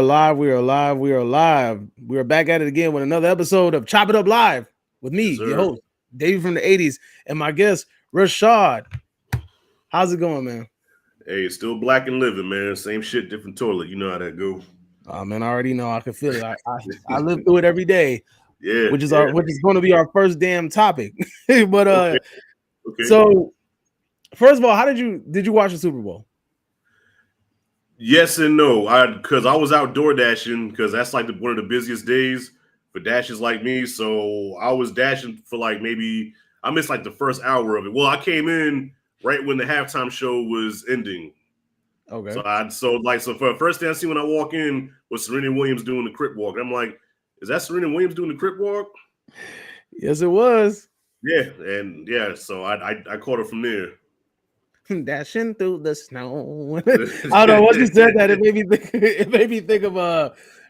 alive. We are alive. We are alive. We are back at it again with another episode of Chop It Up Live with me, your host, Davey from the 80s, and my guest, Rashad. How's it going, man? Hey, still black and living, man. Same shit, different toilet. You know how that go. Oh man, I already know. I can feel it. I live through it every day. Yeah, which is going to be our first damn topic. But okay. So first of all, did you watch the Super Bowl? Yes and no. Because I was outdoor dashing because that's like one of the busiest days for dashers like me. So I was dashing for like maybe I missed like the first hour of it. Well, I came in right when the halftime show was ending. Okay. So for the first thing I see when I walk in was Serena Williams doing the crip walk. I'm like, is that Serena Williams doing the crip walk? Yes, it was. Yeah, so I caught her from there. Dashing through the snow. I don't know. Once you said that, it made me think of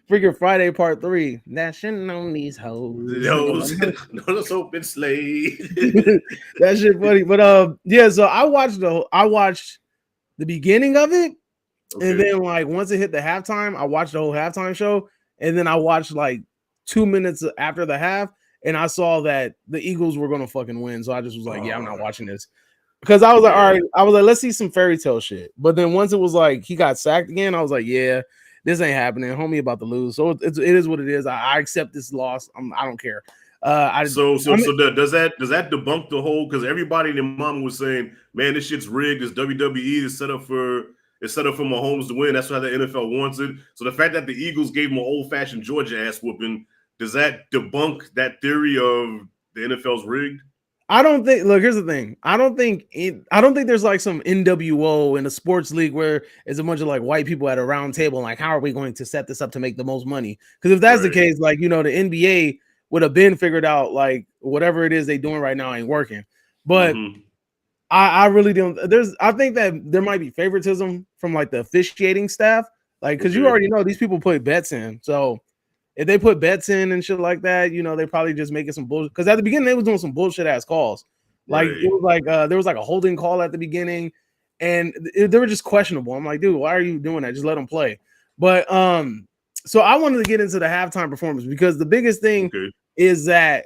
freaking Friday Part 3. Dashing on these hoes. No, let's open sleigh. That shit funny. But yeah, so I watched the beginning of it, and then like once it hit the halftime, I watched the whole halftime show, and then I watched like 2 minutes after the half, and I saw that the Eagles were gonna fucking win. So I just was like, yeah, I'm not watching this. Because I was like, all right, let's see some fairy tale shit. But then once it was like he got sacked again, I was like, yeah, this ain't happening. Homie about to lose. So it is what it is. I accept this loss. I don't care. So does that debunk the whole? Because everybody in the mama was saying, man, this shit's rigged. This WWE is set up for Mahomes to win. That's how the NFL wants it. So the fact that the Eagles gave him an old fashioned Georgia ass whooping, does that debunk that theory of the NFL's rigged? I don't think. Look, here's the thing. I don't think there's like some NWO in a sports league where it's a bunch of like white people at a round table. And like, how are we going to set this up to make the most money? Because if that's the case, like the NBA would have been figured out. Like whatever it is they doing right now ain't working. But I really don't. I think that there might be favoritism from like the officiating staff, like because you already know these people put bets in. So if they put bets in and shit like that, they probably just making some bullshit. Because at the beginning they was doing some bullshit ass calls. Like it was like there was like a holding call at the beginning, and they were just questionable. I'm like, dude, why are you doing that? Just let them play. But so I wanted to get into the halftime performance because the biggest thing is that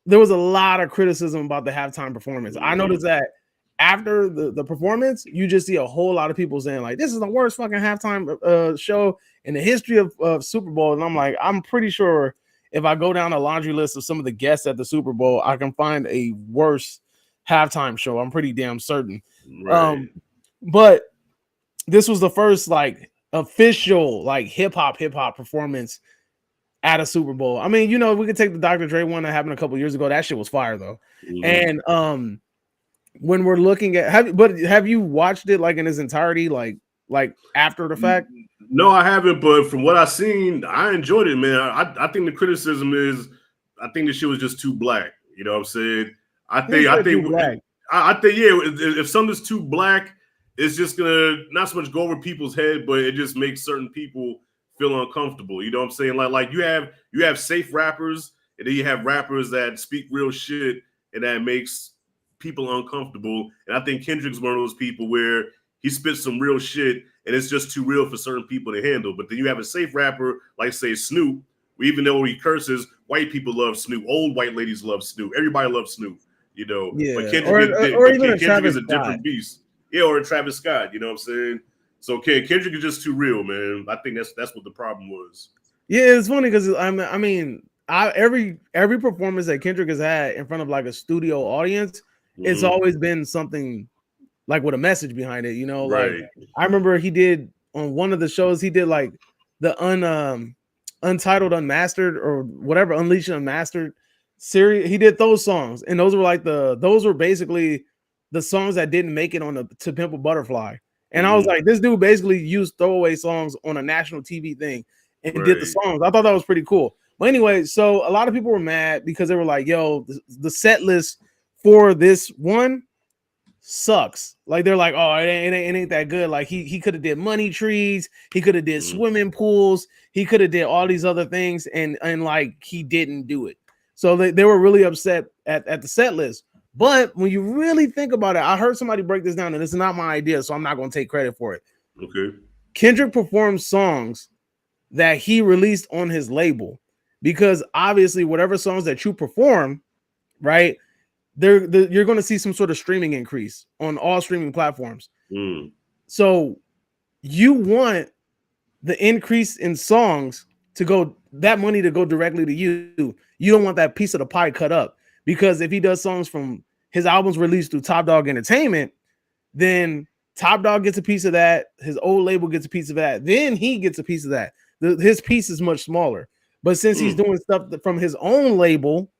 there was a lot of criticism about the halftime performance. I noticed that after the performance, you just see a whole lot of people saying like, this is the worst fucking halftime show in the history of Super Bowl. And I'm like, I'm pretty sure if I go down a laundry list of some of the guests at the Super Bowl, I can find a worse halftime show. I'm pretty damn certain. Right. But this was the first like official like hip hop performance at a Super Bowl. I mean, we could take the Dr. Dre one that happened a couple years ago. That shit was fire though. And when we're looking at have you watched it like in its entirety, like after the fact? No, I haven't, but from what I've seen, I enjoyed it, man. I think the criticism is I think the shit was just too black. You know what I'm saying? I think if something's too black, it's just gonna not so much go over people's head, but it just makes certain people feel uncomfortable. You know what I'm saying? Like you have safe rappers, and then you have rappers that speak real shit, and that makes people uncomfortable. And I think Kendrick's one of those people where he spits some real shit and it's just too real for certain people to handle. But then you have a safe rapper like say Snoop, even though he curses, white people love Snoop, old white ladies love Snoop, everybody loves Snoop, Yeah. But Kendrick is a different beast. Yeah, or a Travis Scott, you know what I'm saying? So Kendrick is just too real, man. I think that's what the problem was. Yeah, it's funny because I mean every performance that Kendrick has had in front of like a studio audience, it's always been something like with a message behind it, Like I remember he did on one of the shows, he did like the Untitled Unmastered or whatever, Unleashed Unmastered series. He did those songs, and those were basically the songs that didn't make it on the To Pimp a Butterfly. And I was like, this dude basically used throwaway songs on a national TV thing and did the songs. I thought that was pretty cool. But anyway, so a lot of people were mad because they were like, yo, the set list for this one sucks. Like they're like, oh, it ain't that good. Like he could have did money trees, he could have did swimming pools, he could have did all these other things, and like he didn't do it. So they were really upset at the set list. But when you really think about it, I heard somebody break this down, and it's not my idea, so I'm not going to take credit for it. Okay. Kendrick performs songs that he released on his label, because obviously whatever songs that you perform, right, you're going to see some sort of streaming increase on all streaming platforms. So you want the increase in songs to go, that money to go directly to you. You don't want that piece of the pie cut up, because if he does songs from his albums released through Top Dog Entertainment, then Top Dog gets a piece of that. His old label gets a piece of that. Then he gets a piece of that. His piece is much smaller. But since he's doing stuff from his own label,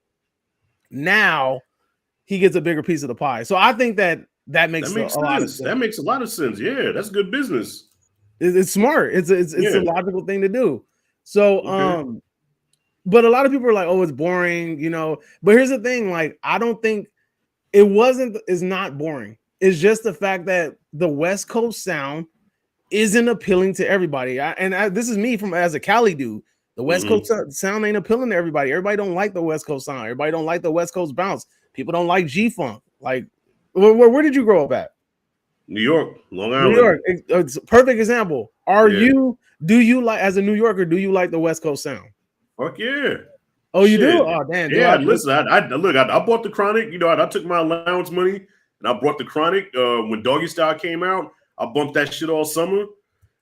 now he gets a bigger piece of the pie. So I think that makes a lot of sense. That makes a lot of sense. Yeah, that's good business. It's smart. It's a logical thing to do. So but a lot of people are like, oh, it's boring, you know. But here's the thing, like, I don't think it's not boring. It's just the fact that the West Coast sound isn't appealing to everybody. This is me as a Cali dude. The West Coast sound ain't appealing to everybody. Everybody don't like the West Coast sound. Everybody don't like the West Coast bounce. People don't like G-Funk. Like, where did you grow up at? New York, Long Island. New York. It's a perfect example. Do you like, as a New Yorker, do you like the West Coast sound? Fuck yeah. Oh, you do? Oh, damn. Yeah, listen, I bought the Chronic. You know, I took my allowance money and I bought the Chronic. When Doggy Style came out, I bumped that shit all summer.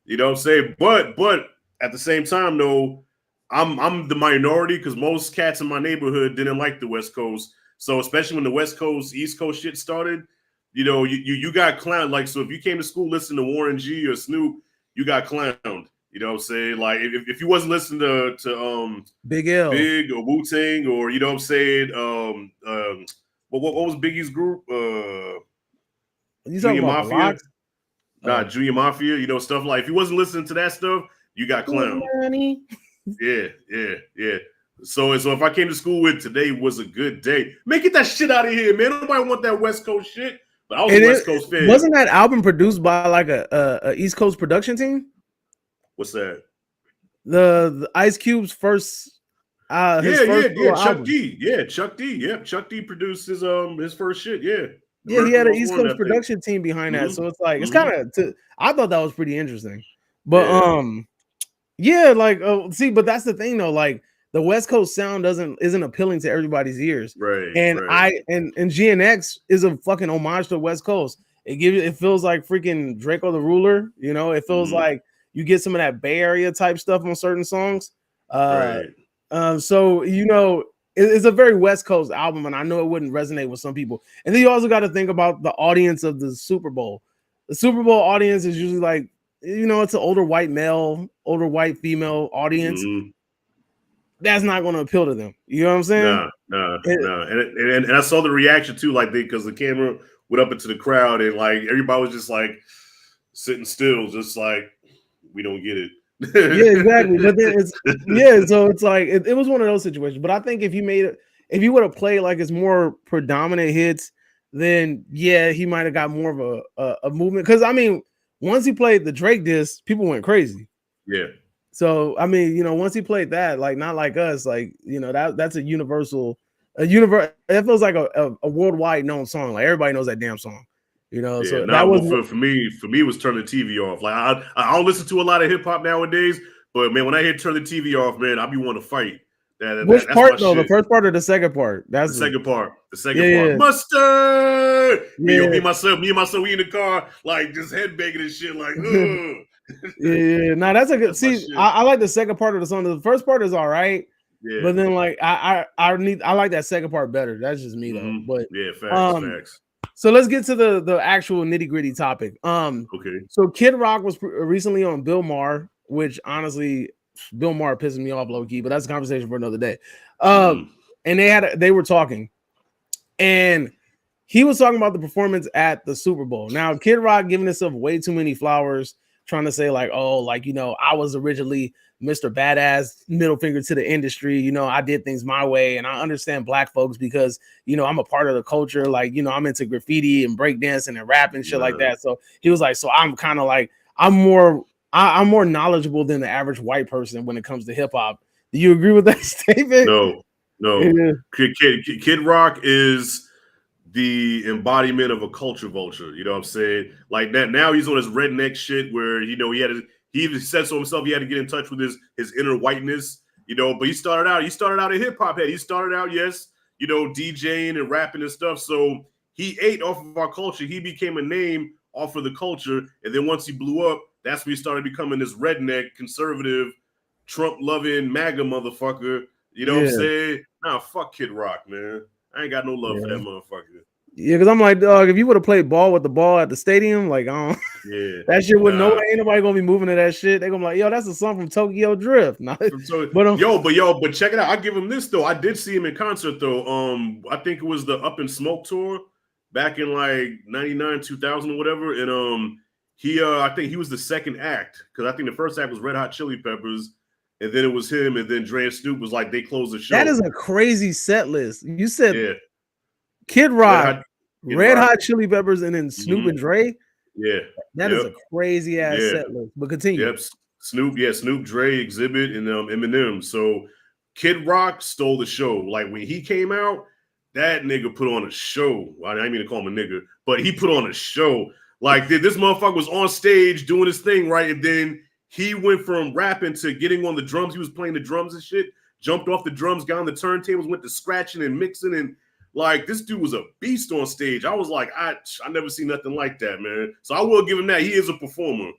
You know what I'm saying? But at the same time, though, I'm the minority, because most cats in my neighborhood didn't like the West Coast. So especially when the West Coast, East Coast shit started, you know, you got clowned. Like, so if you came to school listening to Warren G or Snoop, you got clowned. You know what I'm saying? Like, if you wasn't listening to Big L, Big or Wu-Tang, or, you know what I'm saying, what was Biggie's group? Junior Mafia. Junior Mafia, you know, stuff like, if you wasn't listening to that stuff, you got clowned. Yeah. So if I came to school with "Today was a good day," man, get that shit out of here, man. Nobody want that West Coast shit. But I was a West Coast fan. Wasn't that album produced by like a East Coast production team? What's that? The Ice Cube's first. Chuck D. Yeah, Chuck D. Yeah, Chuck D produced his first shit. Yeah. Yeah, he had an East Coast production team behind that. So it's like, it's kind of, I thought that was pretty interesting. But yeah, like, see, but that's the thing though, like, the West Coast sound isn't appealing to everybody's ears. Right. And and GNX is a fucking homage to the West Coast. It feels like freaking Draco the Ruler, you know, it feels like you get some of that Bay Area type stuff on certain songs. So, you know, it's a very West Coast album, and I know it wouldn't resonate with some people. And then you also got to think about the audience of the Super Bowl. The Super Bowl audience is usually like, you know, it's an older white male, older white female audience. That's not going to appeal to them. You know what I'm saying? No. And I saw the reaction too, like, because the camera went up into the crowd, and like everybody was just like sitting still, just like, we don't get it. Yeah, exactly. But then so it's like it was one of those situations. But I think if you would have played like his more predominant hits, then yeah, he might have got more of a movement. Because I mean, once he played the Drake disc, people went crazy. Yeah. So I mean, you know, once he played that, like, not like us, like, you know, that's a universal. It feels like a worldwide known song. Like, everybody knows that damn song. You know, yeah, so that was for me, it was turn the TV off. Like, I don't listen to a lot of hip hop nowadays, but man, when I hear turn the TV off, man, I be wanting to fight. Which part though? The first part or the second part? That's the second part. The second part. Mustard. Yeah. Me and my son, we in the car, like, just headbanging and shit, like, yeah. No, that's a good. See, I like the second part of the song. The first part is all right. Yeah. But then, like, I like that second part better. That's just me though. But yeah, facts. So let's get to the actual nitty-gritty topic. Okay. So Kid Rock was recently on Bill Maher, which honestly, Bill Maher pisses me off low key, but that's a conversation for another day. And they were talking, and he was talking about the performance at the Super Bowl. Now, Kid Rock giving himself way too many flowers, trying to say like, oh, like, you know, I was originally Mr. Badass, middle finger to the industry. You know, I did things my way, and I understand black folks because, you know, I'm a part of the culture. Like, you know, I'm into graffiti and breakdancing and rap and shit like that. So he was like, so I'm kind of like, I'm more knowledgeable than the average white person when it comes to hip hop. Do you agree with that statement? No. Yeah. Kid Rock is the embodiment of a culture vulture. You know what I'm saying? Like that. Now he's on his redneck shit where, you know, he he even said so himself. He had to get in touch with his inner whiteness, But he started out a hip hop head. He started out, DJing and rapping and stuff. So he ate off of our culture. He became a name off of the culture. And then once he blew up, that's when he started becoming this redneck, conservative, Trump-loving MAGA motherfucker. You know what I'm saying? Nah, fuck Kid Rock, man. I ain't got no love for that motherfucker. Yeah, because I'm like, dog, if you would have played ball with the ball at the stadium, like, that shit wouldn't ain't nobody gonna be moving to that shit. They're gonna be like, yo, that's a song from Tokyo Drift. But check it out. I give him this though. I did see him in concert though. I think it was the Up in Smoke tour back in like 99, 2000 or whatever. And I think he was the second act because I think the first act was Red Hot Chili Peppers, and then it was him, and then Dre and Snoop was like they closed the show. That is a crazy set list. You said Kid Rock, Red Hot Chili Peppers, and then Snoop and Dre. Yeah, that is a crazy ass set list. But continue. Yep, Snoop, Dre, Exhibit, and Eminem. So Kid Rock stole the show. Like when he came out, that nigga put on a show. I didn't mean to call him a nigga, but he put on a show. Like this motherfucker was on stage doing his thing, right? And then he went from rapping to getting on the drums. He was playing the drums and shit. Jumped off the drums, got on the turntables, went to scratching and mixing and. Like, this dude was a beast on stage. I was like, I never seen nothing like that, man. So I will give him that. He is a performer.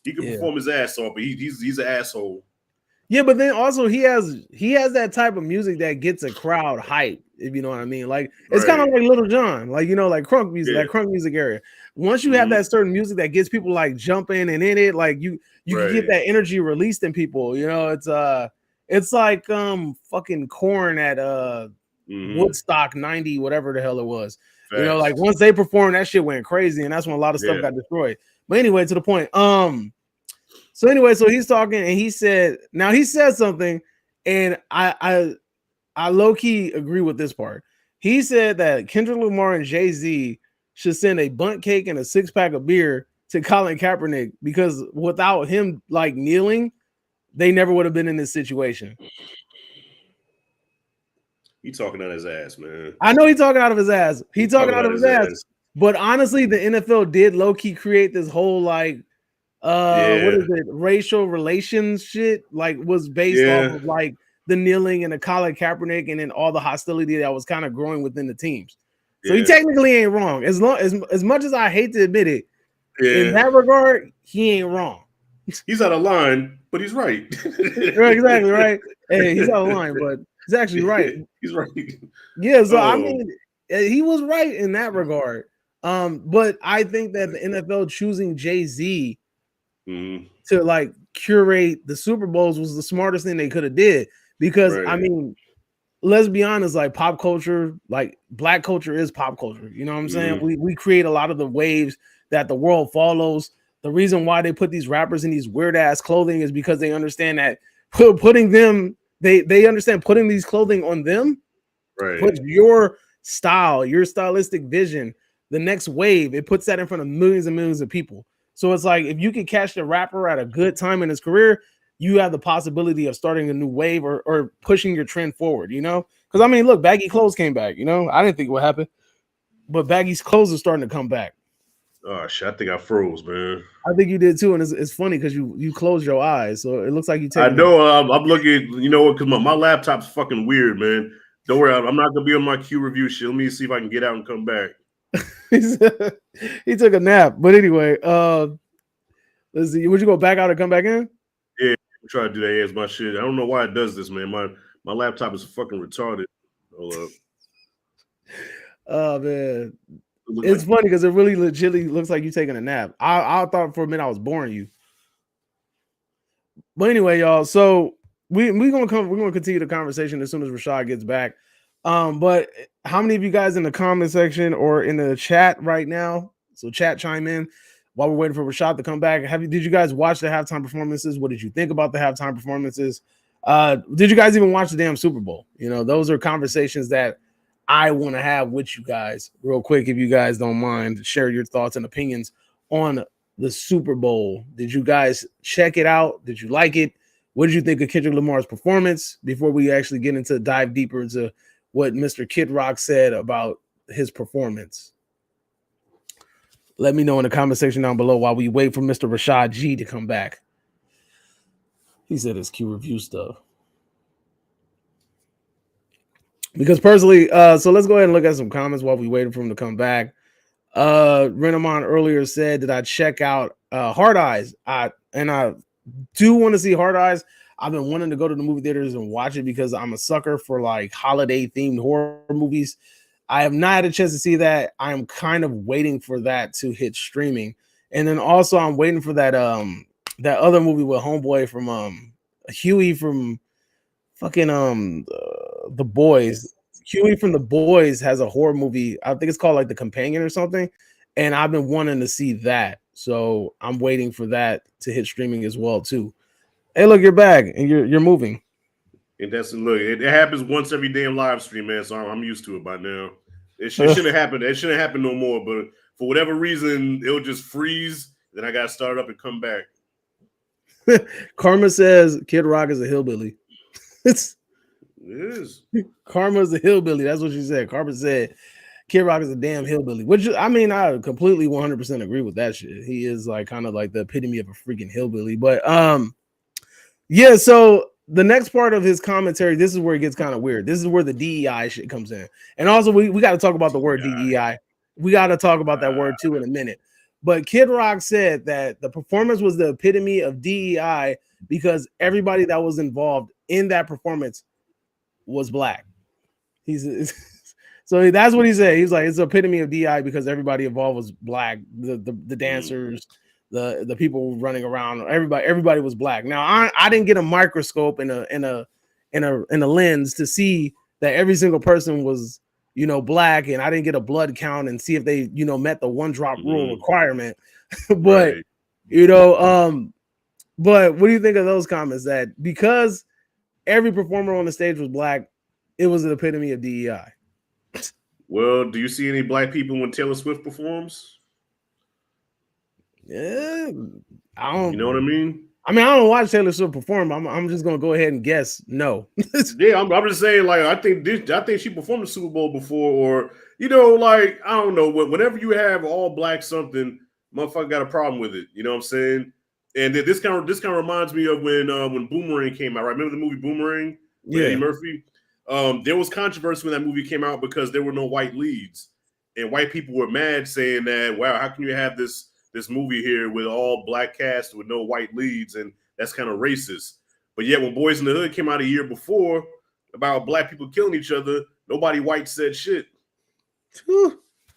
He can perform his ass off, but he's an asshole. Yeah, but then also he has that type of music that gets a crowd hype, if you know what I mean. Like, it's kind of like Little John, like, like crunk music, that crunk music area. Once you have that certain music that gets people like jumping and in it, like you can get that energy released in people. It's like fucking Korn at Woodstock 90, whatever the hell it was. Facts. Like once they performed, that shit went crazy, and that's when a lot of stuff got destroyed. But anyway, to the point. So he's talking, and he said something, and I low-key agree with this part. He said that Kendrick Lamar and Jay-Z should send a bundt cake and a 6-pack of beer to Colin Kaepernick because without him like kneeling, they never would have been in this situation. He talking out his ass, man. I know he's talking out of his ass. He's talking out of his ass. But honestly, the NFL did low-key create this whole like what is it? Racial relations shit. Like was based off of like the kneeling and the Colin Kaepernick and then all the hostility that was kind of growing within the teams. So he technically ain't wrong. As much as I hate to admit it, in that regard, he ain't wrong. He's out of line, but he's right. Right, exactly, right. Hey, he's out of line, but he's actually right. He's right. Yeah, so I mean, he was right in that regard. But I think that the NFL choosing Jay-Z to like curate the Super Bowls was the smartest thing they could have did. Because I mean, let's be honest, like pop culture, like black culture is pop culture. You know what I'm saying? We create a lot of the waves that the world follows. The reason why they put these rappers in these weird ass clothing is because they understand that putting them, they understand putting these clothing on them puts your style, your stylistic vision, the next wave, it puts that in front of millions and millions of people. So it's like if you can catch the rapper at a good time in his career, you have the possibility of starting a new wave or pushing your trend forward, Because I mean, look, baggy clothes came back, I didn't think it would happen, but baggy clothes are starting to come back. Oh shit! I think I froze, man. I think you did too, and it's funny because you closed your eyes, so it looks like you take. I know. I'm looking. You know what? Because my laptop's fucking weird, man. Don't worry. I'm not gonna be on my Q review shit. Let me see if I can get out and come back. He took a nap, but anyway, let's see. Would you go back out or come back in? Yeah, I'm trying to do that as my shit. I don't know why it does this, man. My laptop is fucking retarded. Hold up. Oh man. It's funny because it really legitimately looks like you taking a nap. I thought for a minute I was boring you. But anyway, y'all. So we're gonna continue the conversation as soon as Rashad gets back. But how many of you guys in the comment section or in the chat right now? So chat chime in while we're waiting for Rashad to come back. Did you guys watch the halftime performances? What did you think about the halftime performances? Did you guys even watch the damn Super Bowl? Those are conversations that I want to have with you guys real quick. If you guys don't mind, share your thoughts and opinions on the Super Bowl. Did you guys check it out? Did you like it? What did you think of Kendrick Lamar's performance before we actually get into dive deeper into what Mr. Kid Rock said about his performance? Let me know in the comment section down below while we wait for Mr. Rashad G to come back. He said it's Q review stuff. Because personally, so let's go ahead and look at some comments while we waited for him to come back. Renamon earlier said that I check out Hard Eyes. I do want to see Hard Eyes. I've been wanting to go to the movie theaters and watch it because I'm a sucker for like holiday themed horror movies. I have not had a chance to see that. I'm kind of waiting for that to hit streaming. And then also I'm waiting for that that other movie with Homeboy from Huey from fucking The Boys. Huey from The Boys has a horror movie. I think it's called like The Companion or something. And I've been wanting to see that. So I'm waiting for that to hit streaming as well too. Hey, look, you're back and you're moving. And that's look, it happens once every damn live stream, man. So I'm used to it by now. It shouldn't happen. It shouldn't happen no more. But for whatever reason, it'll just freeze. Then I got to start up and come back. Karma says Kid Rock is a hillbilly. It is. Karma is a hillbilly. That's what she said. Karma said Kid Rock is a damn hillbilly. Which I mean, I completely 100% agree with that shit. He is like kind of like the epitome of a freaking hillbilly. But yeah. So the next part of his commentary, this is where it gets kind of weird. This is where the DEI shit comes in. And also, we got to talk about the word DEI. We got to talk about that word too in a minute. But Kid Rock said that the performance was the epitome of DEI because everybody that was involved in that performance was black. So that's what he said. He's like, it's the epitome of DEI because everybody involved was black. The dancers, the people running around, everybody was black. Now I didn't get a microscope and a lens to see that every single person was, you know, black, and I didn't get a blood count and see if they, you know, met the 1-drop rule requirement. But right. you know, but what do you think of those comments that because every performer on the stage was black, it was the epitome of DEI? Well, do you see any black people when Taylor Swift performs? Yeah, I don't. You know what I mean? I don't watch Taylor Swift perform. I'm just gonna go ahead and guess no. Yeah, I'm just saying, like, I think she performed the Super Bowl before, or you know, like, I don't know. Whenever you have all black something, motherfucker got a problem with it. You know what I'm saying? And this kind of reminds me of when Boomerang came out. Right? Remember the movie Boomerang with Eddie Murphy? There was controversy when that movie came out because there were no white leads, and white people were mad, saying that, wow, how can you have this movie here with all black cast with no white leads, and that's kind of racist. But yet when Boys in the Hood came out a year before about black people killing each other, nobody white said shit.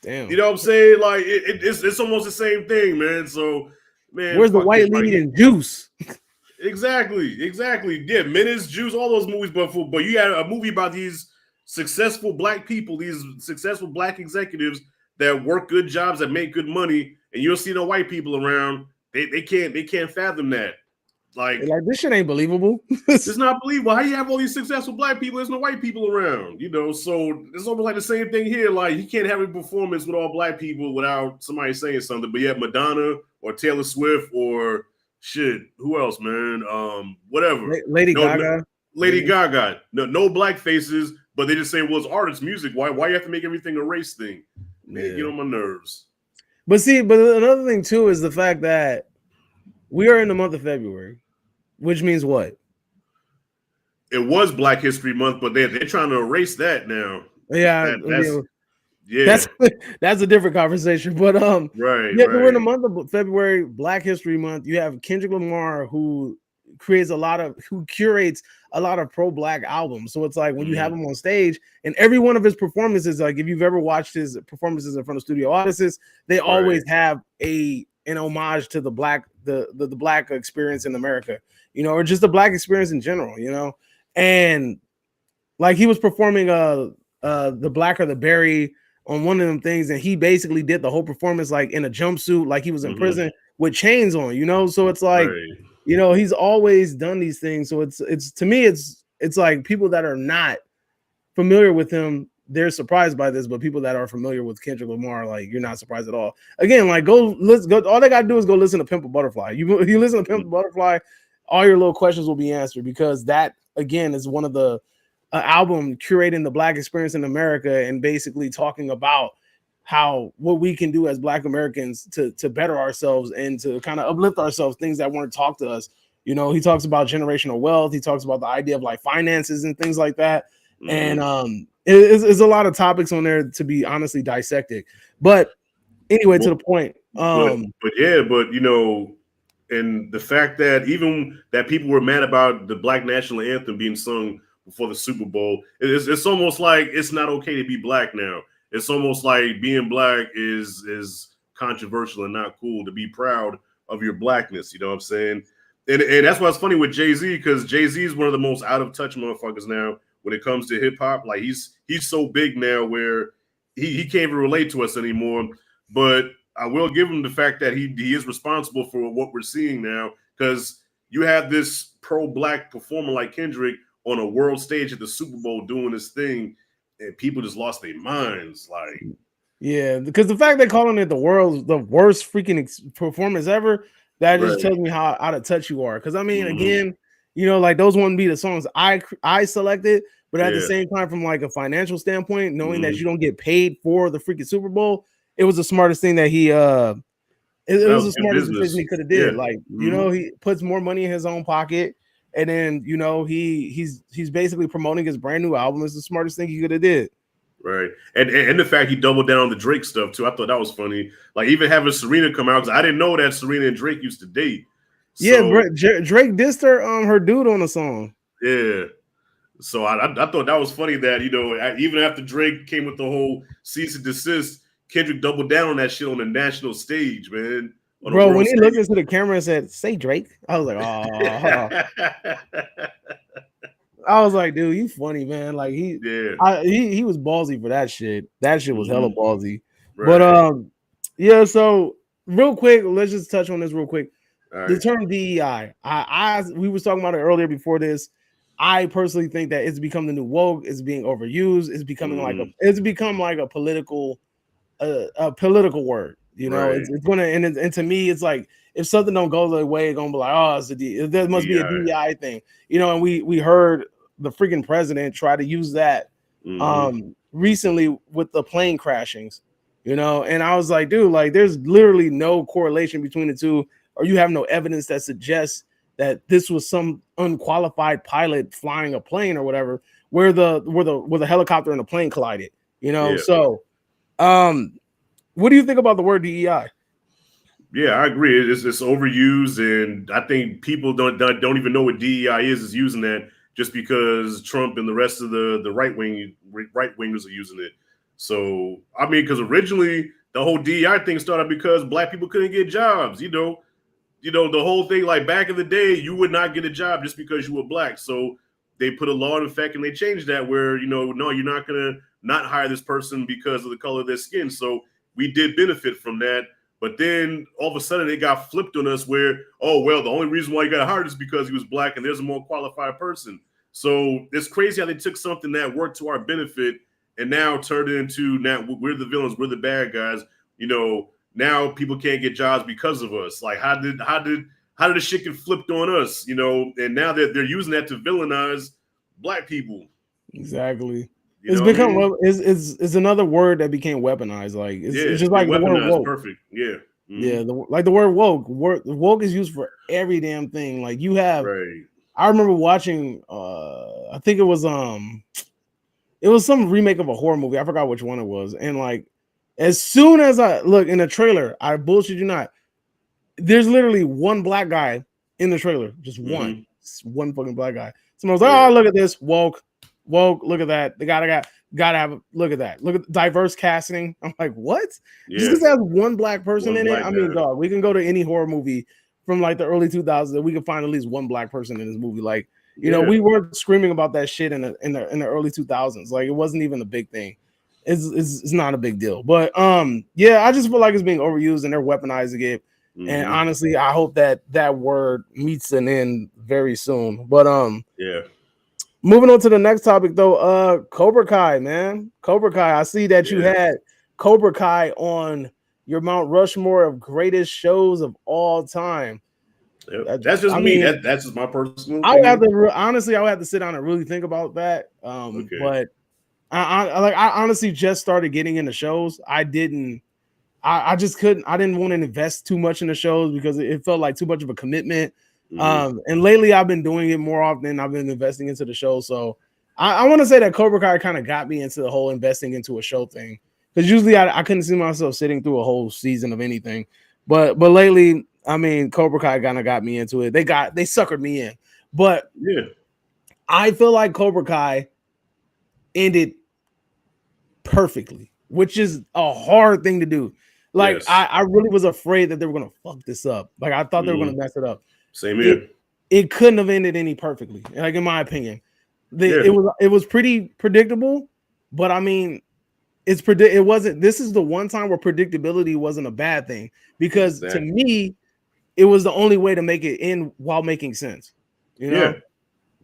Damn. You know what I'm saying? Like it's almost the same thing, man. So, man, where's the white lead in Juice? Exactly. Yeah, Menace, Juice, all those movies, but you had a movie about these successful black people, these successful black executives that work good jobs, that make good money, and you don't see no white people around. They can't fathom that. Like this shit ain't believable. It's not believable. How you have all these successful black people? There's no white people around, you know. So it's almost like the same thing here. Like you can't have a performance with all black people without somebody saying something. But yet Madonna or Taylor Swift or shit, who else, man? Whatever. Lady Gaga. Lady Gaga. No black faces, but they just say, well, it's art, it's music. Why you have to make everything a race thing? Man, get on my nerves. But another thing too is the fact that we are in the month of February, which means what? It was Black History Month, but they're trying to erase that now. Yeah, that's a different conversation. But right. We're in the month of February, Black History Month. You have Kendrick Lamar who curates a lot of pro-black albums. So it's like when you have him on stage and every one of his performances, like if you've ever watched his performances in front of studio audiences, they always have an homage to the black experience in America, you know, or just the black experience in general, you know. And like he was performing the Black or the Berry on one of them things, and he basically did the whole performance like in a jumpsuit, like he was in prison with chains on, you know. So it's like you know, he's always done these things. So it's to me, it's like people that are not familiar with him, they're surprised by this, but people that are familiar with Kendrick Lamar, like you're not surprised at all. Again, like let's go. All they gotta do is go listen to Pimp a Butterfly. You listen to Pimp a Butterfly, all your little questions will be answered, because that again is one of the album curating the black experience in America and basically talking about what we can do as Black Americans to better ourselves and to kind of uplift ourselves, things that weren't taught to us You know, he talks about generational wealth. He talks about the idea of like finances and things like that. And it's a lot of topics on there to be honestly dissected. But anyway, to the point. But you know, and the fact that even that people were mad about the Black national anthem being sung before the Super Bowl, it's almost like it's not okay to be black now. It's almost like being black is controversial and not cool. To be proud of your blackness, you know what I'm saying? And that's why it's funny with Jay-Z, because Jay-Z is one of the most out of touch motherfuckers now when it comes to hip hop. Like he's so big now where he can't even relate to us anymore. But I will give him the fact that he is responsible for what we're seeing now, because you have this pro-black performer like Kendrick on a world stage at the Super Bowl doing this thing, and people just lost their minds. Like, yeah, because the fact they're calling it the worst freaking performance ever, that just tells me how out of touch you are. Because I mean, again, you know, like those wouldn't be the songs I selected, but at the same time, from like a financial standpoint, knowing that you don't get paid for the freaking Super Bowl, it was the smartest thing that he it was the smartest decision he could have did. Like, you know, he puts more money in his own pocket, and then you know he's basically promoting his brand new album. It's the smartest thing he could have did. Right. And the fact he doubled down on the Drake stuff too. I thought that was funny. Like even having Serena come out, because I didn't know that Serena and Drake used to date. So, yeah, Drake dissed her dude on the song. Yeah. So I thought that was funny that, you know, even after Drake came with the whole cease and desist, Kendrick doubled down on that shit on the national stage, man. Bro, when he looked into the camera and said, "Say Drake," I was like, "Oh." I was like, "Dude, you funny, man." Like he was ballsy for that shit. That shit was hella ballsy. Right. But yeah. So real quick, let's just touch on this real quick. Right. The term DEI. We was talking about it earlier before this. I personally think that it's become the new woke. It's being overused. It's becoming it's become like a political word. You know, it's gonna and to me, it's like if something don't go the way, it's gonna be like, oh, there must be a DEI thing. You know, and we heard the freaking president try to use that recently with the plane crashings. You know, and I was like, dude, like there's literally no correlation between the two, or you have no evidence that suggests that this was some unqualified pilot flying a plane or whatever, where the helicopter and the plane collided. You know, so what do you think about the word DEI? Yeah, I agree. It's overused, and I think people don't even know what DEI is using that just because Trump and the rest of the right wingers are using it. So I mean, because originally the whole DEI thing started because black people couldn't get jobs. You know, the whole thing, like back in the day, you would not get a job just because you were black. So they put a law in effect and they changed that where, you know, no, you're not gonna not hire this person because of the color of their skin. So we did benefit from that. But then all of a sudden it got flipped on us where, oh, well, the only reason why he got hired is because he was black and there's a more qualified person. So it's crazy how they took something that worked to our benefit and now turned it into, now we're the villains, we're the bad guys. You know, now people can't get jobs because of us. Like how did the shit get flipped on us? You know, and now they're using that to villainize black people. Exactly. It's become it's another word that became weaponized. Like it's just like the word woke. Perfect. Yeah. Yeah, like the word woke. Woke is used for every damn thing. Like you have I remember watching I think it was some remake of a horror movie. I forgot which one it was. And like as soon as I look in the trailer, I bullshit you not, there's literally one black guy in the trailer. Just one fucking black guy. Someone was like, oh, look at this, woke, look at that. They gotta have look at that. Look at diverse casting. I'm like, what? Just because there's one black person in it. I mean, dog, we can go to any horror movie from like the early 2000s and we can find at least one black person in this movie. Like, you know, we weren't screaming about that shit in the early 2000s. Like, it wasn't even a big thing. It's not a big deal. But yeah, I just feel like it's being overused and they're weaponizing it. And honestly, I hope that word meets an end very soon. But moving on to the next topic though, Cobra Kai, man. Cobra Kai. I see that you had Cobra Kai on your Mount Rushmore of greatest shows of all time. That's just me. That's just my personal opinion. I would have to honestly, I would have to sit down and really think about that. But I honestly just started getting into shows. I just couldn't. I didn't want to invest too much in the shows because it felt like too much of a commitment. And lately I've been doing it more often. I've been investing into the show. So I want to say that Cobra Kai kind of got me into the whole investing into a show thing. Because usually I couldn't see myself sitting through a whole season of anything. But lately, I mean, Cobra Kai kind of got me into it. They suckered me in. But yeah, I feel like Cobra Kai ended perfectly, which is a hard thing to do. Like, yes. I really was afraid that they were gonna fuck this up. Like, I thought they were gonna mess it up. Same here. It couldn't have ended any perfectly, like in my opinion. Yeah. It was pretty predictable, but I mean, it wasn't. This is the one time where predictability wasn't a bad thing, because to me, it was the only way to make it end while making sense. You know?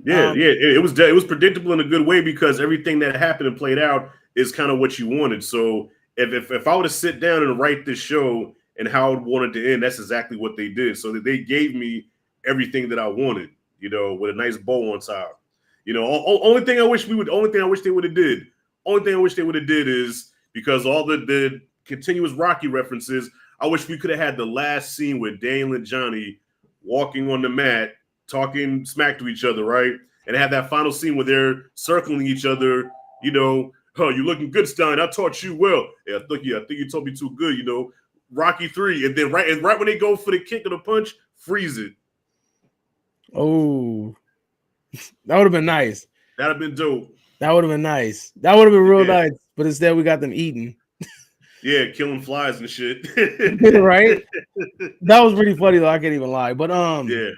Yeah. It was predictable in a good way, because everything that happened and played out is kind of what you wanted. So if I were to sit down and write this show and how I wanted to end, that's exactly what they did. So that they gave me everything that I wanted, you know, with a nice bow on top. You know, only thing I wish they would have did. Only thing I wish they would have did is, because all the continuous Rocky references, I wish we could have had the last scene with Daniel and Johnny walking on the mat, talking smack to each other, right? And have that final scene where they're circling each other, you know, oh, you're looking good, Stein. I taught you well. Yeah, I think you taught me too good, you know. Rocky 3, and then right when they go for the kick or the punch, freeze it. Oh, that would have been nice. That'd have been dope. That would have been nice. That would have been real nice. But instead, we got them eating. Yeah, killing flies and shit. Right? That was pretty funny, though. I can't even lie. But yeah.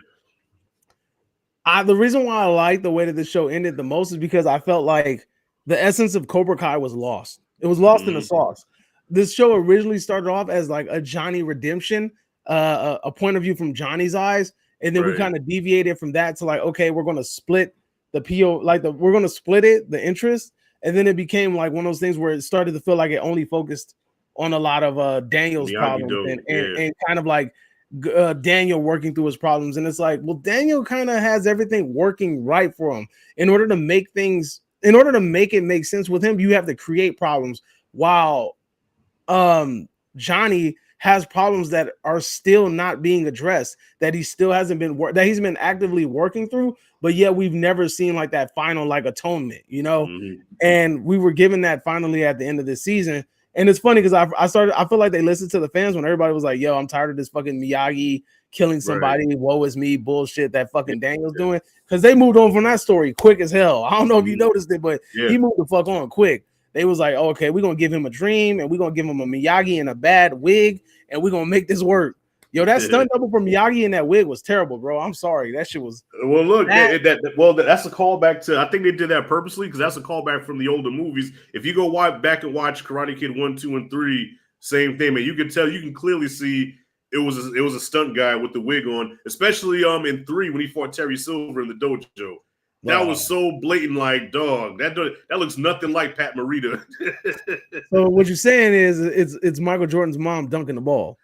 The reason why I like the way that the show ended the most is because I felt like the essence of Cobra Kai was lost. It was lost in the sauce. This show originally started off as like a Johnny redemption, a point of view from Johnny's eyes, and then we kind of deviated from that to like, okay, we're going to split the PO, we're going to split it, the interest, and then it became like one of those things where it started to feel like it only focused on a lot of Daniel's problems and kind of like Daniel working through his problems. And it's like, well, Daniel kind of has everything working right for him. In order to make it make sense with him, you have to create problems, while Johnny has problems that are still not being addressed, that he still hasn't been that he's been actively working through, but yet we've never seen like that final like atonement, you know. And we were given that finally at the end of this season. And it's funny because I feel like they listened to the fans when everybody was like, yo, I'm tired of this fucking Miyagi killing somebody, woe is me bullshit that fucking Daniel's doing, because they moved on from that story quick as hell. I don't know if you noticed it, but he moved the fuck on quick. They was like, oh, okay, we're gonna give him a dream, and we're gonna give him a Miyagi in a bad wig, and we're gonna make this work. Yo, that stunt double for Miyagi in that wig was terrible, bro. I'm sorry, that shit was. Well, look, that's a callback to. I think they did that purposely, because that's a callback from the older movies. If you go back and watch Karate Kid 1, 2, and 3, same thing, man. You can clearly see it was a stunt guy with the wig on, especially in 3 when he fought Terry Silver in the dojo. That was so blatant, like, dog. That looks nothing like Pat Morita. So what you're saying is it's Michael Jordan's mom dunking the ball.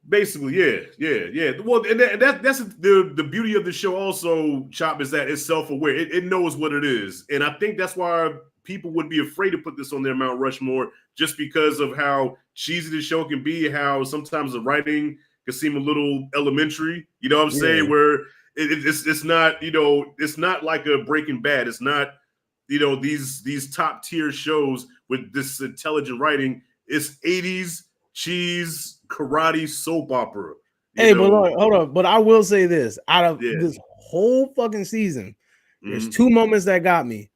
Basically, yeah. Well, and that's the beauty of the show also, Chop, is that it's self-aware. It knows what it is. And I think that's why people would be afraid to put this on their Mount Rushmore, just because of how cheesy the show can be, how sometimes the writing can seem a little elementary. You know what I'm saying? Where it's not, you know, it's not like a Breaking Bad. It's not, you know, these top tier shows with this intelligent writing. It's 80s cheese karate soap opera. Hey, but hold up. But I will say this: out of this whole fucking season, there's 2 moments that got me.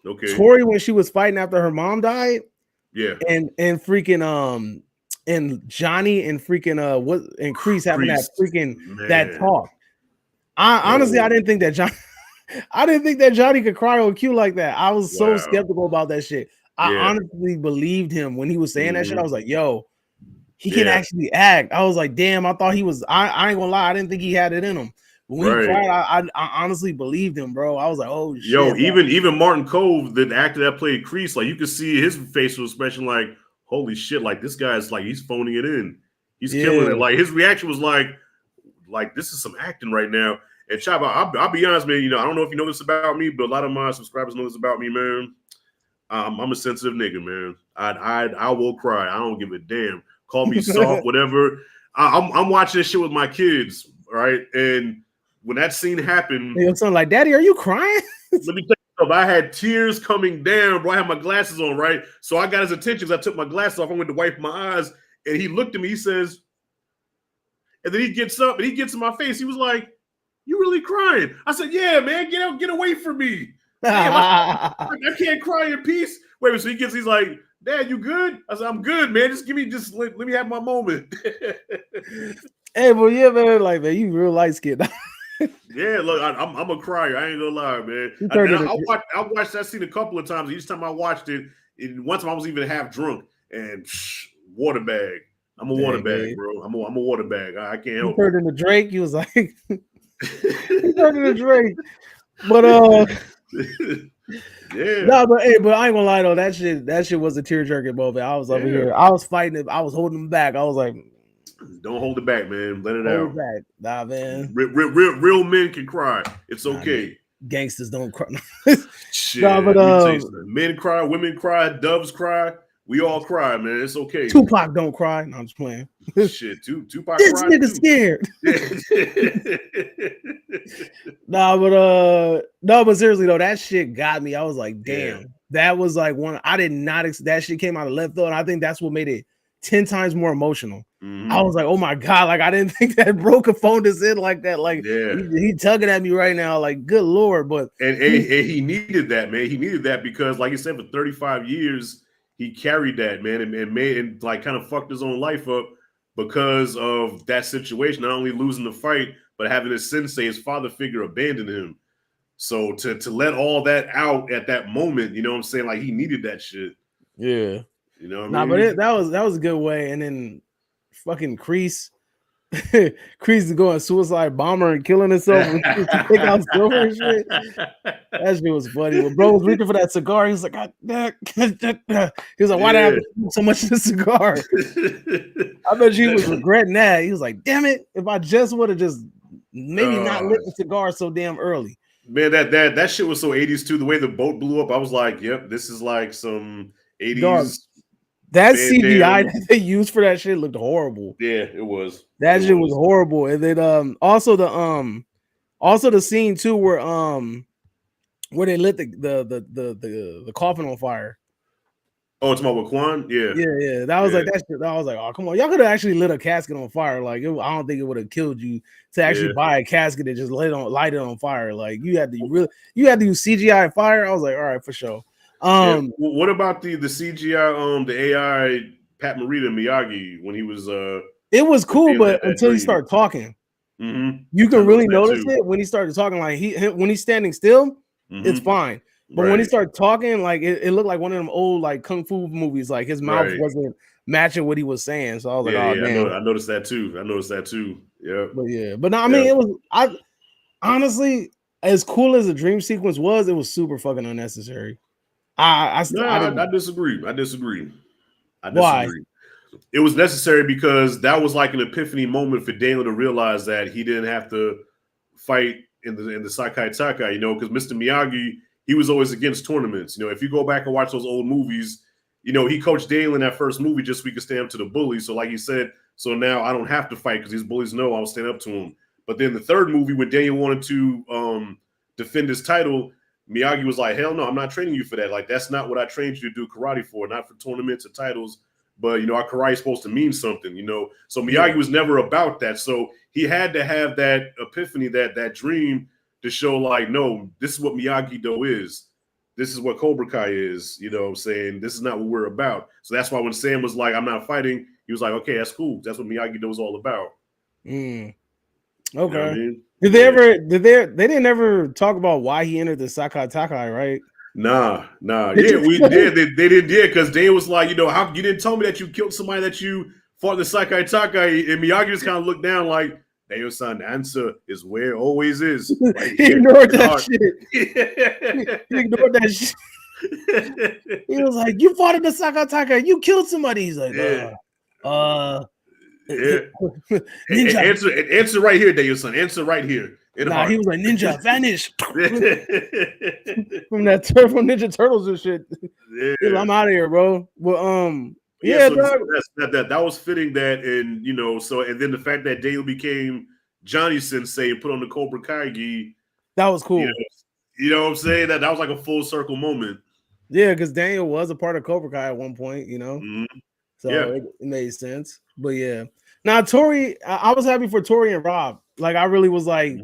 Okay, Tori when she was fighting after her mom died. Yeah, and freaking and Johnny and freaking and Kreese having that freaking that talk. Honestly, I didn't think that Johnny could cry on cue like that. I was so skeptical about that shit. I honestly believed him when he was saying that shit. I was like, yo, he can actually act. I was like, damn, I thought he was. I ain't gonna lie, I didn't think he had it in him. But when he cried, I honestly believed him, bro. I was like, oh shit. Yo, even Martin Cove, the actor that played Kreese, like you could see his facial expression, like, holy shit, like this guy's like he's phoning it in. He's killing it. Like his reaction was like this is some acting right now. And Chop, I'll be honest, man. You know, I don't know if you know this about me, but a lot of my subscribers know this about me, man. I'm a sensitive nigga, man. I will cry. I don't give a damn. Call me soft, whatever. I'm watching this shit with my kids, right? And when that scene happened, your son like, Daddy, are you crying? Let me tell you something. I had tears coming down, bro. I had my glasses on, right? So I got his attention because I took my glasses off. I went to wipe my eyes, and he looked at me. He says, and then he gets up and he gets in my face. He was like, "You really crying?" I said, "Yeah, man. Get out, get away from me. Damn, I can't cry in peace." Wait, so he's like, "Dad, you good?" I said, "I'm good, man. Just let me have my moment." Hey, well, yeah, man. Like, man, you real light skinned. Yeah, look, I'm a crier. I ain't gonna lie, man. I watched that scene a couple of times. Each time I watched it, one time I was even half drunk and water bag. I'm a water bag, bro. I'm a water bag. I can't help it. He turned into Drake. He was like, he turned into Drake. But yeah. No, but hey, but I ain't gonna lie though. That shit was a tearjerker moment. I was over here. I was fighting it. I was holding him back. I was like, don't hold it back, man. Let it out. Back. Nah, man. Real men can cry. It's okay. Man. Gangsters don't cry. Shit. Nah, but men cry, women cry, doves cry. We all cry, man. It's okay. Tupac don't cry. No, I'm just playing. Shit, Tupac. This nigga scared. But seriously though, that shit got me. I was like, damn, that was like one. I did not. That shit came out of left field, and I think that's what made it 10 times more emotional. Mm-hmm. I was like, oh my god, like I didn't think that bro could phone this in like that. Like, he tugging at me right now. Like, good lord, but and he needed that, man. He needed that because, like you said, for 35 years. He carried that, man, and made and like kind of fucked his own life up because of that situation. Not only losing the fight, but having his sensei, his father figure, abandon him. So to let all that out at that moment, you know what I'm saying? Like he needed that shit. Yeah. You know what I mean? But that was a good way. And then fucking Kreese is going suicide bomber and killing himself and pick out silver and shit. That shit was funny. When bro was reaching for that cigar, he was like, God, he was like, why did I have so much of the cigar? I bet you was regretting that. He was like, damn it, if I just would have just maybe not lit the cigar so damn early. Man, that shit was so 80s too. The way the boat blew up, I was like, yep, this is like some 80s. Dog. That CGI that they used for that shit looked horrible. Yeah, it was. That shit was horrible. And then also the scene too where they lit the coffin on fire. Oh, it's about Quan? Yeah. That was like that shit. I was like, oh come on, y'all could have actually lit a casket on fire. Like I don't think it would have killed you to actually buy a casket and just light it on fire. Like you had to use CGI fire. I was like, all right, for sure. What about the CGI the AI Pat Morita Miyagi when he was it was cool, but until he started talking, you can really notice it when he started talking. Like when he's standing still, it's fine. But when he started talking, like it looked like one of them old like kung fu movies. Like his mouth wasn't matching what he was saying. So I was like, oh man, I noticed that too. Yeah, but no, I mean it was honestly, as cool as the dream sequence was, it was super fucking unnecessary. I disagree. Why? It was necessary because that was like an epiphany moment for Daniel to realize that he didn't have to fight in the Sakai Takai, you know, because Mr. Miyagi, he was always against tournaments. You know, if you go back and watch those old movies, you know, he coached Daniel in that first movie just so we could stand up to the bullies. So like he said, so now I don't have to fight because these bullies know I'll stand up to them. But then the third movie when Daniel wanted to defend his title, Miyagi was like, hell no, I'm not training you for that. Like, that's not what I trained you to do karate for, not for tournaments or titles. But, you know, our karate is supposed to mean something, you know. So Miyagi was never about that. So he had to have that epiphany, that dream to show, like, no, this is what Miyagi-Do is. This is what Cobra Kai is, you know what I'm saying? This is not what we're about. So that's why when Sam was like, I'm not fighting, he was like, okay, that's cool. That's what Miyagi-Do is all about. Okay. You know what I mean? They didn't ever talk about why he entered the Sakai Takai, right? Nah. Yeah, we did. They didn't, because Dan was like, you know, how you didn't tell me that you killed somebody that you fought the Sakai Takai, and Miyagi just kind of looked down like, Daniel-san, the answer is where it always is. Right he ignored that shit. He ignored that shit. He was like, you fought in the Sakai Takai, you killed somebody. He's like, ninja. Answer right here, Daniel-san. Answer right here. Nah, he was like, ninja, vanish. from Ninja Turtles and shit. Yeah. I'm out of here, bro. Well, so that was fitting that, and you know, so and then the fact that Daniel became Johnny Sensei and put on the Cobra Kai gi. That was cool. You know what I'm saying? That was like a full circle moment. Yeah, because Daniel was a part of Cobra Kai at one point, So it made sense. But yeah. Now Tori, I was happy for Tori and Rob. Like I really was like,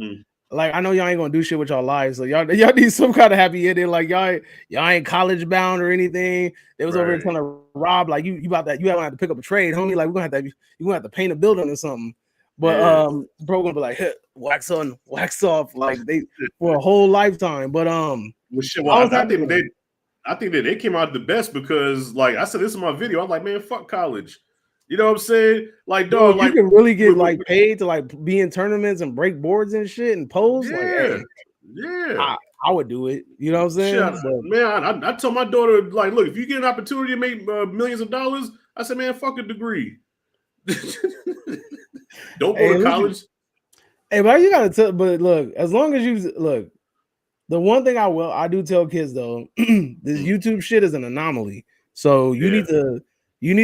like I know y'all ain't gonna do shit with y'all lives, so y'all need some kind of happy ending. Like y'all ain't college bound or anything. They was over here telling Rob like you about that you have to pick up a trade, homie. Like we're gonna have to paint a building or something. But bro gonna be like wax on, wax off, like they for a whole lifetime. But I think that they came out the best because, like I said, this is my video. I'm like, man, fuck college. You know what I'm saying? Like, dog, you can really get like paid to like be in tournaments and break boards and shit and pose. I would do it. You know what I'm saying? Man, I told my daughter, like, look, if you get an opportunity to make millions of dollars, I said, man, fuck a degree. Don't go to college. But you gotta tell. But look, as long as you look, the one thing I do tell kids though, this YouTube shit is an anomaly. So you need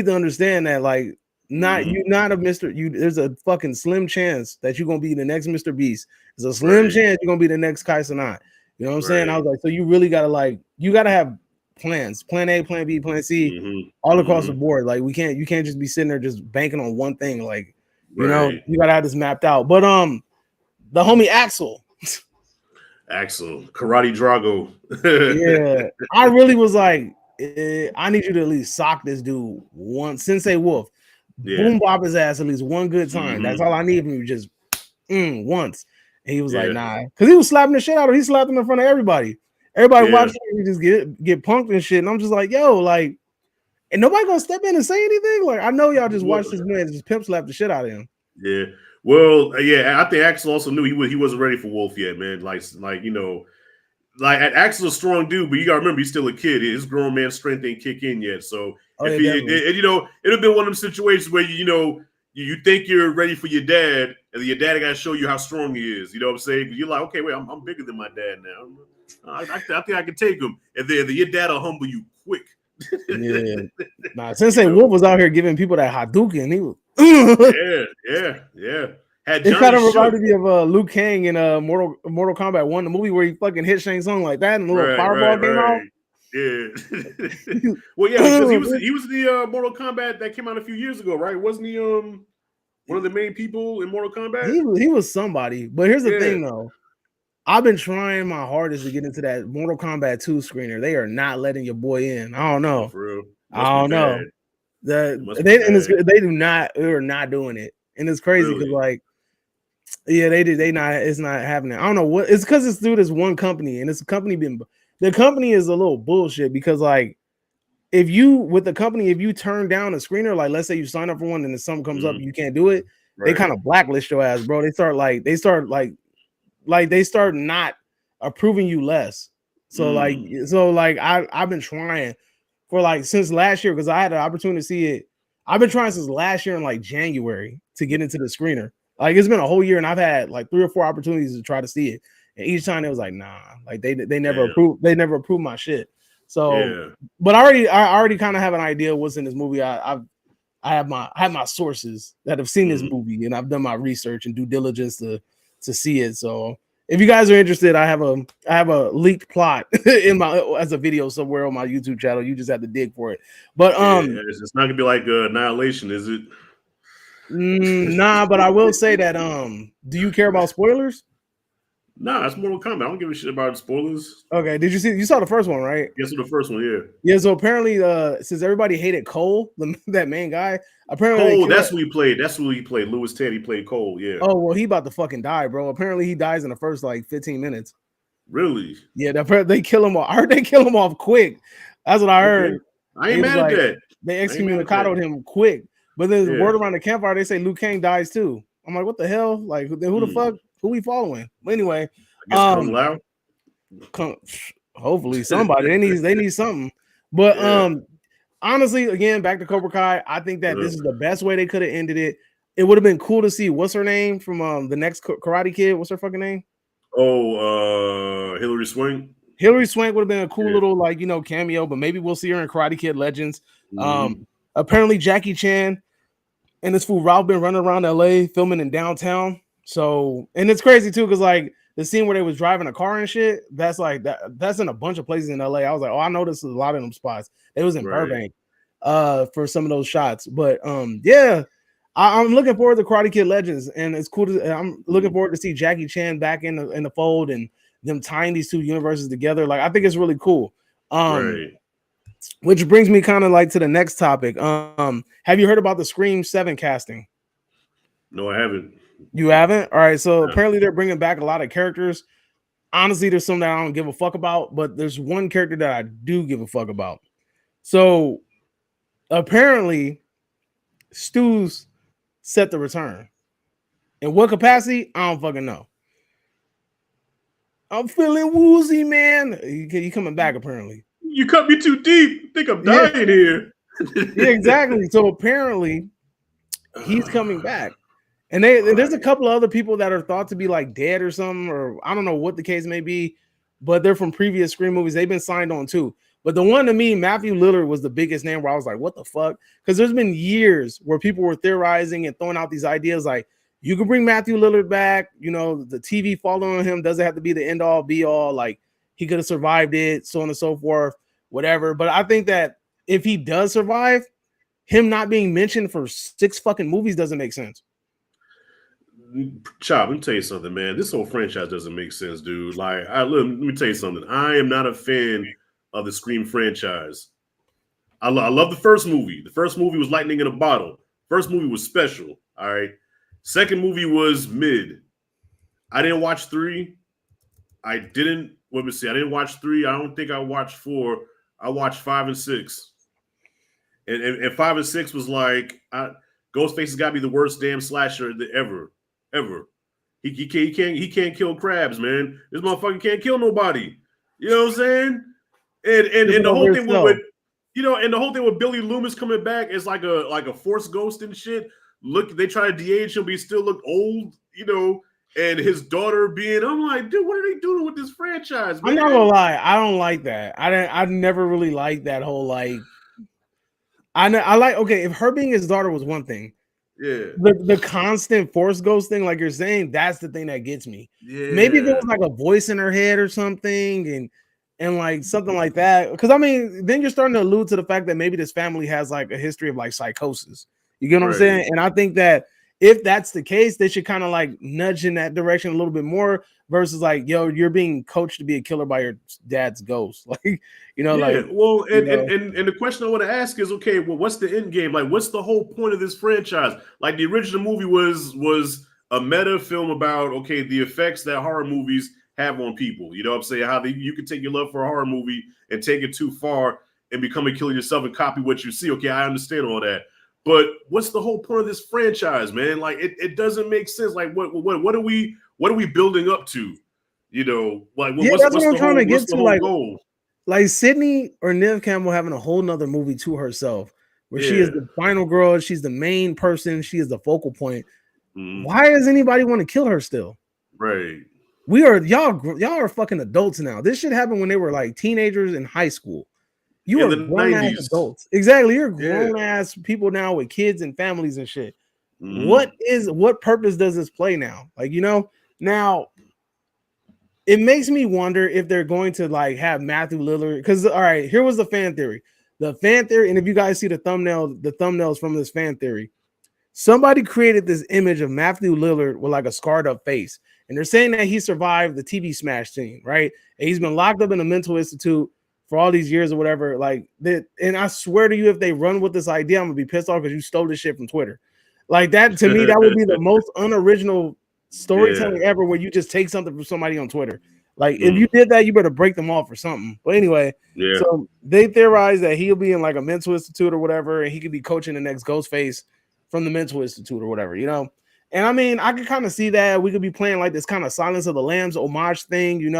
to understand that like you're not a Mr. There's a fucking slim chance that you're gonna be the next Mr. Beast. There's a slim chance you're gonna be the next Kai Cenat. You know what I'm saying? I was like, so you really gotta have plans, plan A, plan B, plan C, all across the board. Like you can't just be sitting there just banking on one thing. Like, you know, you gotta have this mapped out. But the homie Axel, Karate Drago. Yeah, I really was like, I need you to at least sock this dude once. Sensei Wolf, boom bop his ass at least one good time. That's all I need from you, just once. And he was like, nah, because he was slapping the shit out of him. He slapped him in front of everybody. Everybody watching him, he just get punked and shit. And I'm just like, yo, like, and nobody gonna step in and say anything. Like, I know y'all just watched this man just pimp slap the shit out of him. Yeah. Well, yeah, I think Axel also knew he wasn't ready for Wolf yet, man. Like you know, like Axel's a strong dude, but you gotta remember he's still a kid. His grown man strength ain't kick in yet. So you know, it'd have been one of them situations where you think you're ready for your dad, and your dad got to show you how strong he is. You know what I'm saying? You're like, okay, wait, I'm bigger than my dad now. I think I can take him, and then your dad will humble you quick. Nah, Sensei Wolf was out here giving people that Hadouken. He was yeah. It kind of reminded me of Liu Kang in Mortal Kombat 1, the movie where he fucking hit Shang Tsung like that, and the little fireball came out. Yeah. Well, yeah, because he was the Mortal Kombat that came out a few years ago, right? Wasn't he one of the main people in Mortal Kombat? He was somebody. But here's the thing, though. I've been trying my hardest to get into that Mortal Kombat 2 screener. They are not letting your boy in. I don't know. For real. I don't know. They're not doing it, and it's crazy because it's not happening. I don't know what it's because it's through this one company, and it's a company the company is a little bullshit because like if you turn down a screener, like let's say you sign up for one and then something comes up and you can't do it, they kind of blacklist your ass, bro. They start not approving you less. So I've been trying for since last year because I had an opportunity to see it. I've been trying since last year in like January to get into the screener. Like it's been a whole year and I've had like 3 or 4 opportunities to try to see it. And each time it was like, nah, like they never approved. They never approved my shit. So, but I already kind of have an idea what's in this movie. I have my sources that have seen this movie and I've done my research and due diligence to see it. So if you guys are interested, I have a leaked plot as a video somewhere on my YouTube channel. You just have to dig for it. But it's not gonna be like Annihilation, is it? Nah, but I will say that do you care about spoilers? Nah, it's Mortal Kombat. I don't give a shit about spoilers. Okay, you saw the first one, right? Yes, the first one, yeah. Yeah, so apparently since everybody hated Cole, that main guy, apparently Cole, that's who he played. Louis Teddy played Cole, yeah. Oh, well, he about to fucking die, bro. Apparently he dies in the first 15 minutes. Really? Yeah, they kill him off. I heard they kill him off quick. That's what I heard. Okay. I ain't mad at that. They excommunicated him quick. But then word around the campfire, they say Liu Kang dies too. I'm like, what the hell? Like, who the fuck? Who we following? But anyway, hopefully somebody. they need something. But honestly, again, back to Cobra Kai. I think that this is the best way they could have ended it. It would have been cool to see what's her name from the next Karate Kid. What's her fucking name? Oh, Hilary Swank. Hilary Swank would have been a cool little cameo, but maybe we'll see her in Karate Kid Legends. Apparently Jackie Chan and this fool Ralph been running around LA filming in downtown. So, and it's crazy too, because like the scene where they was driving a car and shit, that's like that's in a bunch of places in LA. I was like, oh, I noticed a lot of them spots. It was in Burbank for some of those shots. But yeah, I'm looking forward to Karate Kid Legends, and it's cool to I'm looking forward to see Jackie Chan back in the fold and them tying these two universes together. Like, I think it's really cool. Which brings me kind of like to the next topic. Have you heard about the Scream 7 casting? No, I haven't. You haven't? All right. So apparently they're bringing back a lot of characters. Honestly, there's some that I don't give a fuck about, but there's one character that I do give a fuck about. So apparently, Stu's set to return. In what capacity? I don't fucking know. I'm feeling woozy, man. He coming back apparently. You cut me too deep. I think I'm dying here. Yeah, exactly. So apparently, he's coming back. And there's a couple of other people that are thought to be like dead or something, or I don't know what the case may be, but they're from previous Scream movies. They've been signed on too. But the one to me, Matthew Lillard, was the biggest name where I was like, what the fuck? Because there's been years where people were theorizing and throwing out these ideas like, you can bring Matthew Lillard back. You know, the TV following him doesn't have to be the end all be all. Like, he could have survived it, so on and so forth, whatever. But I think that if he does survive, him not being mentioned for 6 fucking movies doesn't make sense. Chop, let me tell you something, man. This whole franchise doesn't make sense, dude. Like, let me tell you something. I am not a fan of the Scream franchise. I love the first movie. The first movie was lightning in a bottle. First movie was special. All right. Second movie was mid. I didn't watch 3. I didn't watch 3. I don't think I watched 4. I watched 5 and 6. And 5 and 6 was like, Ghostface has got to be the worst damn slasher ever. He can't kill crabs, man. This motherfucker can't kill nobody. You know what I'm saying? And the whole thing with and the whole thing with Billy Loomis coming back is like a force ghost and shit. Look, they try to de-age him, but he still looked old, and his daughter being, I'm like, dude, what are they doing with this franchise, man? I'm not gonna lie, I don't like that. I never really liked that whole like. I like, okay, if her being his daughter was one thing. Yeah. The constant force ghost thing, like you're saying, that's the thing that gets me. Yeah. Maybe if it was like a voice in her head or something, and like something like that. Because I mean, then you're starting to allude to the fact that maybe this family has like a history of like psychosis. You get what I'm saying? And I think that if that's the case, they should kind of like nudge in that direction a little bit more versus like, yo, you're being coached to be a killer by your dad's ghost. Like, like, well, and the question I want to ask is, okay, well, what's the end game? Like, what's the whole point of this franchise? Like, the original movie was a meta film about, okay, the effects that horror movies have on people. You know what I'm saying? How you can take your love for a horror movie and take it too far and become a killer yourself and copy what you see. Okay, I understand all that. But what's the whole point of this franchise, man? Like, it doesn't make sense. Like, what are we building up to? Like, what's what I'm trying to get to. Like, goal? Like Sydney or Neve Cambell having a whole nother movie to herself, where she is the final girl, she's the main person, she is the focal point. Why does anybody want to kill her still? Right. Y'all are fucking adults now. This shit happened when they were like teenagers in high school. You are grown ass adults. Exactly. You're grown ass people now with kids and families and shit. What purpose does this play now? Like, now it makes me wonder if they're going to like have Matthew Lillard. Because all right, here was the fan theory. The fan theory, and if you guys see the thumbnails from this fan theory, somebody created this image of Matthew Lillard with like a scarred up face. And they're saying that he survived the TV smash scene, right? And he's been locked up in a mental institute for all these years or whatever, like that. And I swear to you, if they run with this idea, I'm gonna be pissed off because you stole this shit from Twitter. Like that, to me, that would be the most unoriginal storytelling ever, where you just take something from somebody on Twitter. Like if you did that, you better break them off or something. But anyway, so they theorize that he'll be in like a mental institute or whatever, and he could be coaching the next Ghostface from the mental institute or whatever, And I mean, I could kind of see that we could be playing like this kind of Silence of the Lambs homage thing,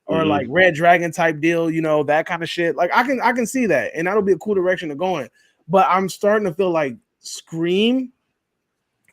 or like Red Dragon type deal, that kind of shit. Like I can see that, and that'll be a cool direction to go in. But I'm starting to feel like Scream,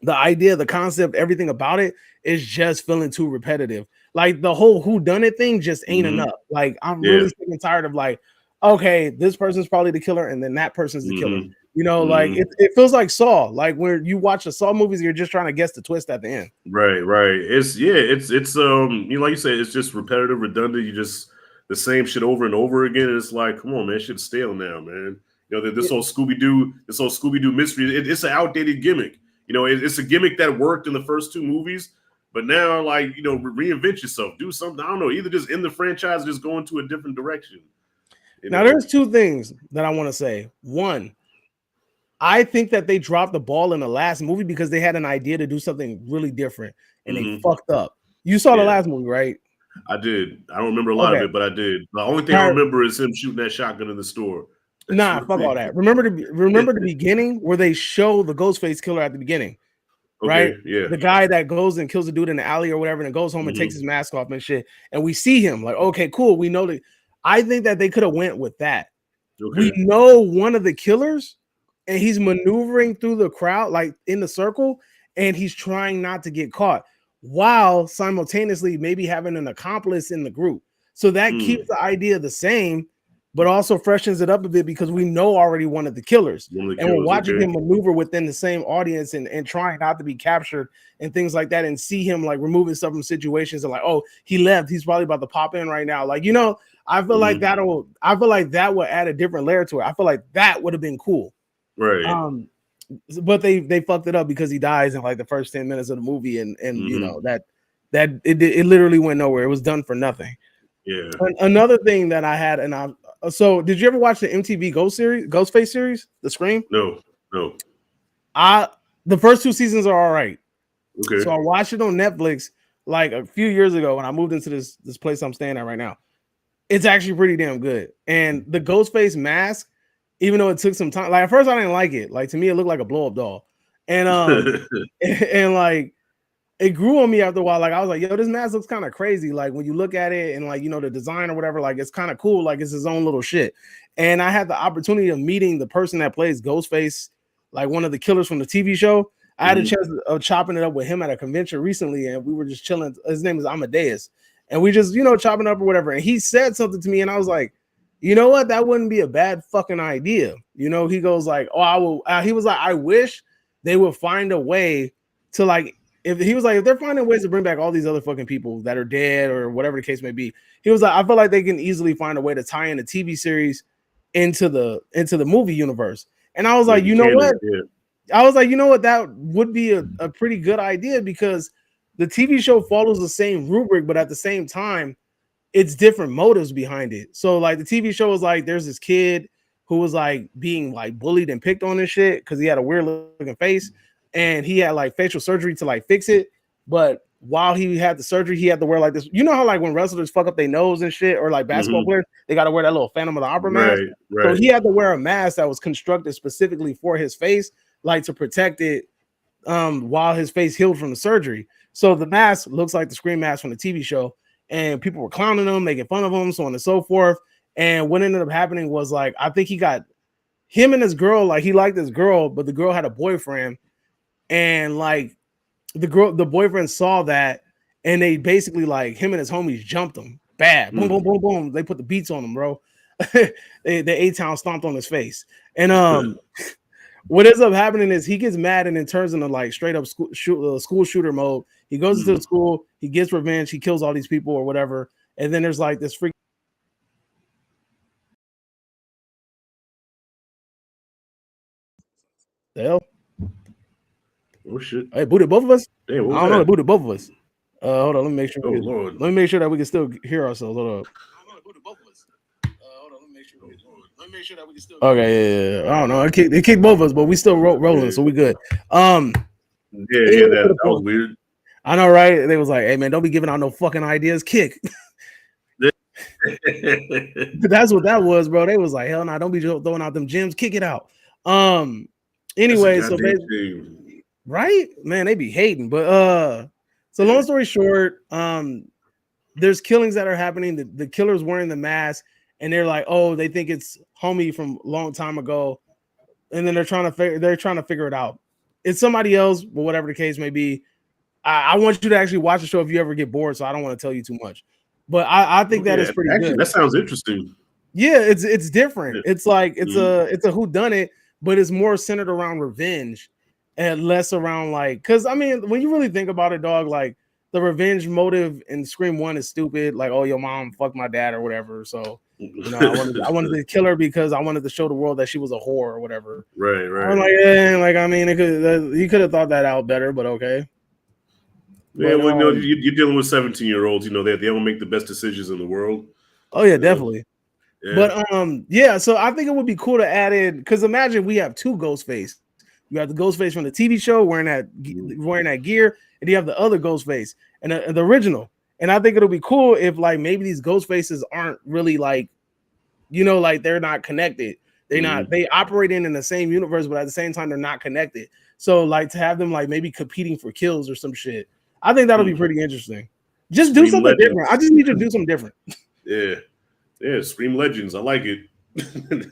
the idea, the concept, everything about it is just feeling too repetitive. Like the whole whodunit thing just ain't enough. Like I'm really sick and tired of like, okay, this person's probably the killer, and then that person's the killer. You know, like it feels like Saw, like where you watch the Saw movies, you're just trying to guess the twist at the end. Right. It's like you said, it's just repetitive, redundant. You just the same shit over and over again. And it's like, come on, man, shit's stale now, man. You know, this whole Scooby Doo mystery, it's an outdated gimmick. You know, it's a gimmick that worked in the first 2 movies, but now, like, you know, reinvent yourself, do something. I don't know, either just end the franchise, or just go into a different direction. Now, there's 2 things that I want to say. One, I think that they dropped the ball in the last movie because they had an idea to do something really different, and they fucked up. You saw the last movie, right? I did. I don't remember a lot of it, but I did. The only thing I remember is him shooting that shotgun in the store. Nah, fuck all that. Remember the beginning where they show the Ghostface killer at the beginning, right? Yeah. The guy that goes and kills the dude in the alley or whatever, and goes home and takes his mask off and shit. And we see him like, okay, cool. We know that. I think that they could have went with that. We know one of the killers, and he's maneuvering through the crowd, like in the circle, and he's trying not to get caught, while simultaneously maybe having an accomplice in the group. So that keeps the idea the same, but also freshens it up a bit because we know already one of the killers. And we're watching him maneuver within the same audience and trying not to be captured and things like that, and see him like removing stuff from situations and like, oh, he left. He's probably about to pop in right now. Like, you know, I feel like that will add a different layer to it. I feel like that would have been cool. Right. But they fucked it up because he dies in like the first 10 minutes of the movie, and you know that it literally went nowhere. It was done for nothing. Yeah. Another thing that I had, so did you ever watch the MTV Ghostface series, The Scream? No. The first 2 seasons are all right. Okay. So I watched it on Netflix like a few years ago when I moved into this place I'm staying at right now. It's actually pretty damn good. And the Ghostface mask, even though it took some time, like at first I didn't like it. Like to me, it looked like a blow-up doll. And and like it grew on me after a while. Like I was like, yo, this mask looks kind of crazy. Like when you look at it and like, you know, the design or whatever, like it's kind of cool. Like it's his own little shit. And I had the opportunity of meeting the person that plays Ghostface, like one of the killers from the TV show. I had a chance of chopping it up with him at a convention recently, and we were just chilling. His name is Amadeus. And we just, you know, chopping up or whatever. And he said something to me, and I was like, you know what? That wouldn't be a bad fucking idea. You know, he goes like, oh, I will. He was like, I wish they would find a way to like, if they're finding ways to bring back all these other fucking people that are dead or whatever the case may be. He was like, I feel like they can easily find a way to tie in a TV series into the movie universe. And I was like, you know what? I was like, you know what? That would be a pretty good idea because the TV show follows the same rubric, but at the same time, it's different motives behind it. So like the TV show is like, there's this kid who was like being like bullied and picked on and shit because he had a weird looking face, and he had like facial surgery to like fix it. But while he had the surgery, he had to wear like this. You know how like when wrestlers fuck up their nose and shit, or like basketball players, they got to wear that little Phantom of the Opera mask. So he had to wear a mask that was constructed specifically for his face, like to protect it while his face healed from the surgery. So the mask looks like the Scream mask from the TV show, and people were clowning him, making fun of him, so on and so forth. And what ended up happening was like, I think he got him and his girl, like he liked this girl, but the girl had a boyfriend, and like the boyfriend saw that, and they basically like him and his homies jumped him bad, boom, boom, boom, boom. They put the beats on him, bro. The A-Town stomped on his face, and what ends up happening is he gets mad and then turns into like straight up school shooter mode. He goes into the school, he gets revenge, he kills all these people or whatever, and then there's like this freak. The hell? Oh shit! Hey, booted both of us. Damn, I don't know. It booted both of us. Hold on, let me make sure. Lord. Let me make sure that we can still hear ourselves. Hold up. Hold on, let me make sure. Let me make sure that we can still. Okay, yeah. I don't know. It kicked both of us, but we still rolling, so we good. Yeah, that was weird. I know, right? They was like, "Hey, man, don't be giving out no fucking ideas. Kick." That's what that was, bro. They was like, "Hell no, don't be throwing out them gems. Kick it out." Anyway, so basically, right, man, they be hating. But so long story short, there's killings that are happening. The killer's wearing the mask, and they're like, "Oh, they think it's homie from a long time ago," and then they're trying to figure it out. It's somebody else, but whatever the case may be. I want you to actually watch the show if you ever get bored, so I don't want to tell you too much. But I think that is pretty good. That sounds interesting. Yeah, it's different. It's like it's a whodunit, but it's more centered around revenge and less around like, because I mean, when you really think about it, dog, like the revenge motive in Scream 1 is stupid. Like, oh, your mom fucked my dad or whatever. So, you know, I wanted to kill her because I wanted to show the world that she was a whore or whatever. Right. I'm like, like, I mean, you could have thought that out better, but okay. Yeah, well, you know, you're dealing with 17-year-olds. You know, they don't make the best decisions in the world. Oh yeah, definitely. Yeah. But yeah. So I think it would be cool to add in, because imagine we have two Ghostface. You have the Ghostface from the TV show wearing that gear, and you have the other Ghostface and the original. And I think it'll be cool if like maybe these Ghostfaces aren't really like, you know, like they're not connected. They're not. They operate in the same universe, but at the same time they're not connected. So like to have them like maybe competing for kills or some shit. I think that'll be pretty interesting. Just do something different. I just need to do something different. Yeah, Scream Legends. I like it.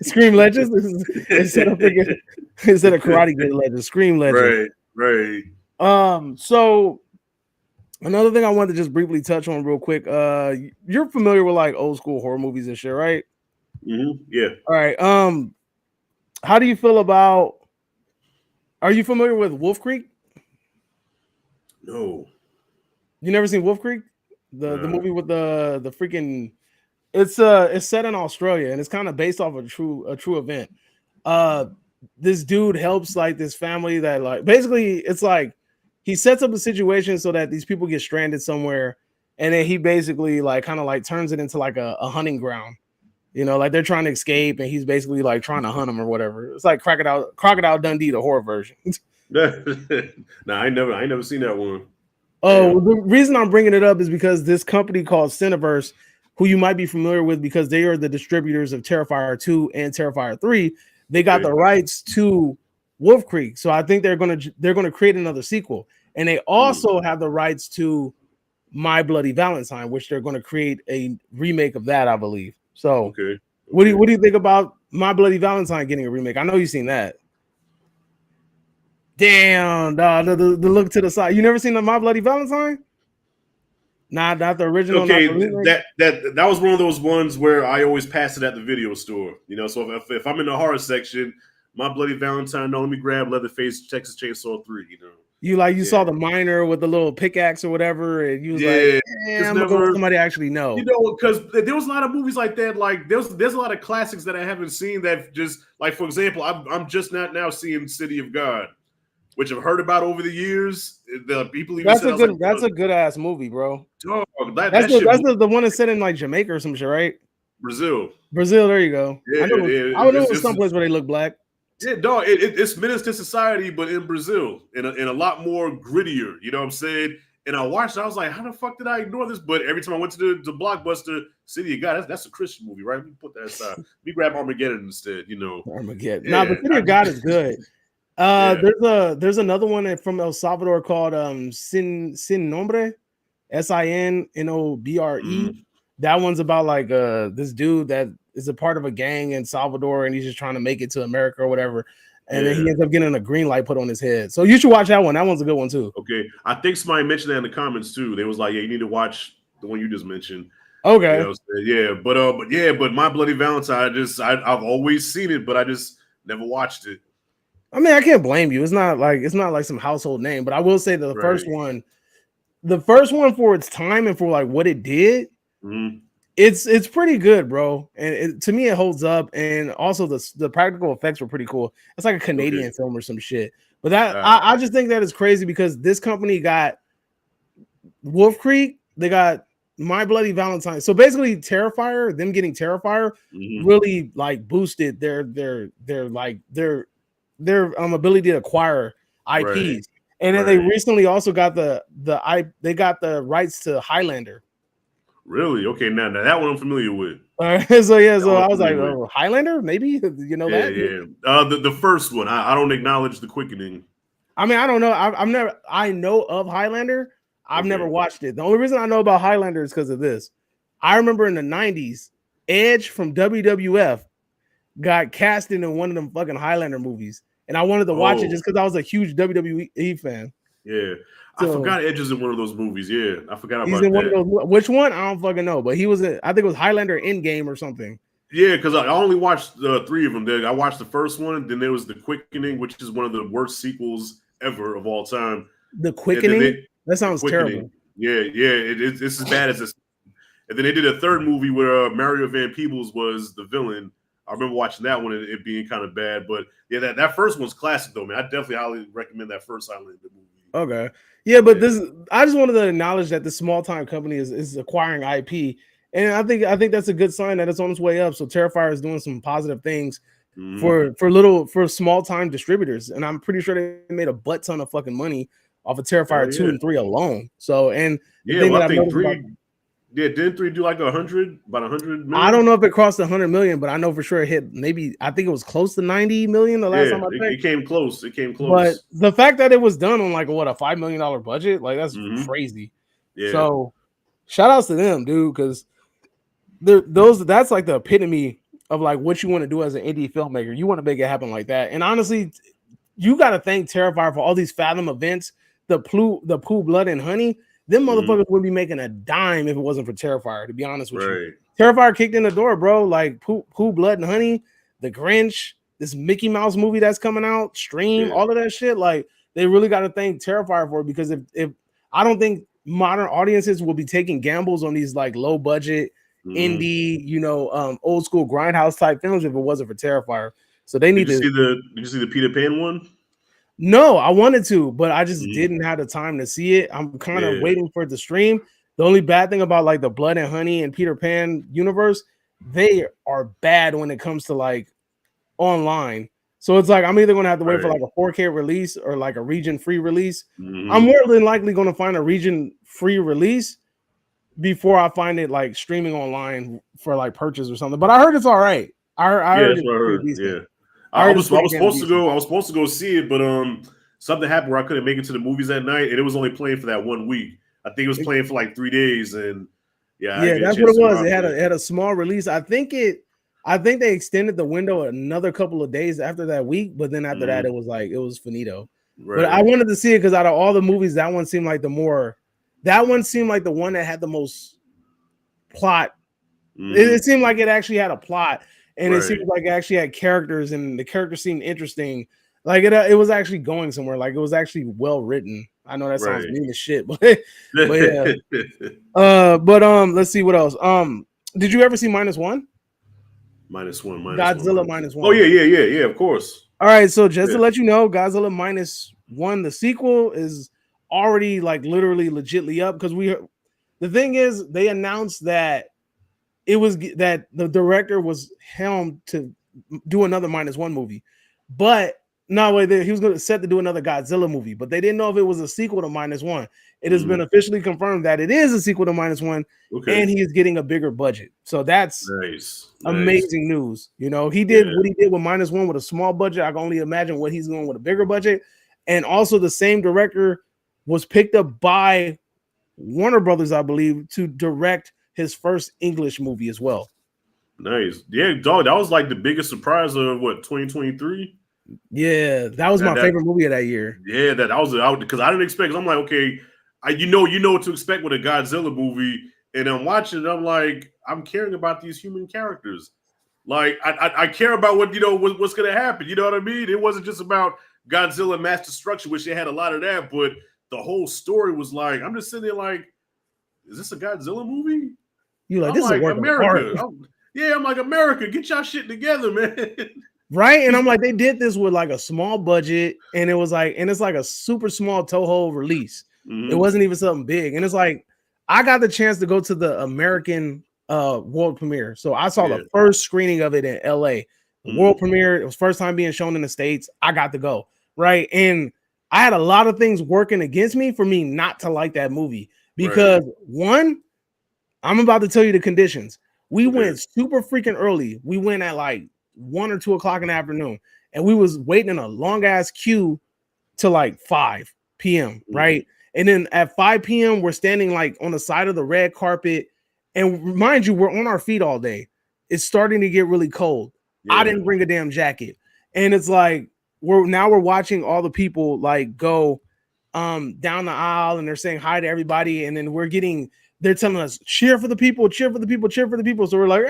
Scream Legends instead of Karate Kid Legends. Scream Legends. Right. So another thing I wanted to just briefly touch on real quick. You're familiar with like old school horror movies and shit, right? Yeah. All right. How do you feel about? Are you familiar with Wolf Creek? No. You never seen Wolf Creek? The movie with the freaking. It's set in Australia and it's kind of based off a true event. This dude helps like this family that like basically it's like he sets up a situation so that these people get stranded somewhere, and then he basically like kind of like turns it into like a hunting ground. You know, like they're trying to escape and he's basically like trying to hunt them or whatever. It's like Crocodile Dundee, the horror version. Nah, I never seen that one. Oh, the reason I'm bringing it up is because this company called Cineverse, who you might be familiar with because they are the distributors of Terrifier 2 and Terrifier 3, they got the rights to Wolf Creek. So I think they're gonna create another sequel. And they also have the rights to My Bloody Valentine, which they're going to create a remake of that, I believe. So what do you think about My Bloody Valentine getting a remake? I know you've seen that. Damn, dog, the look to the side. You never seen the My Bloody Valentine? Not the original. Okay, that was one of those ones where I always pass it at the video store. You know, so if I'm in the horror section, My Bloody Valentine, no, let me grab Leatherface Texas Chainsaw 3. You know, you saw the miner with the little pickaxe or whatever, and you was like, I'm gonna go with somebody actually know. You know, because there was a lot of movies like that. Like there's a lot of classics that I haven't seen that just like, for example, I'm just not now seeing City of God, which I've heard about over the years. The people even that's a good ass movie, bro. Dog, that's the one that's set in like Jamaica or some shit, right? Brazil. There you go. Yeah, I know it was someplace where they look black. Yeah, dog. It's Menace to Society, but in Brazil, in a lot more grittier. You know what I'm saying? And I watched it. I was like, how the fuck did I ignore this? But every time I went to the Blockbuster, City of God, that's a Christian movie, right? We put that aside. We grab Armageddon instead. You know, Armageddon. Yeah, but City of God is good. There's another one from El Salvador called Sin Nombre, SINNOBRE. That one's about like this dude that is a part of a gang in Salvador and he's just trying to make it to America or whatever. And then he ends up getting a green light put on his head. So you should watch that one. That one's a good one too. Okay. I think somebody mentioned that in the comments too. They was like, yeah, you need to watch the one you just mentioned. Okay. You know, but My Bloody Valentine, I've always seen it, but I just never watched it. I mean, I can't blame you. It's not like some household name, but I will say that the first one for its time and for like what it did, it's pretty good, bro. And to me, it holds up. And also the practical effects were pretty cool. It's like a Canadian film or some shit. But I just think that is crazy because this company got Wolf Creek, they got My Bloody Valentine. So basically, Terrifier, them getting Terrifier, really like boosted their ability to acquire IPs. Right. And then they recently also got the rights to Highlander. Really? Okay, now that one I'm familiar with. So I was like, Highlander, maybe you know that. Yeah. The first one, I don't acknowledge the quickening. I mean, I don't know. I know of Highlander. I've never watched it. The only reason I know about Highlander is because of this. I remember in the 90s, Edge from WWF got casted in one of them fucking Highlander movies. And I wanted to watch it just because I was a huge WWE fan. Yeah. So, I forgot Edge is in one of those movies. Yeah. I forgot about that. One of those, which one? I don't fucking know. But he was I think it was Highlander Endgame or something. Yeah, because I only watched 3 of them. I watched the first one, then there was The Quickening, which is one of the worst sequels ever of all time. The Quickening? That sounds Quickening. terrible. Yeah, it's as bad as this. And then they did a third movie where Mario Van Peebles was the villain. I remember watching that one and it being kind of bad. But yeah, that first one's classic though, man. I definitely highly recommend that first Highlander movie. Okay. Yeah, but I just wanted to acknowledge that the small time company is acquiring IP. And I think that's a good sign that it's on its way up. So Terrifier is doing some positive things for small time distributors. And I'm pretty sure they made a butt ton of fucking money off of Terrifier 2 and 3 alone. So and I think 3 didn't 3 do like about 100 million? I don't know if it crossed 100 million, but I know for sure it hit I think it was close to 90 million the last time I checked. It came close. But the fact that it was done on like a $5 million budget, like that's crazy. Yeah. So shout outs to them, dude, because that's like the epitome of like what you want to do as an indie filmmaker. You want to make it happen like that. And honestly, you got to thank Terrifier for all these Fathom events, the Pooh Blood and Honey. Them motherfuckers would be making a dime if it wasn't for Terrifier, to be honest with you. Terrifier kicked in the door, bro. Like Pooh Blood and Honey, The Grinch, this Mickey Mouse movie that's coming out, Stream, all of that shit. Like they really got to thank Terrifier for it, because if I don't think modern audiences will be taking gambles on these like low budget indie, old school grindhouse type films if it wasn't for Terrifier. So they need to see did you see the Peter Pan one? No, I wanted to, but I just didn't have the time to see it. I'm kind of waiting for it to stream. The only bad thing about like the Blood and Honey and Peter Pan universe, they are bad when it comes to like online. So it's like I'm either gonna have to wait for like a 4K release or like a region-free release. I'm more than likely gonna find a region-free release before I find it like streaming online for like purchase or something. But I heard it's all right. I heard it's decent. I was supposed to go see it, but something happened where I couldn't make it to the movies that night, and it was only playing for that 1 week. I think it was playing for like 3 days, and that's what it was. It had a small release. I think they extended the window another couple of days after that week, but then after that it was finito. Right. But I wanted to see it because out of all the movies, that one seemed like the one that had the most plot. It seemed like it actually had a plot. And it seemed like it actually had characters, and the characters seemed interesting. Like it was actually going somewhere. Like it was actually well written. I know that sounds mean as shit, but yeah. Let's see what else. Did you ever see -1? Godzilla -1. Oh yeah, of course. All right, so just to let you know, Godzilla -1, the sequel, is already like literally legitly up, because the thing is they announced that it was that the director was helmed to do another -1 movie, but he was going to set to do another Godzilla movie, but they didn't know if it was a sequel to -1. It has been officially confirmed that it is a sequel to -1, and he is getting a bigger budget. So that's amazing news. He did what he did with -1 with a small budget. I can only imagine what he's doing with a bigger budget. And also the same director was picked up by Warner Brothers, I believe, to direct his first English movie as well. Nice. Yeah, dog, that was like the biggest surprise of 2023? Yeah, that was my favorite movie of that year. Yeah, that was because I didn't expect. I'm like, okay, you know what to expect with a Godzilla movie, and I'm watching it. I'm like, I'm caring about these human characters. Like, I care about what's going to happen. You know what I mean? It wasn't just about Godzilla mass destruction, which they had a lot of that, but the whole story was like, I'm just sitting there like, is this a Godzilla movie? You like, this is a work of art. I'm like, America, get y'all shit together, man. Right? And I'm like, they did this with like a small budget, and it's like a super small Toho release. It wasn't even something big. And it's like, I got the chance to go to the American world premiere. So I saw the first screening of it in LA. The world premiere, it was first time being shown in the States. I got to go. Right. And I had a lot of things working against me for me not to like that movie. Because one, I'm about to tell you the conditions. We went super freaking early. We went at like 1 or 2 o'clock in the afternoon, and we was waiting in a long ass queue to like 5 p.m. Right. And then at 5 p.m. we're standing like on the side of the red carpet, and mind you, we're on our feet all day. It's starting to get really cold. I didn't bring a damn jacket, and it's like we're watching all the people like go down the aisle, and they're saying hi to everybody, and then they're telling us cheer for the people, cheer for the people, cheer for the people. So we're like,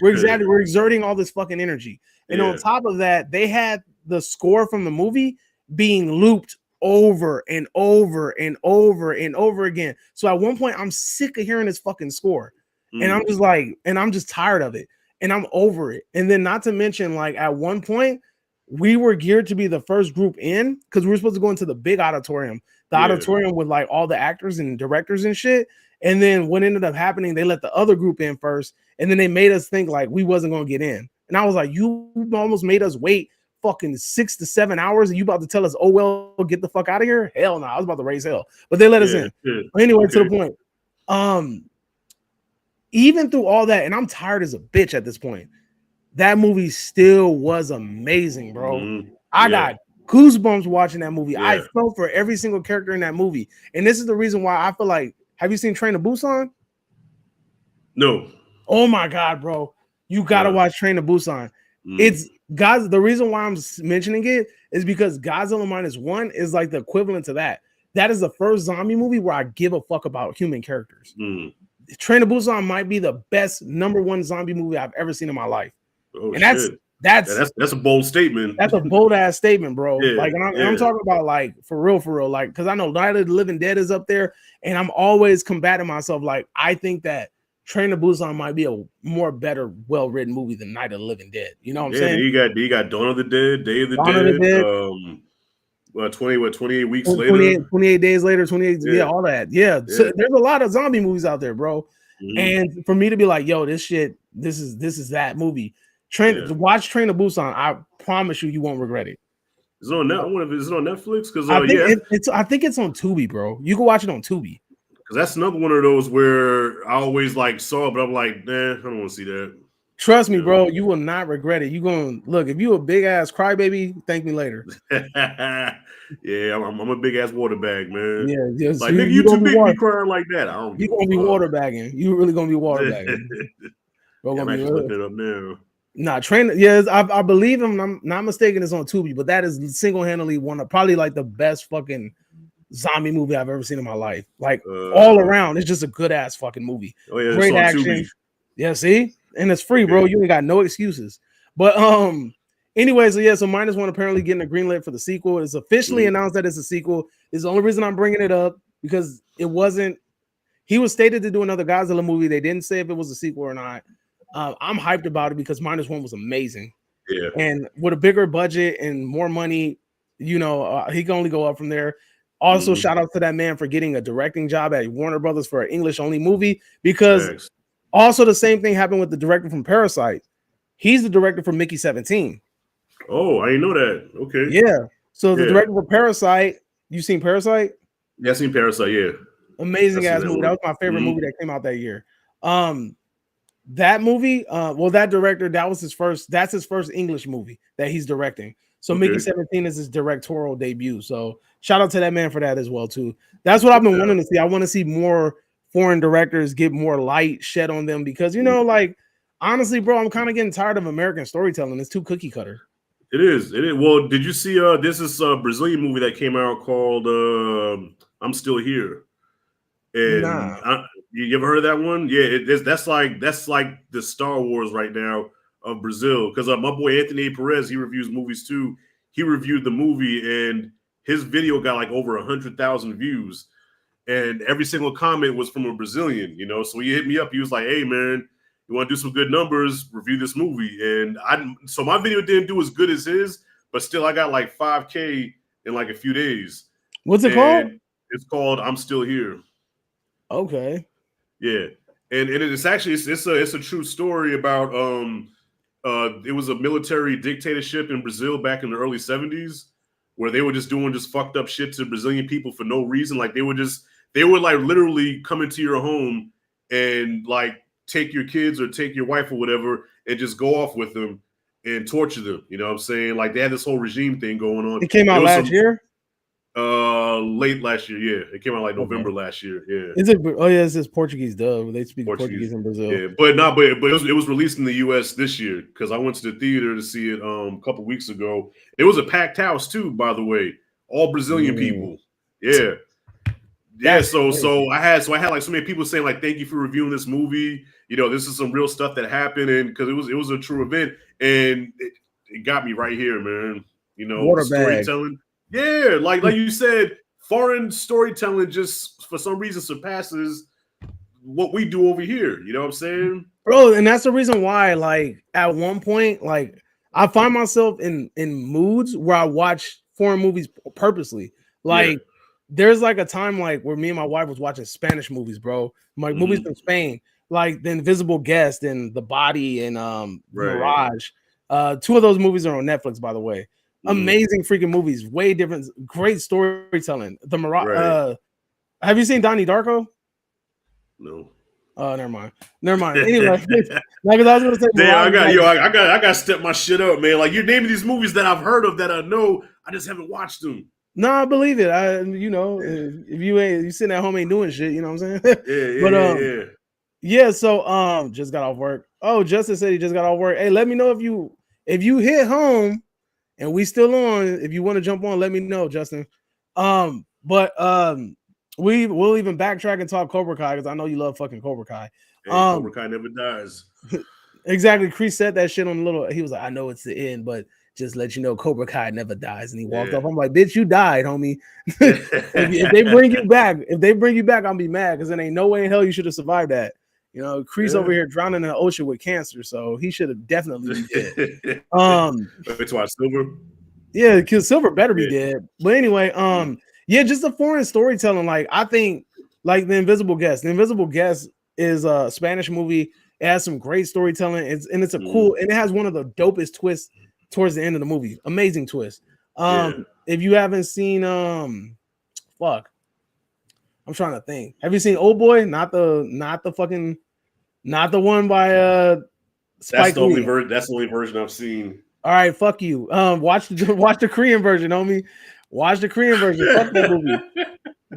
we're exerting all this fucking energy. And on top of that, they had the score from the movie being looped over and over and over and over again. So at one point, I'm sick of hearing this fucking score. And I'm just like, and I'm just tired of it. And I'm over it. And then not to mention, like at one point, we were geared to be the first group in because we were supposed to go into the big auditorium, auditorium with like all the actors and directors and shit. And then what ended up happening, they let the other group in first. And then they made us think like we wasn't going to get in. And I was like, you almost made us wait fucking 6 to 7 hours. And you about to tell us, oh, well, get the fuck out of here? Hell no. I was about to raise hell. But they let us in. But anyway, to the point. Even through all that, and I'm tired as a bitch at this point, that movie still was amazing, bro. I got goosebumps watching that movie. I felt for every single character in that movie. And this is the reason why I feel like, have you seen Train to Busan? No. Oh my God, bro. You got to watch Train to Busan. It's guys. The reason why I'm mentioning it is because Godzilla -1 is like the equivalent to that. That is the first zombie movie where I give a fuck about human characters. Train to Busan might be the best #1 zombie movie I've ever seen in my life. Oh, and shit. That's a bold statement. That's a bold ass statement, bro. Like, and I'm talking about like for real, like, because I know Night of the Living Dead is up there, and I'm always combating myself. Like, I think that Train to Busan might be a more better, well written movie than Night of the Living Dead. You know what I'm saying? You got Dawn of the Dead, Day of the Dead. 28 weeks later, 28 days later, 28, all that. So there's a lot of zombie movies out there, bro. And for me to be like, yo, this shit, this is that movie. Watch Train to Busan. I promise you won't regret it. Is it on Netflix? Because I think it's on Tubi, bro. You can watch it on Tubi. Because that's another one of those where I always like saw it, but I'm like, nah, I don't want to see that. Trust me, bro. You will not regret it. You gonna look, if you a big ass crybaby, thank me later. I'm a big ass water bag, man. Yeah, like nigga, you too big to be crying like that. I don't. You gonna be water bagging. You really gonna be water bagging. I'm actually looking it up now. Nah, Train. Yes, I believe him. I'm not mistaken. It's on Tubi, but that is single-handedly one of probably like the best fucking zombie movie I've ever seen in my life. Like all around, it's just a good ass fucking movie. Oh yeah, great action. Tubi. Yeah, see, and it's free, bro. You ain't got no excuses. But anyway, so -1 apparently getting a green light for the sequel. It's officially announced that it's a sequel. It's the only reason I'm bringing it up because it wasn't. He was stated to do another Godzilla movie. They didn't say if it was a sequel or not. I'm hyped about it because -1 was amazing. Yeah. And with a bigger budget and more money, he can only go up from there. Also, shout out to that man for getting a directing job at Warner Brothers for an English only movie because also the same thing happened with the director from Parasite. He's the director for Mickey 17. Oh, I didn't know that. Okay. Yeah. So the director for Parasite, you seen Parasite? Yeah, I seen Parasite, yeah. Amazing ass movie. That was my favorite movie that came out that year. That movie, that director, that's his first English movie that he's directing. So Mickey 17 is his directorial debut. So shout out to that man for that as well, too. That's what I've been wanting to see. I want to see more foreign directors get more light shed on them because, like, honestly, bro, I'm kind of getting tired of American storytelling. It's too cookie cutter. It is. Well, did you see this is a Brazilian movie that came out called I'm Still Here? And you ever heard of that one? Yeah, that's like the Star Wars right now of Brazil. Because my boy Anthony Perez, he reviews movies too. He reviewed the movie and his video got like over 100,000 views. And every single comment was from a Brazilian, So he hit me up. He was like, "Hey man, you want to do some good numbers? Review this movie." And so my video didn't do as good as his, but still I got like 5K in like a few days. What's it called? It's called I'm Still Here. Okay. Yeah, and it's actually it's a true story about it was a military dictatorship in Brazil back in the early 70s where they were just doing fucked up shit to Brazilian people for no reason. Like they would like literally come into your home and like take your kids or take your wife or whatever and just go off with them and torture them. You know what I'm saying? Like they had this whole regime thing going on. It came out last year. Late last year, yeah. It came out like November last year, yeah. Is it? Oh yeah, it's this Portuguese dub. They speak Portuguese in Brazil. Yeah, but it was released in the U.S. this year because I went to the theater to see it a couple weeks ago. It was a packed house too, by the way. All Brazilian people. Yeah. Yeah, so I had like so many people saying like, thank you for reviewing this movie. You know, this is some real stuff that happened, and because it was a true event, and it got me right here, man. You know, Water storytelling. Yeah, like you said, foreign storytelling just for some reason surpasses what we do over here. You know what I'm saying, bro? And that's the reason why, like, at one point, like, I find myself in moods where I watch foreign movies purposely. Like, there's like a time like where me and my wife was watching Spanish movies, bro. Like movies from Spain, like The Invisible Guest and The Body and Mirage. Two of those movies are on Netflix, by the way. Amazing freaking movies, way different, great storytelling. The Mirage. Have you seen Donnie Darko? No. Oh, never mind. Anyway, like I was gonna say, damn, I got to step my shit up, man. Like you're naming these movies that I've heard of that I know, I just haven't watched them. No, I believe it. If you sitting at home ain't doing shit, you know what I'm saying? Yeah. So just got off work. Oh, Justin said he just got off work. Hey, let me know if you hit home and we still on. If you want to jump on, let me know, Justin. We'll even backtrack and talk Cobra Kai because I know you love fucking Cobra Kai. Hey, Cobra Kai never dies. Exactly. Chris said that shit on the little. He was like, I know it's the end, but just let you know, Cobra Kai never dies. And he walked off. I'm like, bitch, you died, homie. if they bring you back, I'll be mad because there ain't no way in hell you should have survived that. You know, Chris over here drowning in the ocean with cancer, so he should have definitely been dead. That's why Silver. Yeah, because Silver better be dead. But anyway, yeah, just the foreign storytelling. Like I think, like The Invisible Guest. The Invisible Guest is a Spanish movie. It has some great storytelling. It's a cool, and it has one of the dopest twists towards the end of the movie. Amazing twist. If you haven't seen fuck, I'm trying to think. Have you seen Old Boy? Not the one by Spike Lee. That's the only version I've seen. All right, fuck you. Watch the Korean version, homie. Watch the Korean version. Fuck that movie.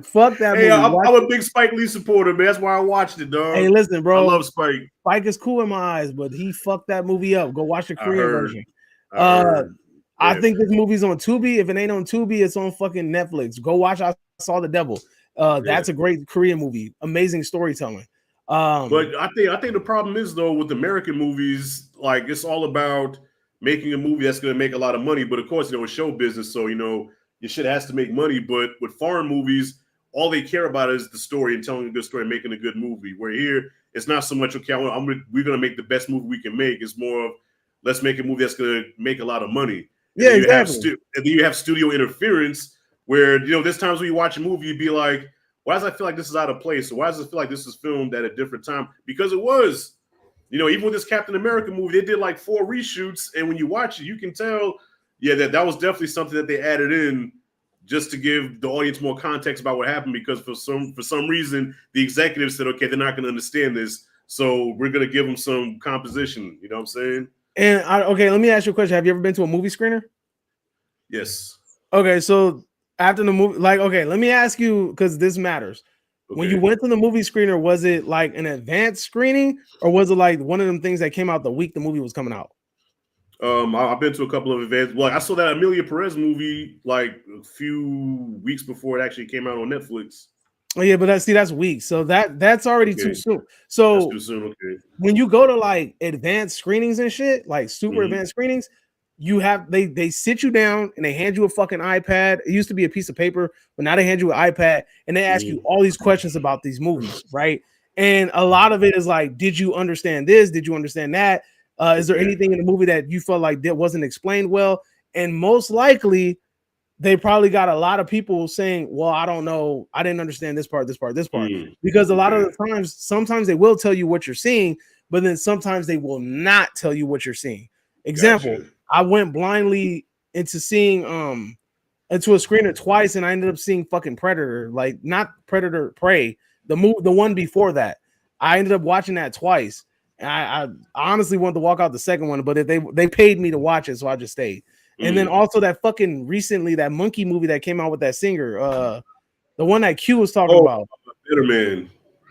Fuck that movie. I'm a big Spike Lee supporter, man. That's why I watched it, dog. Hey, listen, bro. I love Spike. Spike is cool in my eyes, but he fucked that movie up. Go watch the Korean version. I think this movie's on Tubi. If it ain't on Tubi, it's on fucking Netflix. Go watch I Saw the Devil. That's a great Korean movie. Amazing storytelling. But I think the problem is though with American movies, like it's all about making a movie that's going to make a lot of money. But of course, it's show business, so your shit has to make money. But with foreign movies, all they care about is the story and telling a good story and making a good movie. Where here, it's not so much we're going to make the best movie we can make. It's more of let's make a movie that's going to make a lot of money. And exactly. And then you have studio interference where there's times when you watch a movie, you'd be like, why does I feel like this is out of place? Or why does it feel like this is filmed at a different time? Because it was. Even with this Captain America movie, they did like 4 reshoots, and when you watch it, you can tell, that was definitely something that they added in just to give the audience more context about what happened. Because for some reason, the executives said, okay, they're not going to understand this, so we're going to give them some composition. You know what I'm saying? And let me ask you a question. Have you ever been to a movie screener? Yes. Okay, so after the movie, let me ask you because this matters. Okay. When you went to the movie screener, was it like an advanced screening or was it like one of them things that came out the week the movie was coming out? I've been to a couple of events. Well, I saw that Amelia Perez movie like a few weeks before it actually came out on Netflix. Oh yeah, but that's weeks. So that's already too soon. So that's too soon. Okay. When you go to like advanced screenings and shit, like super advanced screenings, you have they sit you down and they hand you a fucking iPad. It used to be a piece of paper, but now they hand you an iPad and they ask you all these questions about these movies, right? And a lot of it is like, did you understand this? Did you understand that? Is there anything in the movie that you felt like that wasn't explained well? And most likely, they probably got a lot of people saying, well, I don't know. I didn't understand this part. Because a lot of the times, sometimes they will tell you what you're seeing, but then sometimes they will not tell you what you're seeing. Example, I went blindly into seeing into a screener twice, and I ended up seeing fucking Predator, like not Predator, Prey, the one before that. I ended up watching that twice. And I honestly wanted to walk out the second one, but if they paid me to watch it, so I just stayed. And then also that fucking recently that monkey movie that came out with that singer, the one that Q was talking about.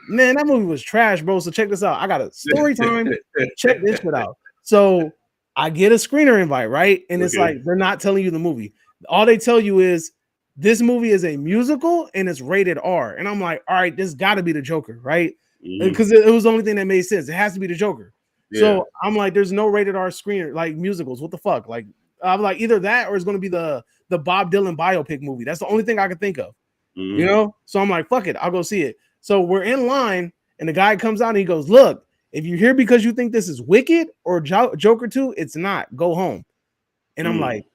Man, that movie was trash, bro. So check this out. I got a story time. Check this shit out. So I get a screener invite, right? And it's like they're not telling you the movie. All they tell you is this movie is a musical and it's rated R. And I'm like, all right, this got to be the Joker, right? Because it was the only thing that made sense. It has to be the Joker. Yeah. So I'm like, there's no rated R screener like musicals. What the fuck? Like, I'm like, either that or it's going to be the Bob Dylan biopic movie. That's the only thing I could think of, you know? So I'm like, fuck it, I'll go see it. So we're in line and the guy comes out and he goes, look, if you're here because you think this is Wicked or Joker 2, it's not. Go home. And I'm like,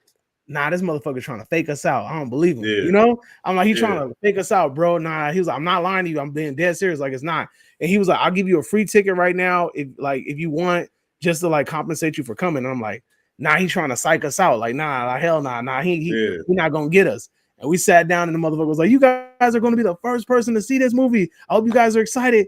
nah, this motherfucker's trying to fake us out. I don't believe him. You know? I'm like, he's trying to fake us out, bro. Nah, he was like, I'm not lying to you. I'm being dead serious. Like, it's not. And he was like, I'll give you a free ticket right now if you want, just to like compensate you for coming. And I'm like, nah, he's trying to psych us out. Like, nah, hell nah. He's not gonna get us. And we sat down and the motherfucker was like, you guys are gonna be the first person to see this movie. I hope you guys are excited.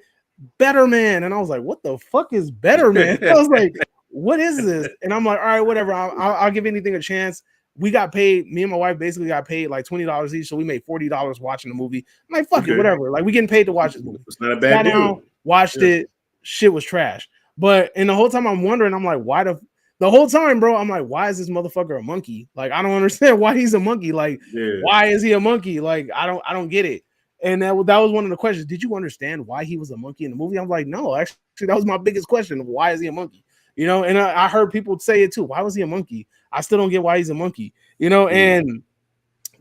Better Man. And I was like, what the fuck is Better Man? I was like, what is this? And I'm like, all right, whatever. I'll give anything a chance. We got paid. Me and my wife basically got paid like $20 each, so we made $40 watching the movie. I'm like, fuck it, whatever. Like, we getting paid to watch this movie. It's not a bad deal. Down, watched it. Shit was trash. But and the whole time I'm wondering, I'm like, why the whole time, bro? I'm like, why is this motherfucker a monkey? Like, I don't understand why he's a monkey. Like, why is he a monkey? Like, I don't get it. And that was one of the questions. Did you understand why he was a monkey in the movie? I'm like, no, actually, that was my biggest question. Why is he a monkey? You know, and I heard people say it too. Why was he a monkey? I still don't get why he's a monkey, you know, and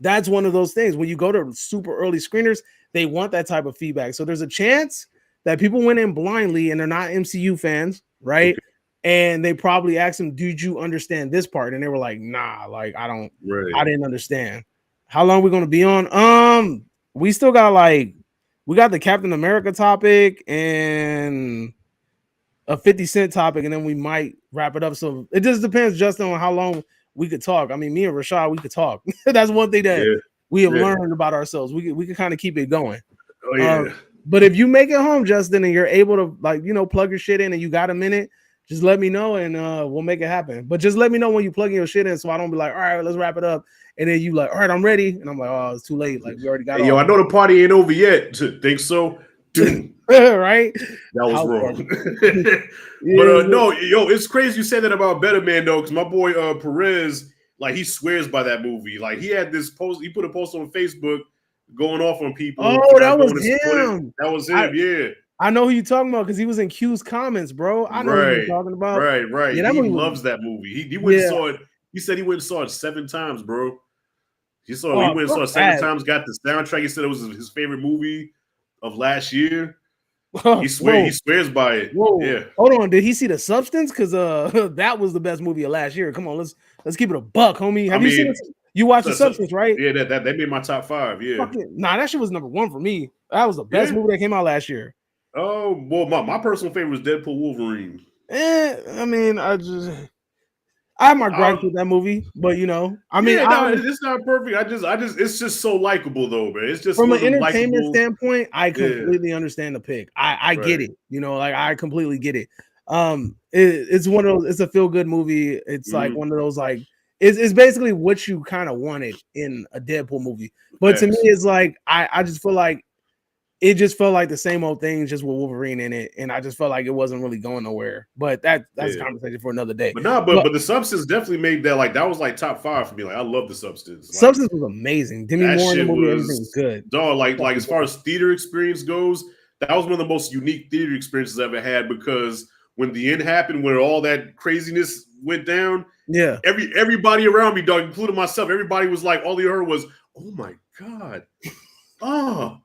that's one of those things. When you go to super early screeners, they want that type of feedback. So there's a chance that people went in blindly and they're not MCU fans, right? Okay. And they probably asked them, did you understand this part? And they were like, nah, like, I didn't understand. How long are we going to be on? We still got we got the Captain America topic and a 50 Cent topic, and then we might wrap it up. So it just depends, Justin, on how long we could talk. I mean, me and Rashad, we could talk. That's one thing that we have learned about ourselves. We can kind of keep it going. Oh yeah. But if you make it home, Justin, and you're able to plug your shit in and you got a minute, just let me know and we'll make it happen. But just let me know when you plug your shit in so I don't be like, all right, let's wrap it up. And then you like, all right, I'm ready. And I'm like, oh, it's too late. Like, we already got it. Yo, I know the party ain't over yet. Think so? Right? That was wrong. But no, yo, it's crazy you said that about Better Man though, because my boy Perez, like, he swears by that movie. Like, he had this post, he put a post on Facebook going off on people. Oh, that was him. That was him, yeah. I know who you're talking about because he was in Q's comments, bro. I know who you're talking about. Right. Yeah, he loves that movie. He went and saw it. He said he went and saw it 7 times, bro. He went and saw it 7 times, got the soundtrack. He said it was his favorite movie of last year. He swears by it. Whoa. Yeah. Hold on. Did he see The Substance? Because that was the best movie of last year. Come on, let's keep it a buck, homie. Have you seen it? You watched The Substance, right? Yeah, that made my top 5. Yeah. Nah, that shit was number 1 for me. That was the best movie that came out last year. Oh, well, my personal favorite was Deadpool Wolverine. I mean, I have my gripes with that movie, but I mean, it's not perfect. I just, it's just so likable though, man. It's just from an entertainment standpoint, I completely understand the pick. I get it, like, I completely get it. It's one of those. It's a feel good movie. It's like one of those, like, it's basically what you kind of wanted in a Deadpool movie. But to me, it's like I just feel like it just felt like the same old thing, just with Wolverine in it, and I just felt like it wasn't really going nowhere. But that's a conversation for another day. But The Substance definitely made that, like, that was like top 5 for me. Like, I love The Substance. Like, Substance was amazing. Demi Moore in the movie, everything was good. Dog, like as far as theater experience goes, that was one of the most unique theater experiences I've ever had, because when the end happened, when all that craziness went down, everybody around me, dog, including myself, everybody was like, all you heard was, "Oh my god, oh."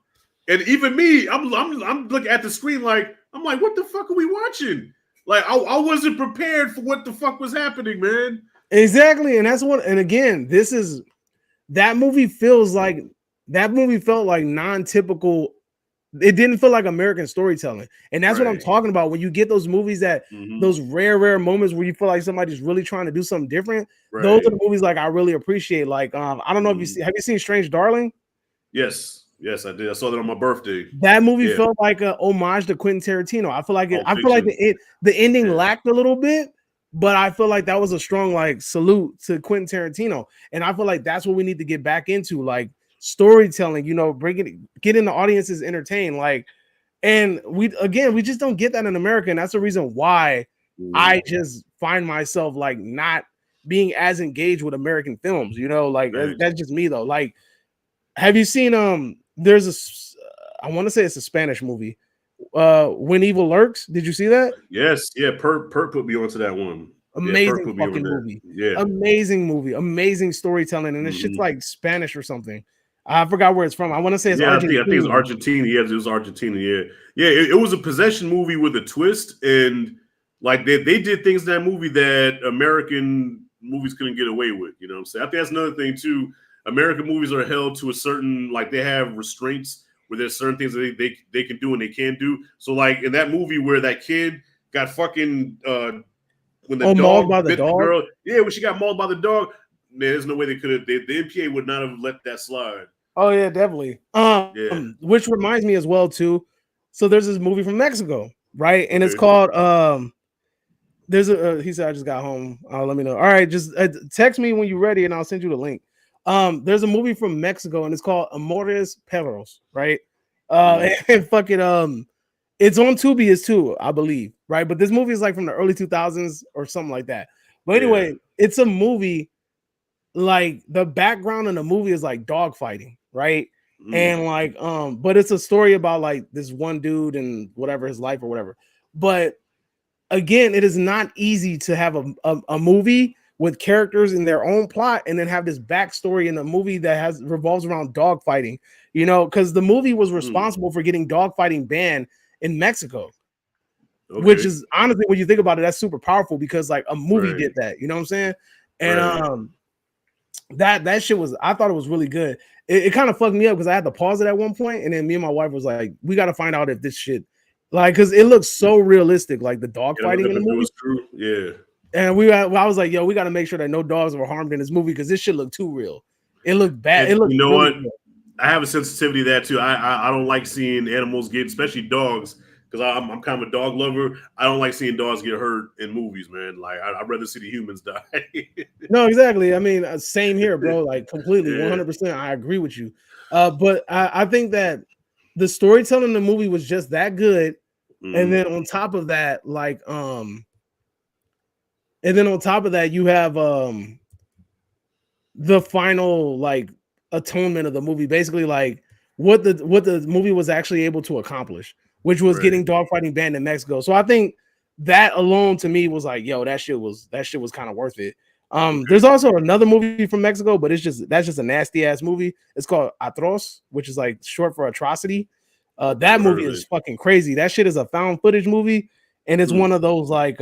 And even me, I'm looking at the screen like, I'm like, what the fuck are we watching? Like, I wasn't prepared for what the fuck was happening, man. Exactly. And that's and again, that movie felt like non-typical. It didn't feel like American storytelling. And that's what I'm talking about. When you get those movies those rare moments where you feel like somebody's really trying to do something different. Those are the movies, like, I really appreciate. Like, I don't know if have you seen Strange Darling? Yes, I did. I saw that on my birthday. That movie felt like a homage to Quentin Tarantino. I feel like the ending lacked a little bit, but I feel like that was a strong, like, salute to Quentin Tarantino. And I feel like that's what we need to get back into, like, storytelling. Getting the audiences entertained. Like, and we just don't get that in America, and that's the reason why I just find myself, like, not being as engaged with American films. Like, that's just me though. Like, Have you seen there's I want to say it's a Spanish movie. When Evil Lurks. Did you see that? Yes, yeah. Perp put me onto that one. Yeah, Perp Amazing put me on fucking that. movie. Yeah. Amazing movie. Amazing storytelling. And this shit's like Spanish or something. I forgot where it's from. I want to say it's Yeah, I think it's Argentine. Argentina. Yeah, it was Argentina. Yeah, yeah. It was a possession movie with a twist, and like they did things in that movie that American movies couldn't get away with. You know what I'm saying? I think that's another thing too. American movies are held to a certain, like, they have restraints where there's certain things that they can do and they can't do. So like in that movie where that kid got fucking when the Mauled by dog the bit the dog. girl. Yeah, when she got mauled by the dog. Man, there's no way they could have. The MPA would not have let that slide. Oh yeah, definitely. Yeah. Which reminds me as well too. So there's this movie from Mexico, right? And it's Okay. called There's a he said I just got home. Let me know. All right, just text me when you're ready, and I'll send you the link. There's a movie from Mexico, and it's called Amores Perros, right? And fucking it's on Tubi as too, I believe, right? But this movie is like from the early 2000s or something like that. But anyway, it's a movie. Like the background in the movie is like dog fighting, right? And like but it's a story about like this one dude and whatever his life or whatever. But again, it is not easy to have a movie with characters in their own plot and then have this backstory in a movie that has revolves around dog fighting, you know, because the movie was responsible for getting dog fighting banned in Mexico. Which is honestly, when you think about it, that's super powerful because like a movie did that, you know what I'm saying? And that shit was, I thought it was really good. It kind of fucked me up because I had to pause it at one point, and then me and my wife was like, we got to find out if this shit, like, because it looks so realistic, like the dog fighting in the movie. True. Yeah. And I was like, yo, we got to make sure that no dogs were harmed in this movie because this shit looked too real. It looked bad. And it looked, you know really what? Real. I have a sensitivity to that too. I don't like seeing animals get, especially dogs, because I'm kind of a dog lover. I don't like seeing dogs get hurt in movies, man. Like I'd rather see the humans die. No, exactly. I mean, same here, bro. Like completely, 100%. I agree with you. But I think that the storytelling in the movie was just that good. And then on top of that, like, and then on top of that, you have the final like atonement of the movie, basically like what the movie was actually able to accomplish, which was getting dogfighting banned in Mexico. So I think that alone to me was like, yo, that shit was kind of worth it. There's also another movie from Mexico, but that's just a nasty ass movie. It's called Atroz, which is like short for atrocity. That movie is fucking crazy. That shit is a found footage movie, and it's one of those like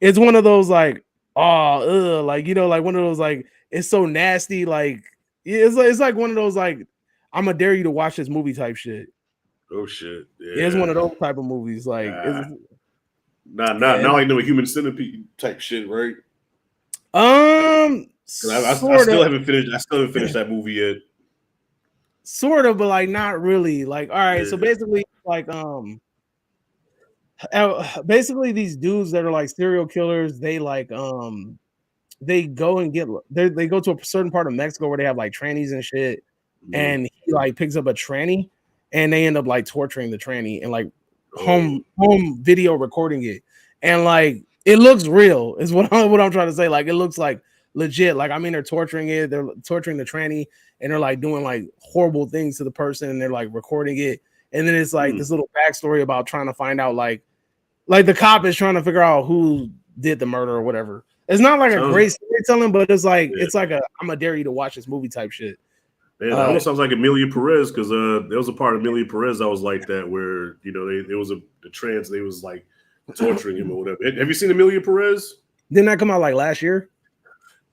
it's one of those like like, you know, like one of those like it's so nasty, like it's like one of those like I'm gonna dare you to watch this movie type shit. Oh shit! Yeah, it's one of those type of movies. Like not like no Human Centipede type shit, right? I still haven't finished that movie yet. Sort of, but like not really. Like, all right, so basically, like basically these dudes that are like serial killers, they like they go and they go to a certain part of Mexico where they have like trannies and shit, and he like picks up a tranny, and they end up like torturing the tranny and like home video recording it, and like it looks real is what I'm trying to say. Like it looks like legit. Like I mean, they're torturing the tranny, and they're like doing like horrible things to the person, and they're like recording it, and then it's like this little backstory about trying to find out like the cop is trying to figure out who did the murder or whatever. It's not like a great storytelling, but it's like it's like a I'm gonna dare you to watch this movie type shit. Man, it almost sounds like Amelia Perez, because there was a part of Amelia Perez that was like that, where, you know, there was the trans, they was like torturing him or whatever. Have you seen Amelia Perez? Didn't that come out like last year?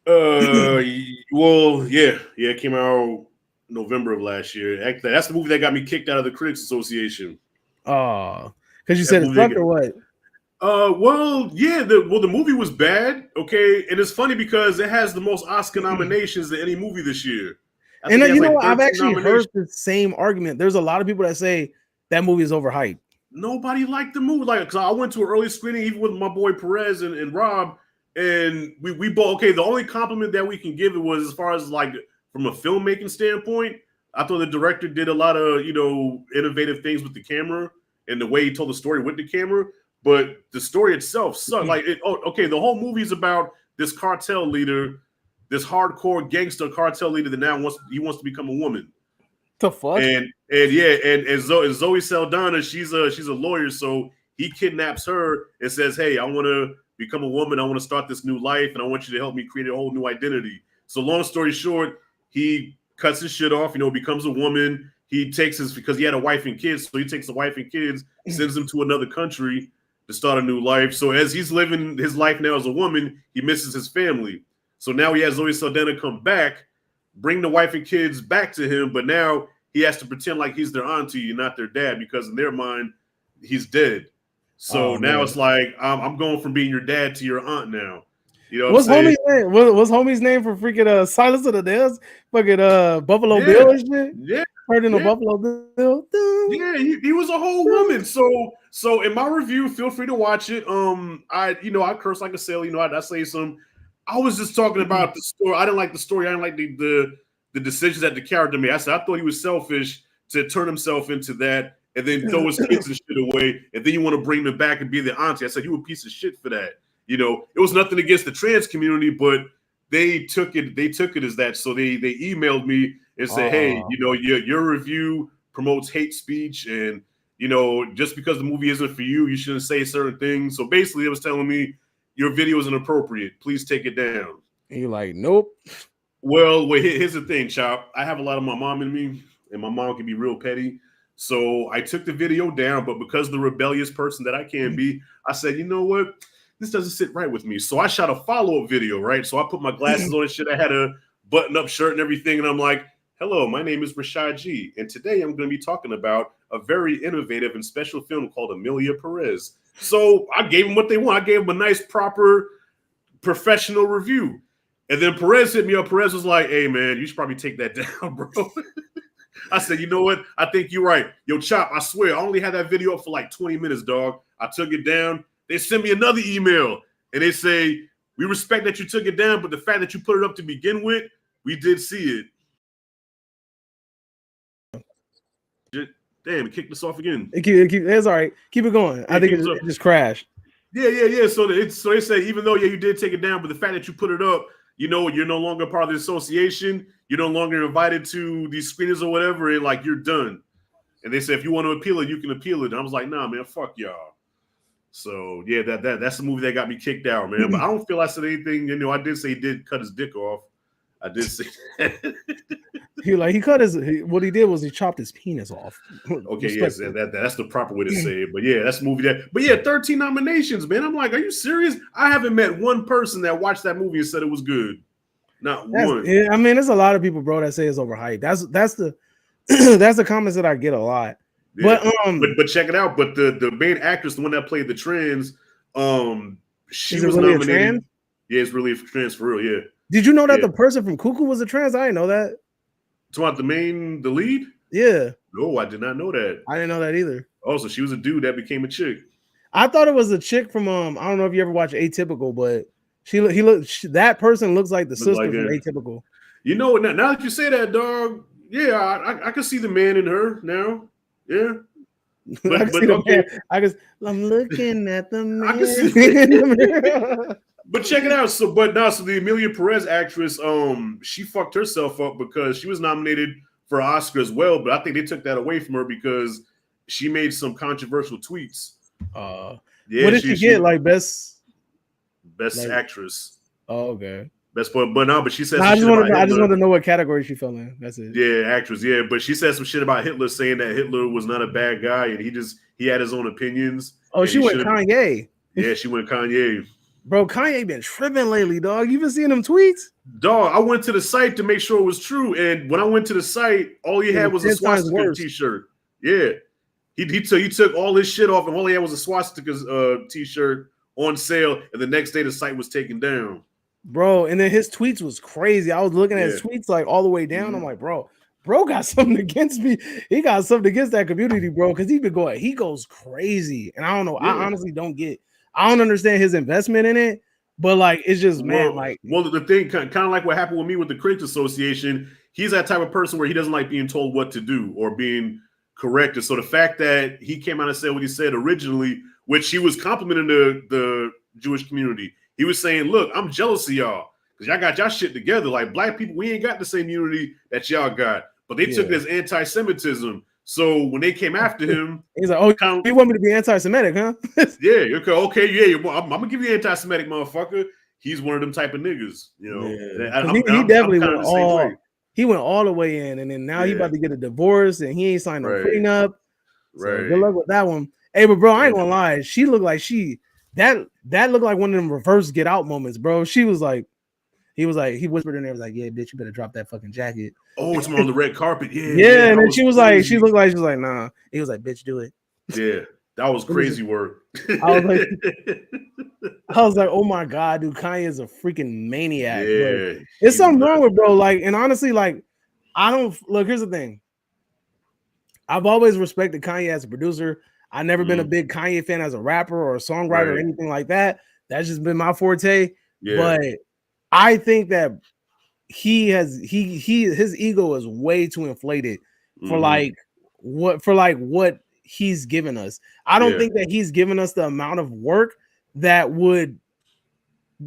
Well, yeah, it came out November of last year. Actually, that's the movie that got me kicked out of the Critics Association. Oh, because you said it sucked or what? Well, yeah, the movie was bad, okay, and it's funny because it has the most Oscar nominations than any movie this year. And you know, I've actually heard the same argument. There's a lot of people that say that movie is overhyped. Nobody liked the movie, like, because I went to an early screening even with my boy Perez and Rob, and we both, okay, the only compliment that we can give it was as far as like from a filmmaking standpoint, I thought the director did a lot of, you know, innovative things with the camera and the way he told the story with the camera. But the story itself sucked. Like, the whole movie is about this cartel leader this hardcore gangster cartel leader that now wants to become a woman. The fuck? And Zoe Saldana, she's a lawyer, so he kidnaps her and says, "Hey, I want to become a woman. I want to start this new life, and I want you to help me create a whole new identity." So long story short, he cuts his shit off, becomes a woman. He takes because he had a wife and kids, so he takes the wife and kids, sends them to another country to start a new life. So as he's living his life now as a woman, he misses his family. So now he has Zoe Saldana come back, bring the wife and kids back to him, but now he has to pretend like he's their auntie and not their dad, because in their mind, he's dead. So now it's like, I'm going from being your dad to your aunt now. You know, what's homie's name for freaking Silence of the Lambs? Fucking Buffalo Bill and shit. Yeah, heard in a Buffalo Bill. Yeah, he was a whole woman. So in my review, feel free to watch it. I curse like a sailor. I say some. I was just talking about the story. I didn't like the story. I didn't like the decisions that the character made. I said I thought he was selfish to turn himself into that and then throw his kids and shit away, and then you want to bring them back and be the auntie. I said you a piece of shit for that. It was nothing against the trans community, but they took it as that. So they emailed me and said, hey, your review promotes hate speech, and just because the movie isn't for you, you shouldn't say certain things. So basically it was telling me your video is inappropriate. Please take it down. And you're like, nope. Well, here's the thing, Chop. I have a lot of my mom in me, and my mom can be real petty. So I took the video down, but because of the rebellious person that I can be, I said, you know what? This doesn't sit right with me. So I shot a follow-up video, right? So I put my glasses on and shit. I had a button-up shirt and everything, and I'm like, hello, my name is Rashad G, and today I'm going to be talking about a very innovative and special film called Amelia Perez. So I gave them what they want. I gave them a nice, proper, professional review. And then Perez hit me up. Perez was like, hey, man, you should probably take that down, bro. I said, you know what? I think you're right. Yo, Chop, I swear, I only had that video up for like 20 minutes, dog. I took it down. They sent me another email, and they say, we respect that you took it down, but the fact that you put it up to begin with, we did see it. Damn, it kicked us off again. It's all right. Keep it going. I think it just crashed. Yeah. So they say, even though, you did take it down, but the fact that you put it up, you're no longer part of the association. You're no longer invited to these screenings or whatever, and like, you're done. And they said, if you want to appeal it, you can appeal it. And I was like, nah, man, fuck y'all. So yeah, that's the movie that got me kicked out, man. But I don't feel I said anything. I did say he did cut his dick off. I did say that. he cut what he did was he chopped his penis off. Okay, yes, that's the proper way to say it. But yeah, that's a movie 13 nominations, man. I'm like, are you serious? I haven't met one person that watched that movie and said it was good. Not one. I mean, there's a lot of people, bro, that say it's overhyped. That's the that's the comments that I get a lot. Yeah. But check it out. But the main actress, the one that played the trans, she was really nominated. A trans? Yeah, it's really a trans for real. Yeah. Did you know that the person from Cuckoo was a trans? I didn't know that. Talking about the lead? Yeah. No, I did not know that. I didn't know that either. Oh, so she was a dude that became a chick. I thought it was a chick from I don't know if you ever watched Atypical, but that person looks like the sister from Atypical. Now that you say that, dog, yeah, I can see the man in her now. Yeah. But okay. I'm looking at the man. I can see But check it out. So the Amelia Perez actress, she fucked herself up because she was nominated for an Oscar as well, but I think they took that away from her because she made some controversial tweets. Yeah, what did she get? Like best actress. Oh, okay. Best point, but she said. I just want to know what category she fell in. That's it. Yeah, actress. Yeah, but she said some shit about Hitler, saying that Hitler was not a bad guy and he had his own opinions. Oh, she went Kanye. Yeah, she went Kanye. Bro, Kanye been tripping lately, dog. You been seeing them tweets? Dog, I went to the site to make sure it was true, and when I went to the site, all he had was a swastika t-shirt. Yeah, he took all his shit off, and all he had was a swastika t-shirt on sale, and the next day the site was taken down. Bro, and then his tweets was crazy. I was looking at his tweets like all the way down. I'm like, bro got something against me. He got something against that community, bro, because he goes crazy, and I don't know. Yeah. I honestly I don't understand his investment in it, but like it's just the thing kind of like what happened with me with the Critics Association. He's that type of person where he doesn't like being told what to do or being corrected. So the fact that he came out and said what he said originally, which he was complimenting the Jewish community, he was saying, "Look, I'm jealous of y'all because y'all got y'all shit together. Like black people, we ain't got the same unity that y'all got, but they took it as anti-Semitism. So when they came after him, he's like, "Oh, you want me to be anti-Semitic, huh?" Yeah, okay, yeah. I'm gonna give you anti-Semitic, motherfucker. He's one of them type of niggas, you know. Yeah. He definitely went all. He went all the way in, and then now he about to get a divorce, and he ain't signed no prenup. So good luck with that one. Hey, but bro, I ain't gonna lie. She looked like that looked like one of them reverse Get Out moments, bro. She was like, he whispered in there, was like, "Yeah, bitch, you better drop that fucking jacket." Oh, it's on the red carpet. Yeah, yeah. And then she was like, "Nah." He was like, "Bitch, do it." Yeah, that was crazy work. I was like, "Oh my god, dude, Kanye is a freaking maniac." Yeah, there's something wrong with bro. Like, and honestly, like, I don't look. Here's the thing. I've always respected Kanye as a producer. I've never been a big Kanye fan as a rapper or a songwriter or anything like that. That's just been my forte. Yeah. But I think that his ego is way too inflated for what he's given us. I don't think that he's given us the amount of work that would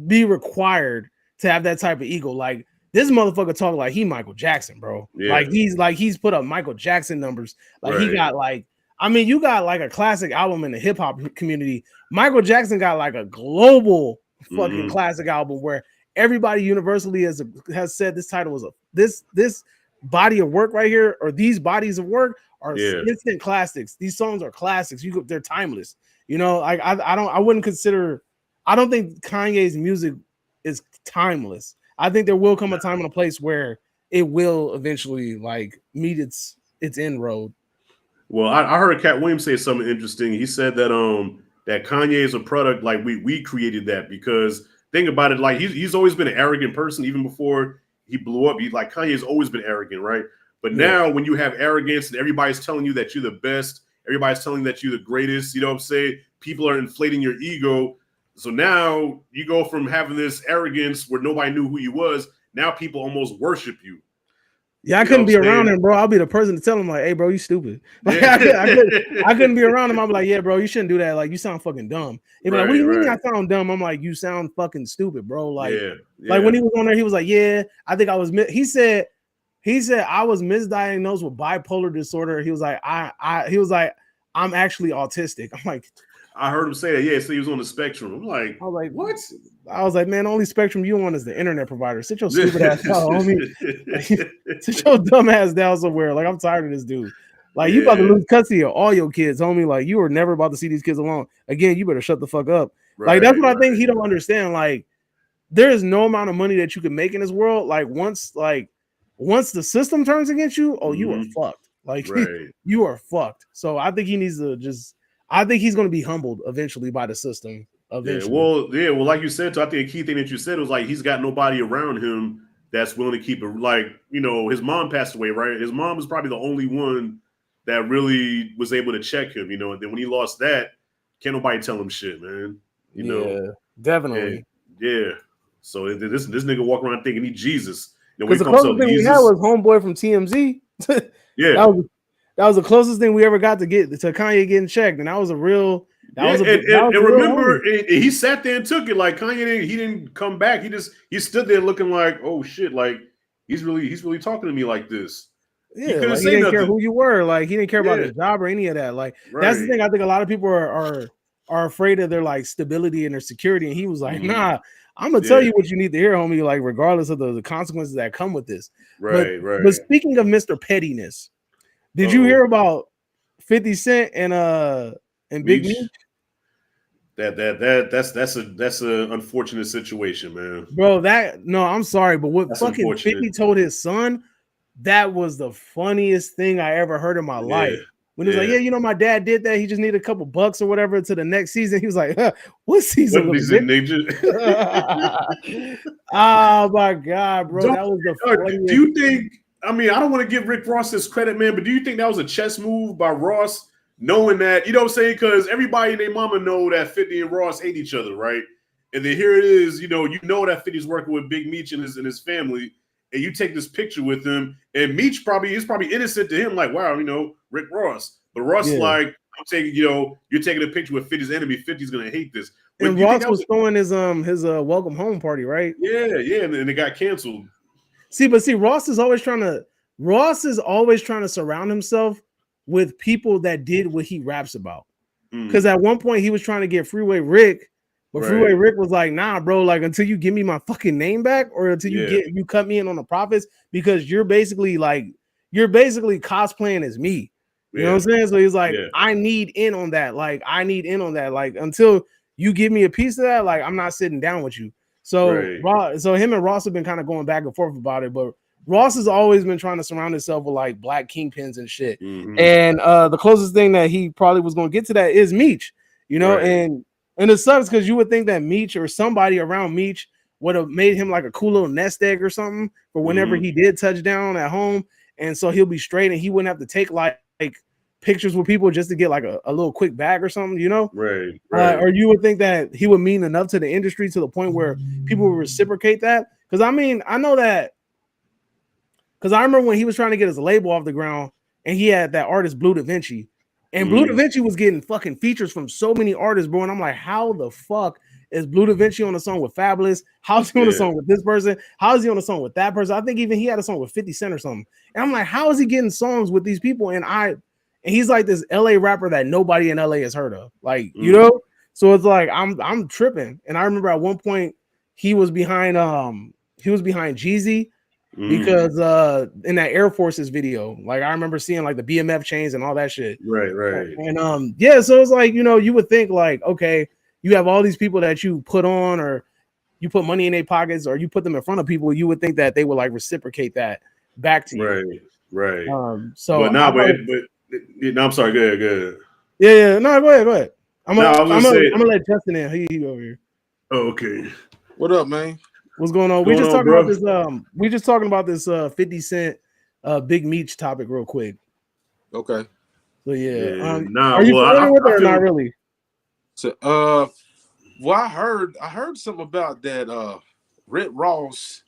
be required to have that type of ego. Like, this motherfucker talk like he Michael Jackson, bro. Yeah. Like he's put up Michael Jackson numbers. Like he got like, I mean, you got like a classic album in the hip hop community. Michael Jackson got like a global fucking classic album where everybody universally has said this title was this body of work right here, or these bodies of work are instant classics. These songs are classics. They're timeless. You know, like I don't think Kanye's music is timeless. I think there will come a time and a place where it will eventually like meet its end road. Well, I heard Cat Williams say something interesting. He said that that Kanye is a product, like we created that, because think about it, like he's always been an arrogant person even before he blew up. Kanye's always been arrogant, right? But now when you have arrogance and everybody's telling you that you're the best, everybody's telling you that you're the greatest, you know what I'm saying? People are inflating your ego. So now you go from having this arrogance where nobody knew who you was. Now people almost worship you. Yeah, I couldn't be around him, bro. I'll be the person to tell him, like, "Hey, bro, you stupid." Like, I couldn't be around him. I'm like, "Yeah, bro, you shouldn't do that. Like, you sound fucking dumb." He'd be like, "What do you mean I sound dumb?" I'm like, "You sound fucking stupid, bro." Like, like when he was on there, he was like, "Yeah, I think I was." He said I was misdiagnosed with bipolar disorder. He was like, he was like, "I'm actually autistic." I'm like, I heard him say that. Yeah, so he was on the spectrum. I was like, what? I was like, man, the only spectrum you want is the internet provider. Sit your stupid ass down, homie. Sit your dumb ass down somewhere. Like, I'm tired of this dude. Like, you about to lose custody of all your kids, homie. Like, you are never about to see these kids alone. Again, you better shut the fuck up. Like, that's what I think he don't understand. Like, there is no amount of money that you can make in this world. Like, once the system turns against you, you are fucked. Like, you are fucked. So I think he needs to I think he's going to be humbled eventually by the system. Eventually. Yeah, well, like you said, so I think a key thing that you said was like he's got nobody around him that's willing to keep it. Like, you know, his mom passed away, right? His mom was probably the only one that really was able to check him, you know. And then when he lost that, can't nobody tell him shit, man. You know, definitely. Yeah. So this nigga walk around thinking he Jesus. Because the closest thing we had was Homeboy from TMZ. Yeah. That was the closest thing we ever got to Kanye getting checked, and that was a real. Remember, he sat there and took it. Like Kanye, he didn't come back. He stood there looking like, oh shit, like he's really talking to me like this. Yeah, he didn't care who you were. Like he didn't care about his job or any of that. Like that's the thing. I think a lot of people are afraid of their like stability and their security, and he was like, nah. I'm gonna tell you what you need to hear, homie. Like regardless of the consequences that come with this. But speaking of Mr. Pettiness. Did you hear about 50 Cent and Big Meech? That's an unfortunate situation, man. Bro, I'm sorry, but what fucking 50 told his son, that was the funniest thing I ever heard in my life. When he was like, yeah, you know, my dad did that. He just needed a couple bucks or whatever to the next season. He was like, what season? Oh my God, bro. That was the funniest. Do you think? I mean, I don't want to give Rick Ross his credit, man, but do you think that was a chess move by Ross, knowing that, you know what I'm saying? Because everybody and their mama know that 50 and Ross hate each other, right? And then here it is, you know that 50's working with Big Meech and his family, and you take this picture with him, and Meech is probably innocent to him, like, wow, you know, Rick Ross. But Ross is like, I'm taking, you know, you're taking a picture with 50's enemy, 50's gonna hate this. And Ross was throwing his welcome home party, right? Yeah, and it got canceled. See, Ross is always trying to surround himself with people that did what he raps about. Because at one point he was trying to get Freeway Rick, but Freeway Rick was like, nah, bro, like until you give me my fucking name back or until you cut me in on the profits, because you're basically cosplaying as me. You know what I'm saying? So he's like, I need in on that. Like, until you give me a piece of that, like I'm not sitting down with you. So so him and Ross have been kind of going back and forth about it, but Ross has always been trying to surround himself with like black kingpins and shit. And the closest thing that he probably was going to get to that is Meech, you know, and it sucks because you would think that Meech or somebody around Meech would have made him like a cool little nest egg or something for whenever he did touch down at home. And so he'll be straight and he wouldn't have to take like pictures with people just to get like a little quick bag or something, you know? Right. Or you would think that he would mean enough to the industry to the point where people would reciprocate that. Because I mean, I know that. Because I remember when he was trying to get his label off the ground and he had that artist Blue Da Vinci. And Blue Da Vinci was getting fucking features from so many artists, bro. And I'm like, how the fuck is Blue Da Vinci on a song with Fabulous? How's he on a song with this person? How is he on a song with that person? I think even he had a song with 50 Cent or something. And I'm like, how is he getting songs with these people? And he's like this LA rapper that nobody in LA has heard of. Like, you know? So it's like I'm tripping. And I remember at one point he was behind Jeezy. Because in that Air Forces video, like I remember seeing like the BMF chains and all that shit. Right. And so it's like, you know, you would think like, okay, you have all these people that you put on or you put money in their pockets or you put them in front of people, you would think that they would like reciprocate that back to you. Right. So but I'm sorry, go ahead. Yeah, no, go ahead. I'm gonna let Justin in. He over here. Oh, okay. What up, man? What's going on? We just talking about this. We just talking about this 50 Cent Big Meech topic real quick. Okay. So yeah. Nah, are you familiar with it or not really? So well, I heard something about that Rick Ross,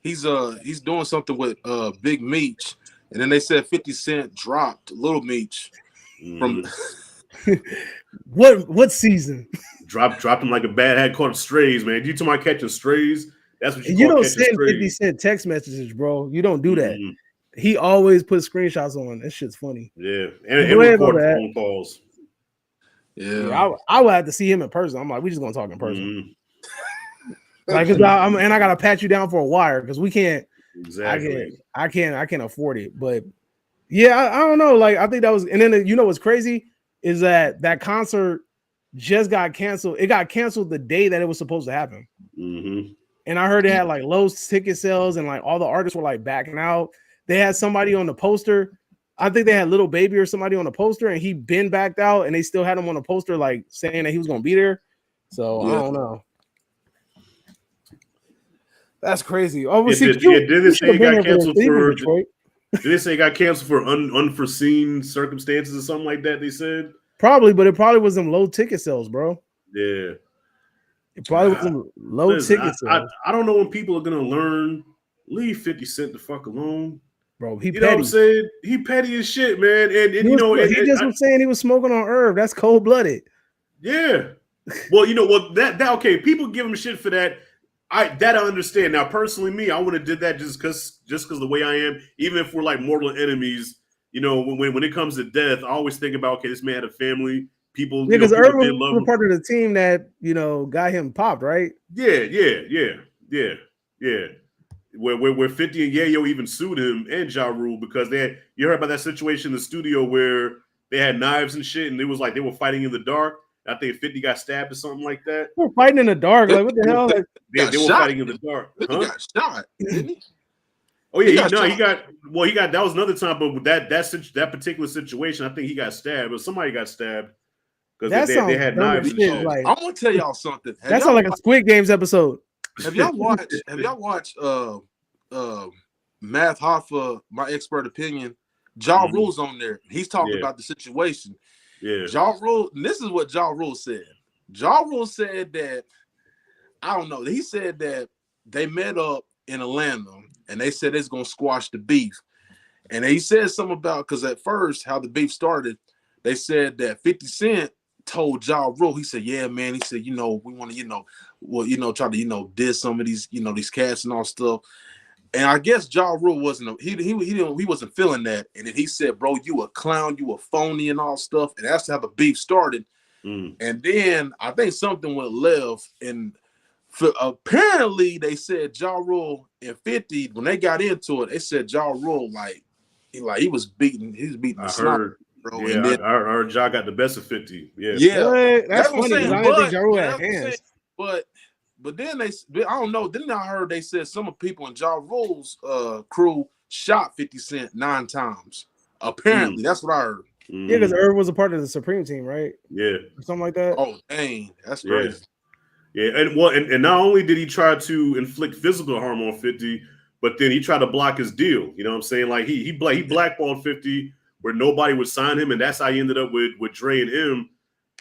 he's doing something with Big Meech, and then they said 50 Cent dropped Little Meech from what season? Dropped him like a bad hat caught strays, man. You talking about catching strays? That's what you don't send 50 Cent text messages, bro. You don't do that. He always puts screenshots on. That shit's funny. Yeah, and record phone calls. Yeah, I would have to see him in person. I'm like, we just gonna talk in person. Like, cause I gotta pat you down for a wire because we can't. Exactly. I can't afford it. But yeah, I don't know. Like, I think that was. And then you know what's crazy is that concert just got canceled. It got canceled the day that it was supposed to happen. And I heard it had like low ticket sales and like all the artists were like backing out. They had somebody on the poster. I think they had Little Baby or somebody on the poster and he been backed out and they still had him on the poster like saying that he was going to be there. So I don't know. That's crazy. Oh, did they say it got canceled for Detroit? Did they say it got canceled for unforeseen circumstances or something like that? They said probably, but it probably was them low ticket sales, bro. Yeah. It probably was some low ticket sales. I don't know when people are gonna learn. Leave 50 Cent the fuck alone, bro. He know what I'm saying? He petty as shit, man. And he was saying he was smoking on herb. That's cold blooded. Yeah. Well, you know what? That okay. People give him shit for that. I understand. Now, personally, me, I would have did that just because the way I am. Even if we're like mortal enemies, you know, when it comes to death, I always think about, okay, this man had a family. People, yeah, because Irvin was part of the team that, you know, got him popped, right? Yeah. Where 50 and Yayo even sued him and Ja Rule because you heard about that situation in the studio where they had knives and shit, and it was like they were fighting in the dark. I think 50 got stabbed or something like that. We're fighting in the dark, like what the hell? Like, they were fighting in the dark. Huh? He got shot, didn't he? Oh yeah, he got. That was another time, but with that particular situation, I think he got stabbed, or somebody got stabbed. Because they had knives and shit. Like, I'm gonna tell y'all something. That sounds like a Squid Games episode. Have y'all watched Math Hoffa, My Expert Opinion? Ja Rule's on there. He's talking about the situation. Yeah. Ja Rule, and this is what Ja Rule said. Ja Rule said that, I don't know, he said that they met up in Atlanta and they said it's gonna squash the beef. And he said something about, because at first how the beef started, they said that 50 Cent told Ja Rule, he said, "Yeah, man." He said, "We want to, try to, diss some of these, these cats and all stuff." And I guess Ja Rule he wasn't feeling that. And then he said, "Bro, you a clown, you a phony and all stuff." And that's how the beef started. And then I think something went left. And apparently they said Ja Rule and 50, when they got into it, they said Ja Rule he was beating the sniper, bro. Yeah, and then, I heard Ja got the best of 50. Yeah. That's funny because I didn't think Ja Rule had hands. But then I don't know. Then I heard they said some of the people in Ja Rule's crew shot 50 Cent 9 times. Apparently, that's what I heard. Yeah, because Irv was a part of the Supreme Team, right? Yeah, or something like that. Oh, dang, that's crazy. Yeah, and not only did he try to inflict physical harm on 50, but then he tried to block his deal. You know what I'm saying? Like he blackballed 50 where nobody would sign him, and that's how he ended up with Dre and M.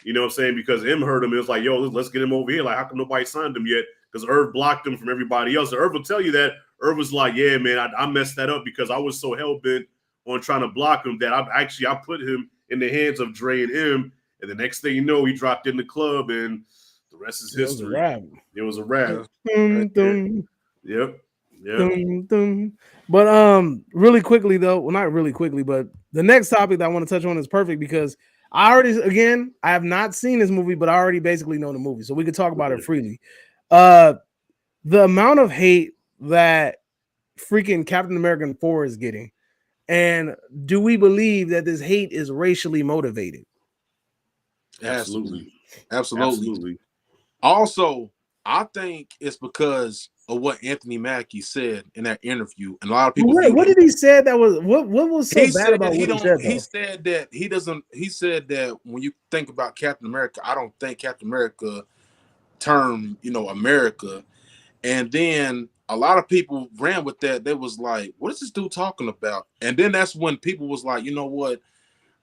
You know what I'm saying? Because M heard him, it was like, yo, let's get him over here. Like, how come nobody signed him yet? Because Irv blocked him from everybody else. And Irv will tell you that. Irv was like, yeah, man, I messed that up because I was so hell-bent on trying to block him that I put him in the hands of Dre and M. And the next thing you know, he dropped in the club, and the rest is history. It was a rap. Yep. But really quickly though, well, not really quickly, but the next topic that I want to touch on is perfect because I have not seen this movie, but I already basically know the movie, so we could talk about it freely. The amount of hate that freaking Captain America 4 is getting, and do we believe that this hate is racially motivated? Absolutely. Also, I think it's because of what Anthony Mackie said in that interview, and a lot of people. What did he say? That was what was so bad about what he said? He said that he doesn't. He said that when you think about Captain America, I don't think Captain America term, America. And then a lot of people ran with that. They was like, "What is this dude talking about?" And then that's when people was like, "You know what?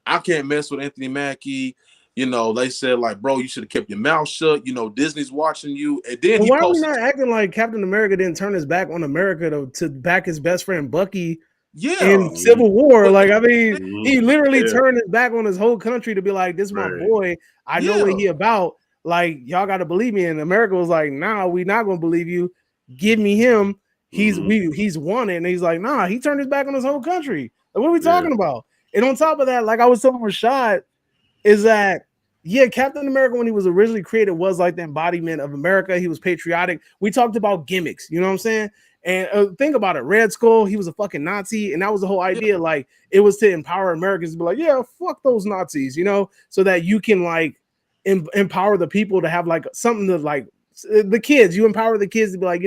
I can't mess with Anthony Mackie." They said like, "Bro, you should have kept your mouth shut." Disney's watching you. And then why are we not acting like Captain America didn't turn his back on America to back his best friend Bucky? In Civil War, like I mean, he literally turned his back on his whole country to be like, "This is my boy. I know what he about. Like y'all got to believe me." And America was like, "Nah, we not gonna believe you. Give me him. He's wanted." And he's like, "Nah." He turned his back on his whole country. Like, what are we talking about? And on top of that, like I was telling Rashad, is that Captain America, when he was originally created, was like the embodiment of America. He was patriotic. We talked about gimmicks, you know what I'm saying? And think about it. Red Skull, he was a fucking Nazi, and that was the whole idea. Like it was to empower Americans to be like, yeah, fuck those Nazis, so that you can like empower the people to have like something to like the kids. You empower the kids to be like,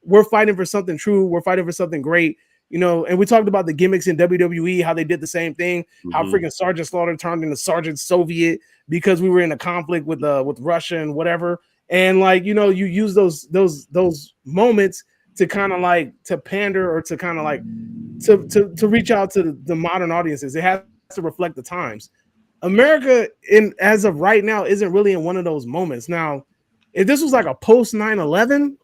we're fighting for something true. We're fighting for something great. And we talked about the gimmicks in WWE, how they did the same thing, how freaking Sergeant Slaughter turned into Sergeant Soviet because we were in a conflict with Russia and whatever. And like, you use those moments to kind of like to pander or to kind of like to reach out to the modern audiences. It has to reflect the times. America as of right now isn't really in one of those moments. Now, if this was like a post 9/11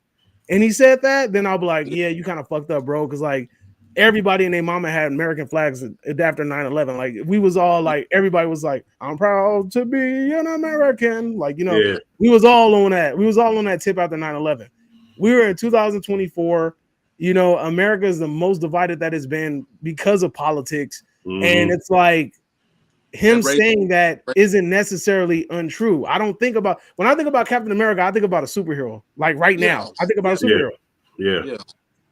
and he said that, then I'll be like, yeah, you kind of fucked up, bro. Cause like everybody and their mama had American flags after 9/11. Like we was all like, everybody was like, I'm proud to be an American. Like, we was all on that. We was all on that tip after 9/11. We were in 2024. America is the most divided that it's been because of politics. And it's like him saying that isn't necessarily untrue. I don't think about when I think about Captain America, I think about a superhero. Like right now, I think about a superhero. Yeah.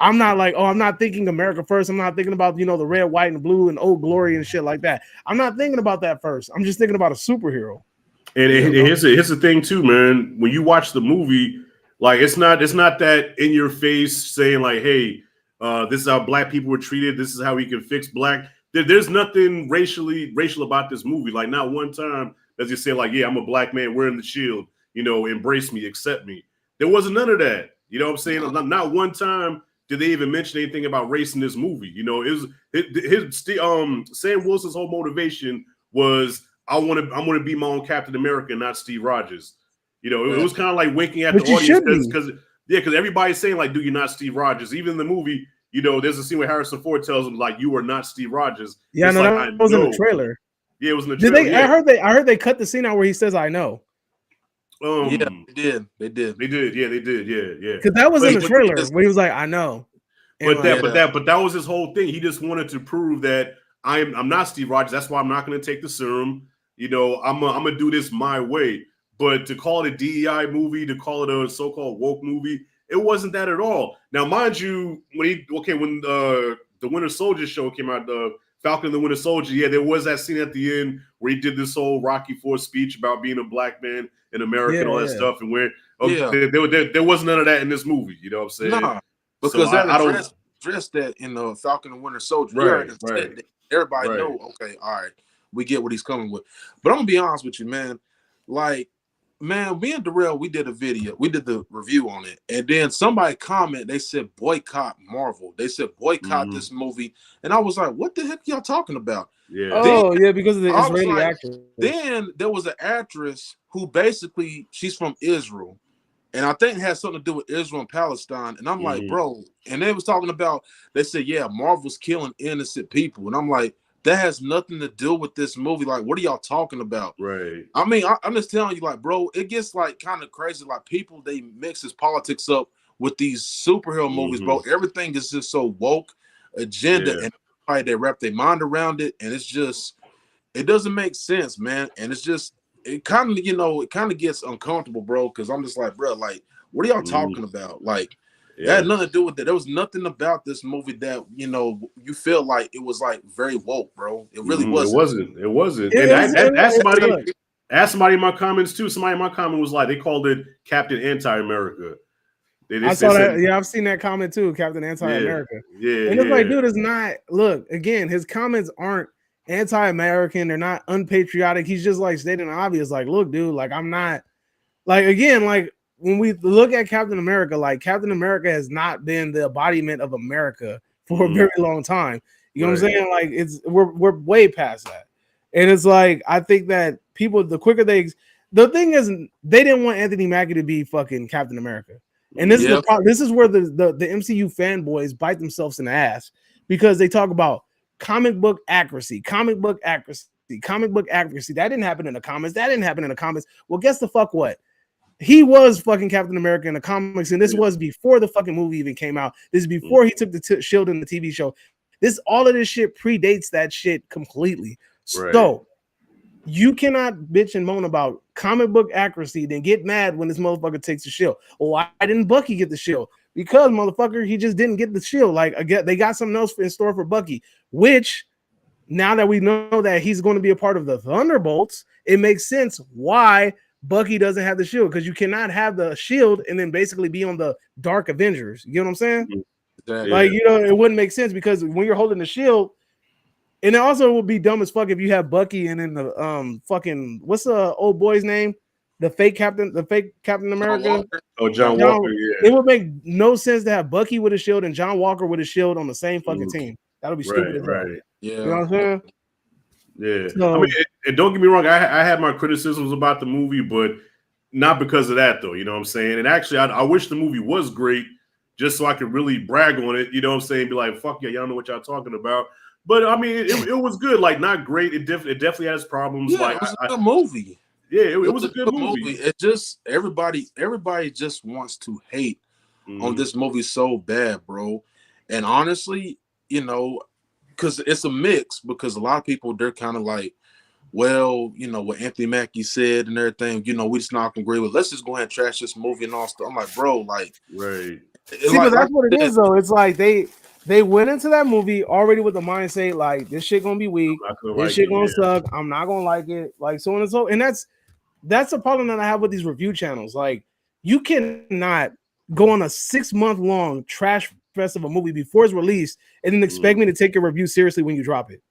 I'm not like, I'm not thinking America first. I'm not thinking about, the red, white, and blue and Old Glory and shit like that. I'm not thinking about that first. I'm just thinking about a superhero. And here's the thing too, man. When you watch the movie, like it's not that in your face saying like, hey, this is how black people were treated. This is how we can fix black. There's nothing racial about this movie. Like not one time does he say like, yeah, I'm a black man wearing the shield, embrace me, accept me. There wasn't none of that. You know what I'm saying? Not one time did they even mention anything about race in this movie. Sam Wilson's whole motivation was I want to be my own Captain America, not Steve Rogers. It was kind of like winking at the audience because everybody's saying like, dude, you're not Steve Rogers. Even in the movie, there's a scene where Harrison Ford tells him like, you are not Steve Rogers. Yeah, no, that was in the trailer. Yeah, it was in the Did trailer. they? Yeah. I heard they cut the scene out where he says, "I know." Yeah, they did. Yeah, they did. Yeah. Because that was in the But trailer where he was like, "I know." And But that was his whole thing. He just wanted to prove that I'm not Steve Rogers. That's why I'm not going to take the serum. You know, I'm gonna do this my way. But to call it a DEI movie, to call it a so-called woke movie, it wasn't that at all. Now, mind you, when the Winter Soldier show came out, the Falcon and the Winter Soldier, yeah, there was that scene at the end where he did this whole Rocky IV speech about being a black man in America and all that stuff, and where there wasn't none of that in this movie. You know what I'm saying? Nah, because so I don't address that in the Falcon and Winter Soldier. Right. Everybody know, okay, all right, we get what he's coming with. But I'm gonna be honest with you, man. Like, man, me and Darrell, we did the review on it, and then somebody commented, they said boycott Marvel. They said boycott this movie, and I was like, what the heck y'all talking about? Yeah. Because of the Israeli actress. Then there was an actress who basically she's from Israel, and I think it has something to do with Israel and Palestine. And I'm like, bro, and they was talking about, they said, yeah, Marvel's killing innocent people, and I'm like, that has nothing to do with this movie. Like, what are y'all talking about? Right. I mean, I'm just telling you, like, bro, it gets like kind of crazy. Like, people, they mix this politics up with these superhero movies, bro. Everything is just so woke agenda, and they wrap their mind around it, and it's just, it doesn't make sense, man. And it's just, it kind of gets uncomfortable, bro, because I'm just like, bro, like, what are y'all talking about? Like, it had nothing to do with it. There was nothing about this movie that, you feel like it was like very woke, bro. It really wasn't. It wasn't. And ask somebody in my comments too. Somebody in my comment was like, they called it Captain Anti-America. I saw that. Yeah, I've seen that comment too, Captain Anti-America. Yeah. And it's like, dude, it's not. Look, again, his comments aren't anti-American. They're not unpatriotic. He's just like stating the obvious. Like, look, dude, like, I'm not. Like, again, like, when we look at Captain America, like, Captain America has not been the embodiment of America for a very long time. You know what I'm saying? Like, we're way past that. And it's like, I think that people, the quicker the thing is, they didn't want Anthony Mackie to be fucking Captain America. And this is the problem. This is where the MCU fanboys bite themselves in the ass, because they talk about comic book accuracy. That didn't happen in the comics. Well, guess the fuck what? He was fucking Captain America in the comics, and this was before the fucking movie even came out. This is before he took the shield in the TV show. All of this shit predates that shit completely. Right. So you cannot bitch and moan about comic book accuracy, then get mad when this motherfucker takes the shield. Oh, why didn't Bucky get the shield? Because, motherfucker, he just didn't get the shield. Like, again, they got something else in store for Bucky, which, now that we know that he's going to be a part of the Thunderbolts, it makes sense why Bucky doesn't have the shield, because you cannot have the shield and then basically be on the Dark Avengers. You know what I'm saying? Like, it wouldn't make sense, because when you're holding the shield, and it also would be dumb as fuck if you have Bucky and then the fucking, what's the old boy's name? The fake Captain America. John Walker. Yeah. It would make no sense to have Bucky with a shield and John Walker with a shield on the same fucking team. That would be stupid. Right. Yeah. You know what I'm saying? Yeah. So, I mean, and don't get me wrong, I had my criticisms about the movie, but not because of that, though. You know what I'm saying? And actually, I wish the movie was great, just so I could really brag on it. You know what I'm saying? Be like, fuck yeah, y'all know what y'all talking about. But I mean, it was good. Like, not great. It definitely has problems. Yeah, like, it was a good movie. Yeah, it was a good movie. It just, everybody just wants to hate on this movie so bad, bro. And honestly, because it's a mix, because a lot of people, they're kind of like, well, what Anthony Mackie said and everything, we just not gonna agree with. Let's just go ahead and trash this movie and all stuff. I'm like, bro, like, right. See, but that's what it is, though. It's like they went into that movie already with the mindset, like, this shit gonna be weak, this shit gonna suck, I'm not gonna like it, like, so on and so. And that's a problem that I have with these review channels. Like, you cannot go on a 6-month long trash fest of a movie before it's released and then expect me to take your review seriously when you drop it.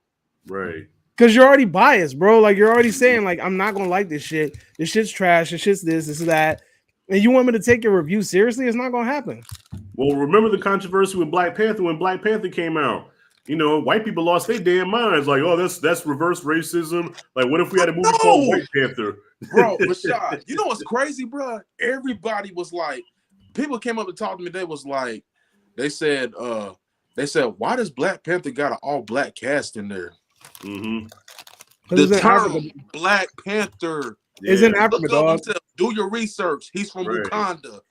Right. Because you're already biased, bro. Like, you're already saying, like, I'm not gonna like this shit. This shit's trash. This shit's this is that. And you want me to take your review seriously? It's not gonna happen. Well, remember the controversy with Black Panther when Black Panther came out. White people lost their damn minds. Like, oh, that's reverse racism. Like, what if we had a movie called White Panther? Bro, Rashad, you know what's crazy, bro? Everybody was like, people came up to talk to me. They was like, they said, why does Black Panther got an all black cast in there? The term Black Panther is in Africa, dog. Do your research. He's from Wakanda.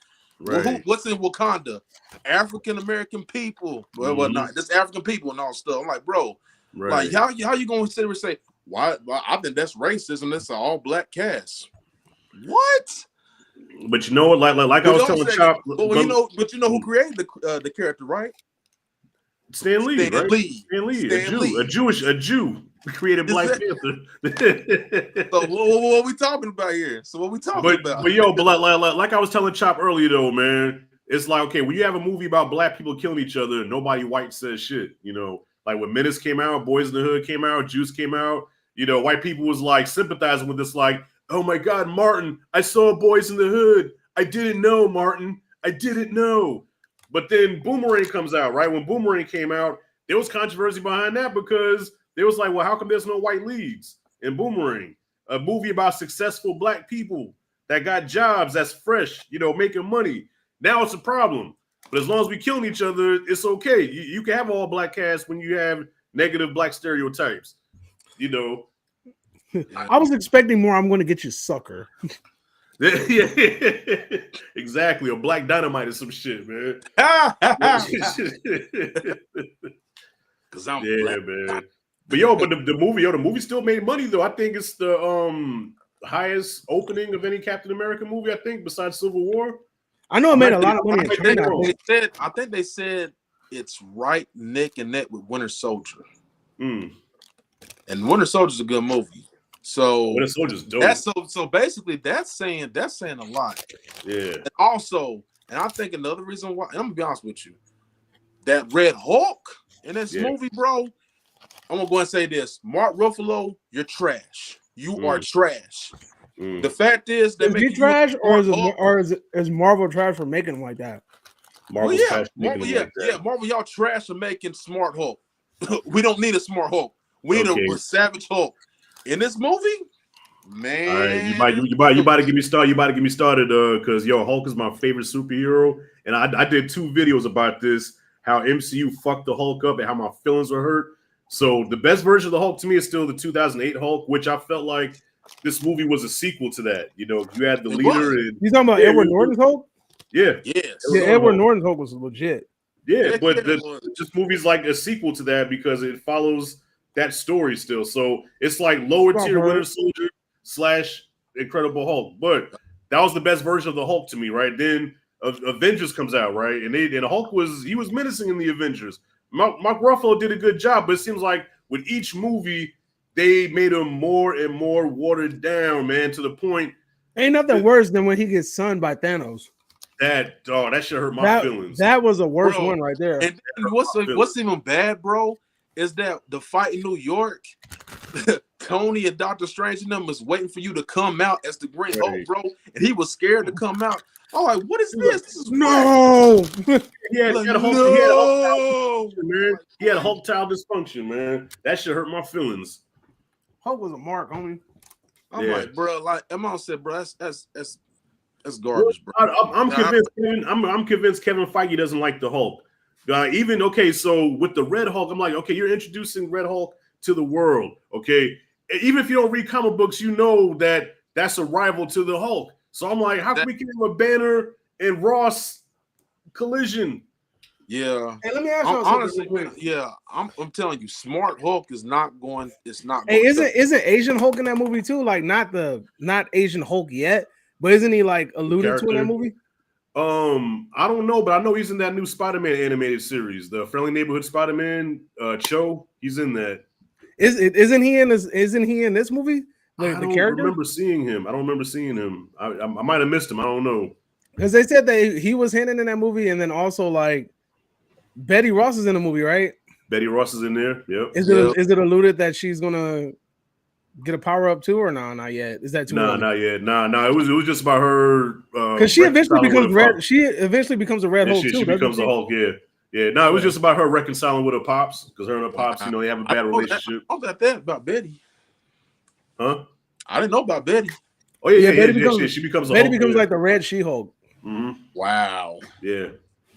Well, what's in Wakanda? African American people. Well, not just African people and all stuff. I'm like, bro, like how you gonna sit and say why? Well, I think that's racism. That's an all black cast. What? But you know what? Like I was telling Chop. But you know who created the character, right? Stan Lee, right? Stan Lee, a Jew created Black Panther. So what are we talking about here? But like I was telling Chop earlier, though, man, it's like, okay, when you have a movie about black people killing each other, nobody white says shit. You know, like when Menace came out, Boys in the Hood came out, Juice came out. You know, white people was like sympathizing with this, like, oh my God, Martin, I saw Boys in the Hood. I didn't know, Martin. I didn't know. But then Boomerang comes out, right? When Boomerang came out, there was controversy behind that because they was like, well, how come there's no white leads in Boomerang? A movie about successful black people that got jobs, that's fresh, you know, making money. Now it's a problem. But as long as we killing each other, it's okay. You can have all black cast when you have negative black stereotypes, you know. I was expecting more. I'm going to get you, sucker. Yeah, exactly. A Black Dynamite or some shit, man. Because I'm black. Man. But the movie still made money though. I think it's the highest opening of any Captain America movie, I think, besides Civil War. I know it made a lot of money in China. I think they said it's right neck and neck with Winter Soldier. And Winter Soldier's a good movie. So Winter Soldier's dope. So basically that's saying a lot. Yeah. And also, and I think another reason why, and I'm gonna be honest with you, that Red Hulk in this movie, bro. I'm gonna go and say this: Mark Ruffalo, you're trash. You are trash. The fact is that is he trash, or is Marvel trash for making him like that? Marvel, Marvel, y'all trash for making Smart Hulk. We don't need a Smart Hulk. We need a Savage Hulk. In this movie, man. All right, you about to get me started. You about to get me started, because Hulk is my favorite superhero, and I did 2 videos about this, how MCU fucked the Hulk up and how my feelings were hurt. So the best version of the Hulk to me is still the 2008 Hulk, which I felt like this movie was a sequel to that. You know, you had the leader. And, you talking about Edward Norton's Hulk? Yeah, Edward Norton's Hulk was legit. Yeah, but this movie's like a sequel to that because it follows that story still. So it's like lower tier Winter Soldier / Incredible Hulk. But that was the best version of the Hulk to me, right? Then Avengers comes out, right? And Hulk was menacing in the Avengers. Mark Ruffalo did a good job, but it seems like with each movie, they made him more and more watered down, man, to the point. Ain't nothing worse than when he gets sunned by Thanos. That should hurt my feelings. That was a worse one right there. And what's even bad, bro, is that the fight in New York, Tony and Dr. Strange and them was waiting for you to come out as the Green Hulk, bro, and he was scared to come out. I'm like, what is this? This is no. He had Hulk child dysfunction, man. That should hurt my feelings. Hulk was a mark, homie. I'm like, bro, like Emma said, bro, that's garbage, bro. I'm convinced. I'm convinced Kevin Feige doesn't like the Hulk. So with the Red Hulk, I'm like, okay, you're introducing Red Hulk to the world, okay? Even if you don't read comic books, you know that that's a rival to the Hulk. So I'm like, how can we give him a Banner and Ross collision? Yeah. Hey, let me ask you honestly, I'm telling you, Smart Hulk is not going. It's not. Hey, isn't Asian Hulk in that movie too? Like not Asian Hulk yet, but isn't he like alluded to in that movie? I don't know, but I know he's in that new Spider-Man animated series, the Friendly Neighborhood Spider-Man. Cho, he's in that. Isn't he in this movie? Like, I don't remember seeing him. I might have missed him. I don't know. Because they said that he was hinted in that movie, and then also like Betty Ross is in the movie, right? Betty Ross is in there. Yep. Is it alluded that she's gonna get a power up too, or not yet? Is that too? Nah, not yet. Nah. It was just about her. Because she eventually becomes red. She eventually becomes a Red Hulk too. She becomes a Hulk. Yeah. No, it was just about her reconciling with her pops because her and her pops, they have a bad relationship. I got that about Betty. Huh? I didn't know about Betty. Oh yeah. She becomes a Hulk. Betty becomes like the Red She-Hulk. Mm-hmm. Wow. Yeah.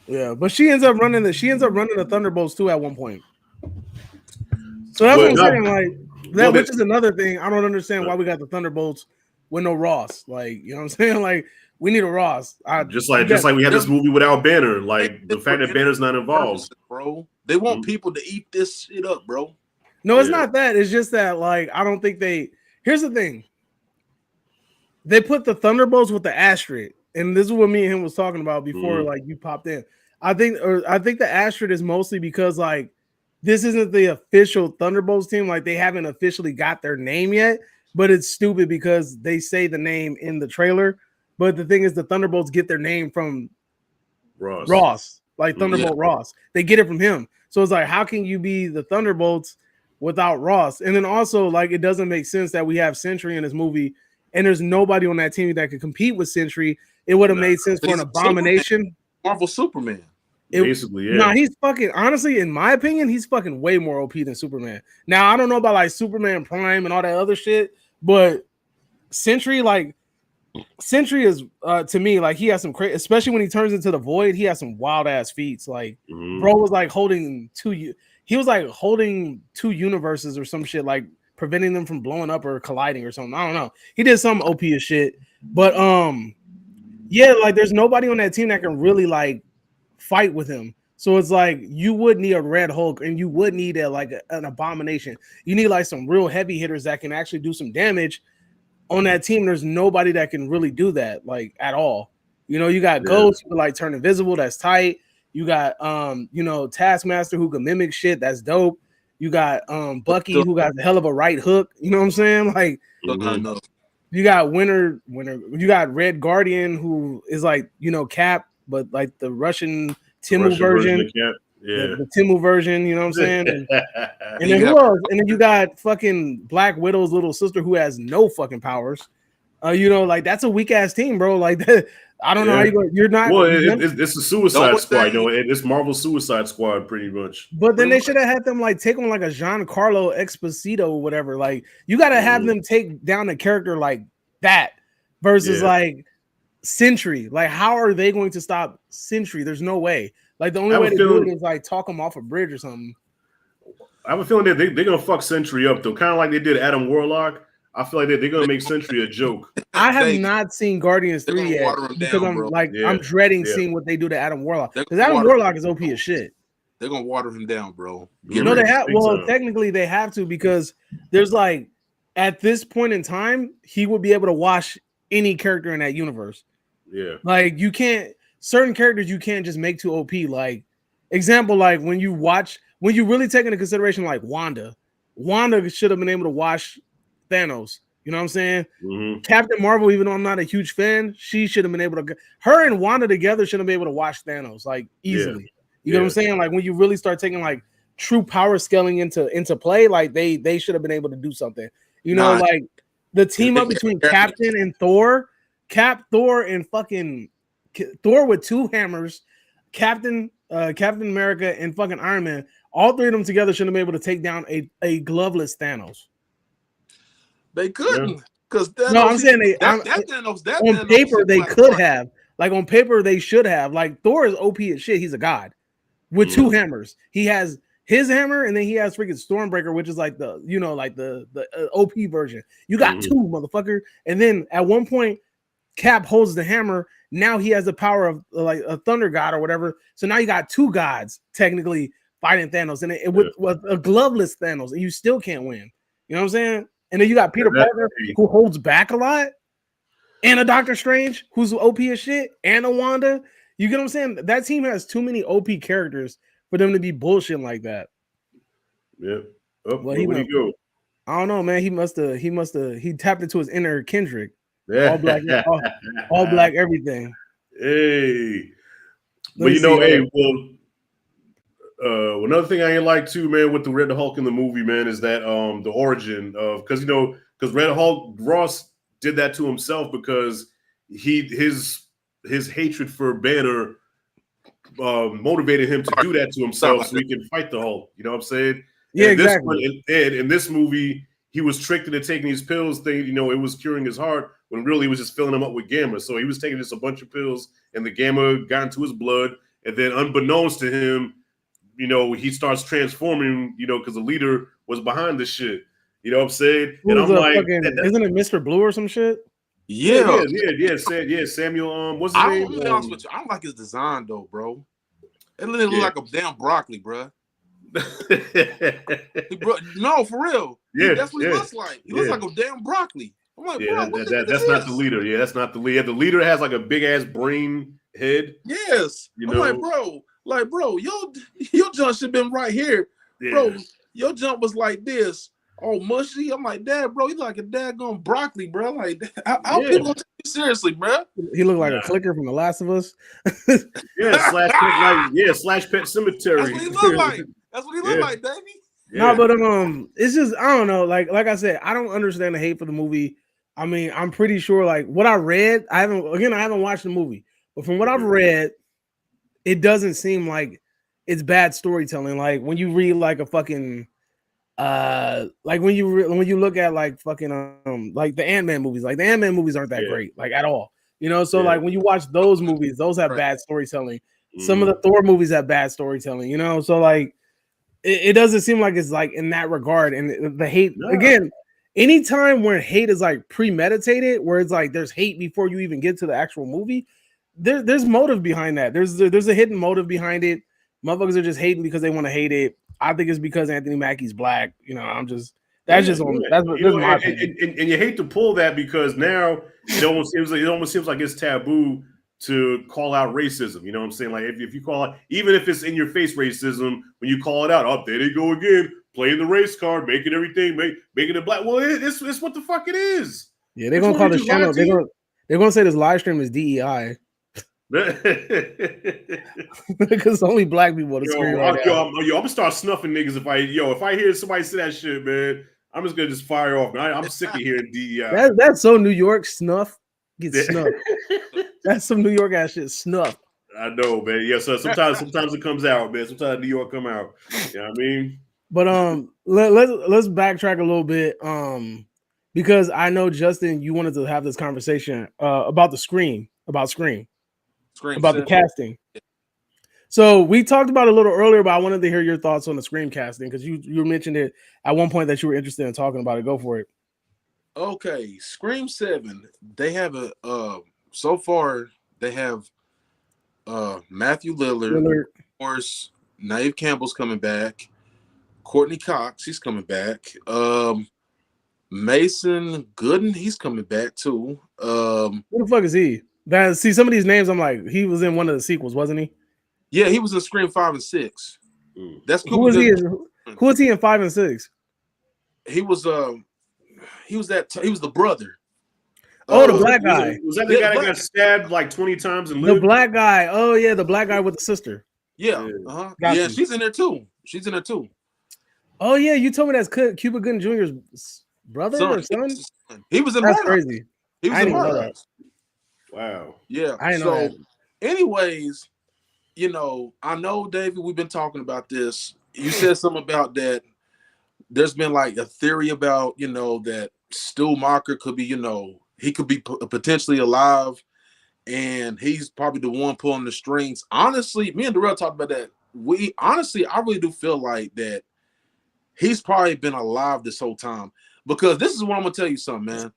Yeah, but she ends up running the Thunderbolts too at one point. So that's what I'm saying. Like, which is another thing. I don't understand why we got the Thunderbolts with no Ross. Like, you know what I'm saying? Like, we need a Ross. Just like we had this movie without Banner. Like the fact that Banner's not involved, bro. They want people to eat this shit up, bro. No, it's not that. It's just that, like, I don't think they. Here's the thing. They put the Thunderbolts with the asterisk, and this is what me and him was talking about before, like, you popped in. I think the asterisk is mostly because, like, this isn't the official Thunderbolts team. Like, they haven't officially got their name yet, but it's stupid because they say the name in the trailer. But the thing is, the Thunderbolts get their name from Ross, like Thunderbolt Ross. They get it from him. So it's like, how can you be the Thunderbolts without Ross? And then also, like, it doesn't make sense that we have Sentry in this movie and there's nobody on that team that could compete with Sentry. It would have made sense for an Abomination. Marvel Superman. Basically, yeah. No, he's fucking, honestly, in my opinion, he's fucking way more OP than Superman. Now, I don't know about like Superman Prime and all that other shit, but Sentry is to me, like, he has some crazy, especially when he turns into the Void, he has some wild ass feats. Like, bro was like holding two universes or some shit, like preventing them from blowing up or colliding or something. I don't know. He did some OP as shit, but yeah, like there's nobody on that team that can really like fight with him. So it's like you would need a Red Hulk and you would need an Abomination. You need like some real heavy hitters that can actually do some damage on that team. There's nobody that can really do that like at all. You know, you got Ghost who can like turn invisible, that's tight. You got Taskmaster who can mimic shit, that's dope. You got Bucky who got the hell of a right hook, you know what I'm saying? Like you got Winter, you got Red Guardian who is like, Cap, but like the Russian Timu version. The Timu version, you know what I'm saying? And then who else? And then you got fucking Black Widow's little sister who has no fucking powers. Like that's a weak ass team, bro. Like I don't know how you're not. Well, it's a Suicide Squad, it's Marvel Suicide Squad pretty much. But then they should have had them like take on like a Giancarlo Esposito or whatever. Like you got to have them take down a character like that versus like Sentry. Like how are they going to stop Sentry? There's no way. Like the only way to do it is like talk him off a bridge or something. I have a feeling that they're gonna fuck Sentry up though, kind of like they did Adam Warlock. I feel like they're gonna make Sentry a joke. I have not seen Guardians 3 yet because I'm dreading seeing what they do to Adam Warlock. Because Adam Warlock is OP as shit. They're gonna water him down, bro. They have. Well, technically they have to because there's like at this point in time he would be able to wash any character in that universe. Yeah, like you can't. Certain characters you can't just make too OP. Like example, like when you really take into consideration like Wanda should have been able to wash Thanos. You know what I'm saying? Captain Marvel, even though I'm not a huge fan, she should have been able to. Her and Wanda together should have been able to wash Thanos like easily. You know what I'm saying? Like when you really start taking like true power scaling into play, like they should have been able to do something. Like the team up between Captain and Thor, Thor and fucking Thor with two hammers, Captain America and fucking Iron Man. All three of them together should have been able to take down a gloveless Thanos. They couldn't, because no, I'm saying on paper they could have. Like on paper they should have. Like Thor is OP as shit. He's a god with two hammers. He has his hammer, and then he has freaking Stormbreaker, which is like the OP version. You got two, motherfucker. And then at one point, Cap holds the hammer. Now he has the power of like a thunder god or whatever. So now you got two gods technically fighting Thanos, and with a gloveless Thanos, and you still can't win. You know what I'm saying? And then you got Peter Parker who holds back a lot, and a Doctor Strange who's OP as shit, and a Wanda. You get what I'm saying? That team has too many OP characters for them to be bullshitting like that. Yeah. Where did he go? I don't know, man. He tapped into his inner Kendrick. Yeah. All black everything. Hey. Another thing I ain't like too, man, with the Red Hulk in the movie, man, is that the origin of because Red Hulk Ross did that to himself because his hatred for Banner motivated him to do that to himself so he can fight the Hulk. You know what I'm saying? Yeah, exactly. In this movie, he was tricked into taking these pills, thinking it was curing his heart, when really he was just filling him up with gamma. So he was taking just a bunch of pills, and the gamma got into his blood, and then unbeknownst to him, he starts transforming, because the leader was behind this shit. You know what I'm saying? Who And was I'm a like, fucking, isn't it Mr. Blue or some shit? Yeah. Samuel. What's his name? I'm gonna be honest with you. I don't like his design though, bro. It look Yeah. like a damn broccoli, bro. No, for real. That's what he looks like. He looks like a damn broccly. I'm like, bro, that's not the leader. Yeah, that's not the leader. The leader has like a big ass brain head. Yes. You I'm know? like, bro, your jump should have been right here. Yeah. Bro, your jump was like this. Oh, mushy. I'm like, Dad, bro, you like a daggone broccoli, bro. Like, how people gonna take you seriously, bro? He looked like a clicker from The Last of Us. Slash Pet Cemetery. That's what he looked like. That's what he looked like, baby. Yeah. No, but it's just I don't know. Like I said, I don't understand the hate for the movie. I mean, I'm pretty sure like what I read. I haven't watched the movie, but from what I've read, it doesn't seem like it's bad storytelling. Like when you read like a fucking like when you look at like fucking like the Ant-Man movies, like the Ant-Man movies aren't that great, like at all. You know, so like when you watch those movies, those have bad storytelling. Some of the Thor movies have bad storytelling, you know, so like it doesn't seem like it's like in that regard. And the hate again, anytime where hate is like premeditated, where it's like there's hate before you even get to the actual movie, there's motive behind that. There's a hidden motive behind it. Motherfuckers are just hating because they want to hate it. I think it's because Anthony Mackie's black. You know, that's my opinion. And you hate to pull that because now it almost seems like it's taboo to call out racism. You know what I'm saying? Like if you call out, even if it's in your face racism, when you call it out, oh, there they go again, playing the race card, making everything, making it black. Well, it's what the fuck it is. Yeah, they're gonna call this channel. They're gonna say this live stream is DEI. Because only black people on the screen right now. I'm gonna start snuffing niggas if I hear somebody say that shit, man. I'm just gonna just fire off. I'm sick of hearing DEI. That's so New York. Snuff. Get snuffed. That's some New York ass shit. Snuff. I know, man. Yeah, so sometimes it comes out, man. Sometimes New York come out. You know what I mean? But let's backtrack a little bit. Because I know Justin, you wanted to have this conversation about the Scream, about the casting. So we talked about it a little earlier, but I wanted to hear your thoughts on the Scream casting because you mentioned it at one point that you were interested in talking about it. Go for it. Okay, Scream 7. They have so far they have Matthew Lillard. Of course, Neve Cambell's coming back. Courtney Cox, he's coming back. Mason Gooden, he's coming back too. Who the fuck is he? See, some of these names, I'm like, he was in one of the sequels, wasn't he? Yeah, he was in Scream 5 and 6. That's cool. Who was he in 5 and 6? He was the brother. The black guy. Was that the guy that got stabbed like 20 times and lived? The black guy. Oh yeah, the black guy with the sister. Yeah. Yeah, she's in there too. Oh yeah, you told me that's Cuba Gooding Jr.'s brother or son? He was in That's crazy. He was in Murder. Wow. Yeah. I didn't know that. Anyways, you know, I know, David, we've been talking about this. You said something about that. There's been like a theory about, you know, that Stu Macher could be, you know, he could be potentially alive and he's probably the one pulling the strings. Honestly, me and Darrell talked about that. I really do feel like that he's probably been alive this whole time because this is what I'm going to tell you something, man.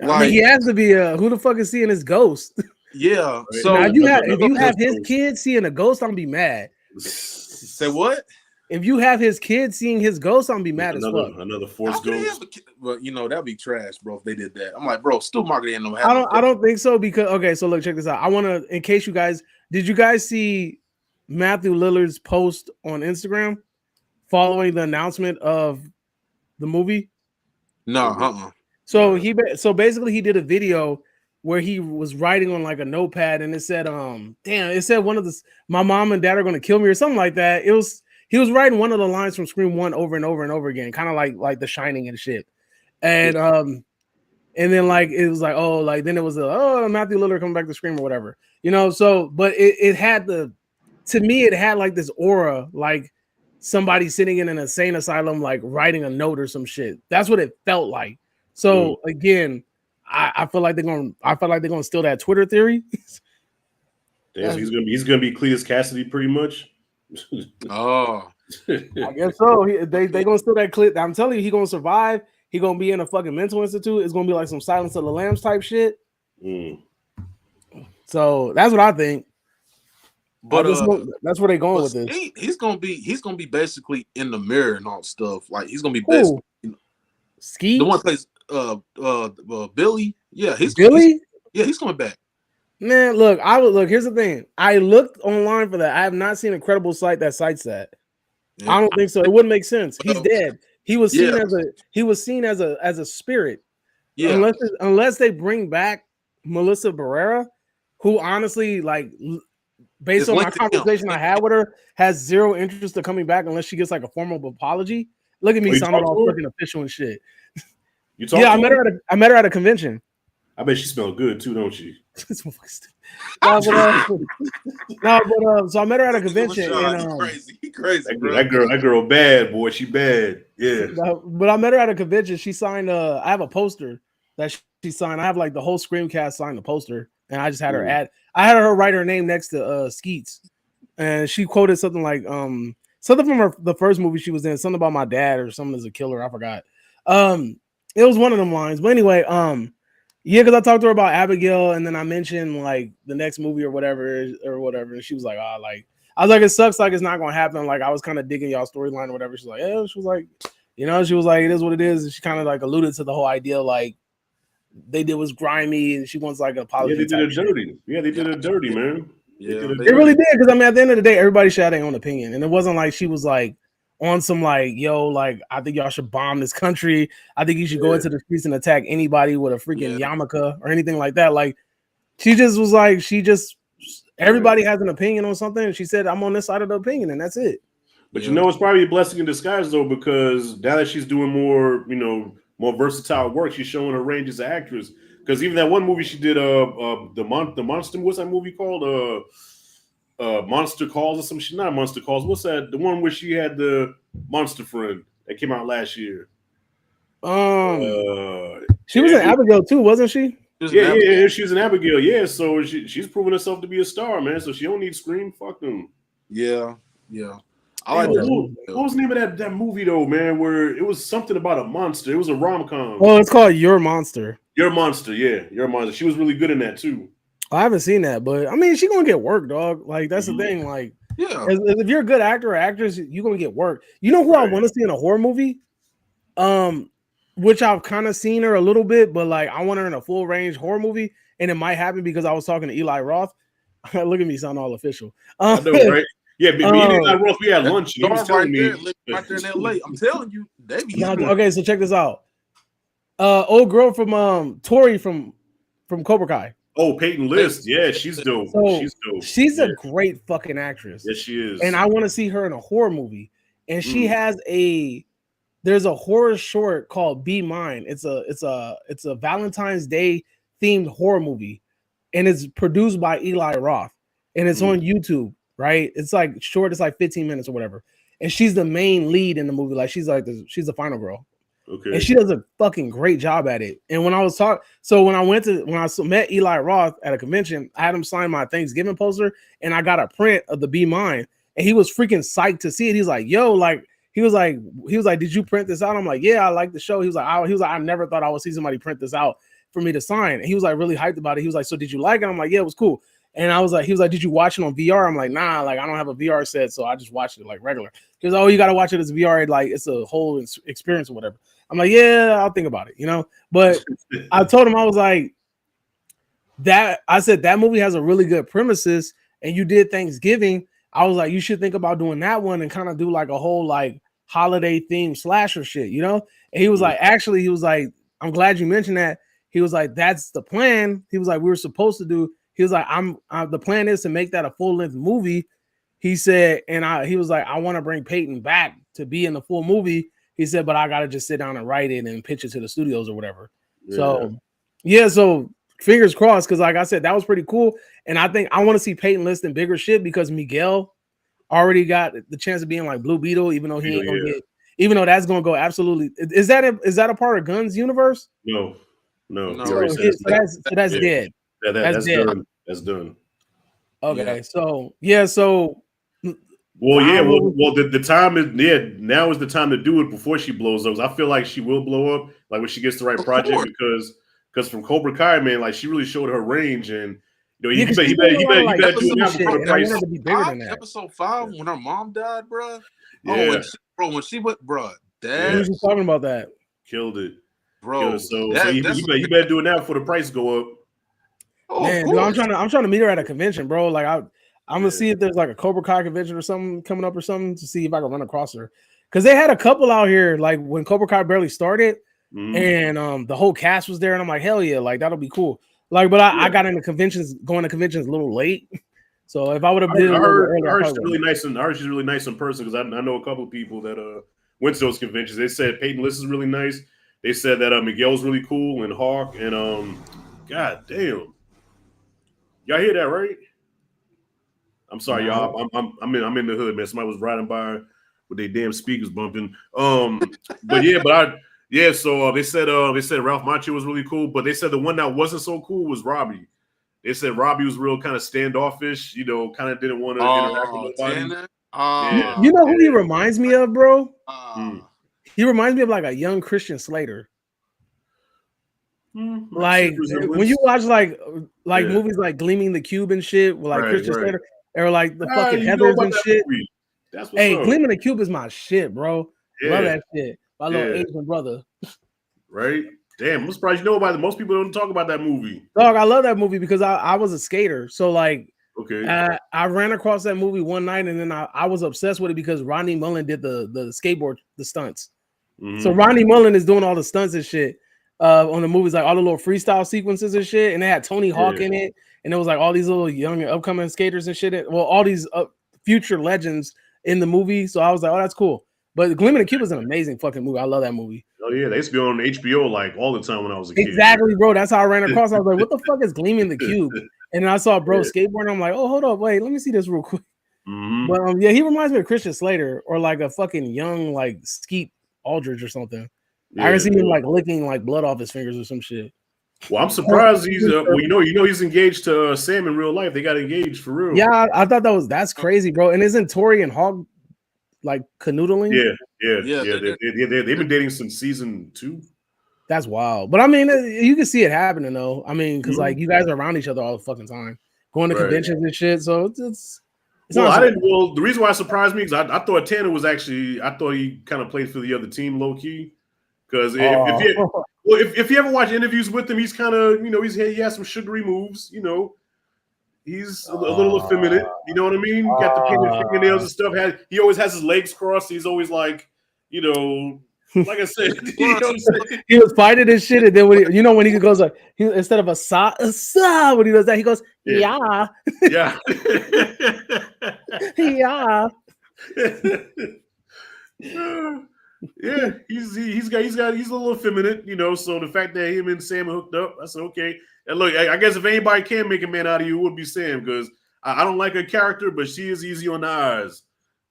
Like, I mean, he has to be who the fuck is seeing his ghost? Yeah. So now, if you have his kid seeing a ghost, I'm gonna be mad. Say what? If you have his kid seeing his ghost, I'm gonna be mad as fuck. Another force ghost. Well, you know, that'd be trash, bro, if they did that. I'm like, bro, Stu Macher didn't know how. I don't think so because okay, so look, check this out. I want to, in case did you guys see Matthew Lillard's post on Instagram following the announcement of the movie? No, So basically he did a video where he was writing on like a notepad and it said, it said my mom and dad are gonna kill me or something like that. He was writing one of the lines from Scream 1 over and over and over again, kind of like The Shining and shit. And then like it was like, oh, like then it was Matthew Lillard coming back to Scream or whatever, you know. So but it had to me it had like this aura, like somebody sitting in an insane asylum, like writing a note or some shit. That's what it felt like. So again, I feel like they're gonna steal that Twitter theory. Damn, so he's gonna be Cletus Cassidy pretty much. Oh I guess so. They gonna steal that clip. I'm telling you, he gonna survive. He gonna be in a fucking mental institute. It's gonna be like some Silence of the Lambs type shit. So that's what I think. But that's where they going with this. He's gonna be basically in the mirror and all stuff. Like he's gonna be basically Ski. The one plays Billy. Yeah, he's Billy. He's coming back. Man, look, here's the thing. I looked online for that. I have not seen a credible site that cites that. Yeah. I don't think so. It wouldn't make sense. He's dead. He was seen as a spirit. Yeah. Unless they bring back Melissa Barrera, who honestly, like, based on my conversation I had with her, has zero interest in coming back unless she gets like a formal apology. Look at me sounding all fucking official and shit. I met her at a convention. I bet she smelled good too, don't she? So I met her at a convention. Crazy. That girl bad, boy. She bad. Yeah. But I met her at a convention. She signed I have a poster that she signed. I have like the whole Screamcast signed the poster, and I just had her write her name next to Skeets, and she quoted something like something from the first movie she was in, something about my dad or something as a killer. I forgot. It was one of them lines. But anyway, yeah, because I talked to her about Abigail, and then I mentioned like the next movie or whatever, and she was like, I was like, it sucks, like it's not gonna happen. Like I was kind of digging y'all storyline or whatever. She's like, yeah, she was like, it is what it is. And she kind of like alluded to the whole idea, like they did was grimy, and she wants like an apology. Yeah, they did it dirty. Yeah, they did it dirty, man. Yeah, they really did. Because I mean, at the end of the day, everybody should have their own opinion, and it wasn't like she was like on some like, yo, like I think y'all should bomb this country. I think you should go into the streets and attack anybody with a freaking yarmulke or anything like that. Like she just was like, everybody has an opinion on something, and she said, I'm on this side of the opinion, and that's it. But you know, it's probably a blessing in disguise though, because now that she's doing more, more versatile work, she's showing her range as an actress. Because even that one movie she did, the monster, what's that movie called? Monster Calls or some shit. Not Monster Calls. What's that? The one where she had the monster friend that came out last year. She was in Abigail too, wasn't she? Yeah, she was in Abigail. Yeah, so she's proven herself to be a star, man. So she don't need Scream. Fuck them. Yeah. I like that. What was the name of that movie though, man? Where it was something about a monster. It was a rom-com. Oh, it's called Your Monster. Your Monster, yeah, Your Monster. She was really good in that too. I haven't seen that, but I mean, she gonna get work, dog. Like that's the thing. Like, if you're a good actor or actress, you're gonna get work. You know who I want to see in a horror movie? Which I've kind of seen her a little bit, but like I want her in a full range horror movie, and it might happen because I was talking to Eli Roth. Look at me, sound all official. I know, right? Yeah, me and Eli Roth, we had lunch. He was telling me right there in LA. I'm telling you, Davey. Okay, so check this out. Old girl from Tori from Cobra Kai. Oh, Peyton List. Yeah, she's dope. So she's dope. She's a great fucking actress. Yes, she is. And I want to see her in a horror movie. And she has there's a horror short called Be Mine. It's a Valentine's Day themed horror movie. And it's produced by Eli Roth. And it's on YouTube, right? It's like short, it's like 15 minutes or whatever. And she's the main lead in the movie. Like she's the final girl. Okay. And she does a fucking great job at it. And when I met Eli Roth at a convention, I had him sign my Thanksgiving poster, and I got a print of the Be Mine, and he was freaking psyched to see it. He's like, "Yo, like," he was like, "Did you print this out?" I'm like, "Yeah, I like the show." He was like, "I never thought I would see somebody print this out for me to sign." And he was like really hyped about it. He was like, "So did you like it?" I'm like, "Yeah, it was cool." And he was like, "Did you watch it on VR?" I'm like, "Nah, like I don't have a VR set, so I just watched it like regular." Because you got to watch it as VR, like it's a whole experience or whatever. I'm like, yeah, I'll think about it, But I told him, I was like, I said that movie has a really good premises, and you did Thanksgiving. I was like, you should think about doing that one and kind of do like a whole like holiday themed slasher shit, And he was like, actually, I'm glad you mentioned that. He was like, that's the plan. He was like, we were supposed to do. He was like, the plan is to make that a full length movie. He said, and he was like, I want to bring Peyton back to be in the full movie. He said, but I got to just sit down and write it and pitch it to the studios or whatever. Yeah. So fingers crossed. Cause like I said, that was pretty cool. And I think I want to see Peyton List in bigger shit because Miguel already got the chance of being like Blue Beetle, even though he ain't gonna get, even though that's going to go absolutely. Is that a part of Gunn's universe? No. So that's dead. That's dead. Done. That's done. Okay. Yeah. So Well, yeah, well, the time is now is the time to do it before she blows up. I feel like she will blow up, like when she gets the right project, because from Cobra Kai, man, like she really showed her range, and he better do it now before the price. To be bigger than that. Episode 5, when her mom died, bro. Yeah. When she went, bro, we was just talking about that. Killed it, bro. So you better do it now before the price go up. Oh, man, dude, I'm trying to meet her at a convention, bro. Like I'm gonna see if there's like a Cobra Kai convention or something coming up or something to see if I can run across her. Because they had a couple out here, like when Cobra Kai barely started, and the whole cast was there, and I'm like, hell yeah, like that'll be cool. Like, but I got into going to conventions a little late. So if I would have been, I heard she's really nice, and I heard she's really nice in person because I know a couple of people that went to those conventions. They said Peyton List is really nice. They said that Miguel's really cool and Hawk and God damn, y'all hear that right? I'm sorry, y'all. I'm in the hood, man. Somebody was riding by with their damn speakers bumping. But yeah, so they said Ralph Macchio was really cool, but they said the one that wasn't so cool was Robbie. They said Robbie was real kind of standoffish, kind of didn't want to interact with nobody. You know who he reminds me of, bro? He reminds me of like a young Christian Slater. Like when you watch like movies like Gleaming the Cube and shit with like Christian Slater or like the fucking Heathers and shit. Hey, Gleaming the Cube is my shit, bro. Love that shit. My little Asian brother. Right? Damn, I'm surprised you know about it. Most people don't talk about that movie. Dog, I love that movie because I was a skater. So like, I ran across that movie one night and then I was obsessed with it because Rodney Mullen did the skateboard, the stunts. So Rodney Mullen is doing all the stunts and shit on the movies, like all the little freestyle sequences and shit. And they had Tony Hawk in it. And it was like all these little young upcoming skaters and shit. Well, all these future legends in the movie. So I was like, oh, that's cool. But Gleaming the Cube is an amazing fucking movie. I love that movie. Oh yeah, they used to be on HBO like all the time when I was a kid. Exactly, bro. That's how I ran across. I was like, what the fuck is Gleaming the Cube? And then I saw bro skateboarding. I'm like, oh, hold up, wait, let me see this real quick. But he reminds me of Christian Slater or like a fucking young like Skeet Aldridge or something. I can see him like licking like blood off his fingers or some shit. Well, I'm surprised he's he's engaged to Sam in real life. They got engaged for real. Yeah, I thought that's crazy, bro. And isn't Tori and Hog like canoodling? They've been dating since season 2. That's wild. But I mean, you can see it happening though. I mean, because like you guys are around each other all the fucking time, going to conventions and shit. So it's well, the reason why it surprised me is I thought Tanner was I thought he kind of played for the other team low key. Because if you ever watch interviews with him, he's kind of he has some sugary moves. He's a little effeminate. You know what I mean? Got the painted fingernails and stuff. He always has his legs crossed. He's always like, like I said, he was fighting and shit. And then when he goes like, instead of a sa, when he does that, he goes, yeah. Yeah, he's a little effeminate, So the fact that him and Sam hooked up, I said okay. And look, I guess if anybody can make a man out of you, it would be Sam because I don't like her character, but she is easy on the eyes.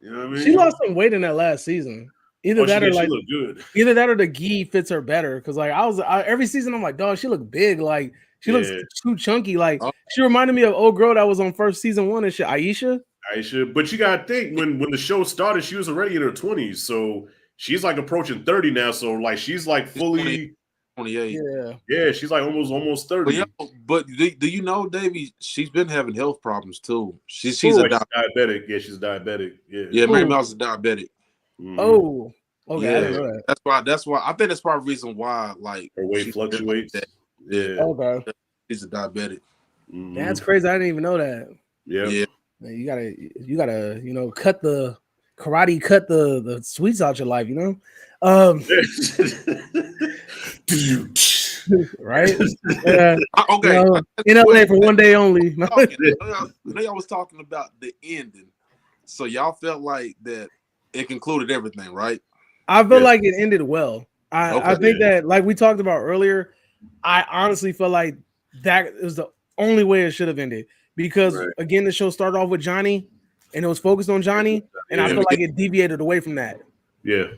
You know what I mean? She lost some weight in that last season. Either that or like she looked good. Either that or the gi fits her better because like every season I'm like, dog, she looked big. Like she looks too chunky. Like she reminded me of old girl that was on first season 1 and shit, Aisha, but you gotta think when the show started, she was already in her 20s, so. She's like approaching 30 now, so like she's like fully 28. Yeah, she's like almost 30. But do you know, Davey? She's been having health problems too. She's diabetic. Yeah, she's diabetic. Yeah, Mary Mouse is diabetic. Oh, okay. Yeah. That's why I think that's part of the reason why like her weight fluctuates. Yeah. Okay. She's a diabetic. That's crazy. I didn't even know that. Yeah. Man, you gotta cut the sweets out your life, right? Okay. In LA for one day only. Y'all was talking about the ending, so y'all felt like that it concluded everything, right? I feel like it ended well. I think that, like we talked about earlier, I honestly feel like that is the only way it should have ended because again, the show started off with Johnny. And it was focused on Johnny, and I feel like it deviated away from that. Yeah,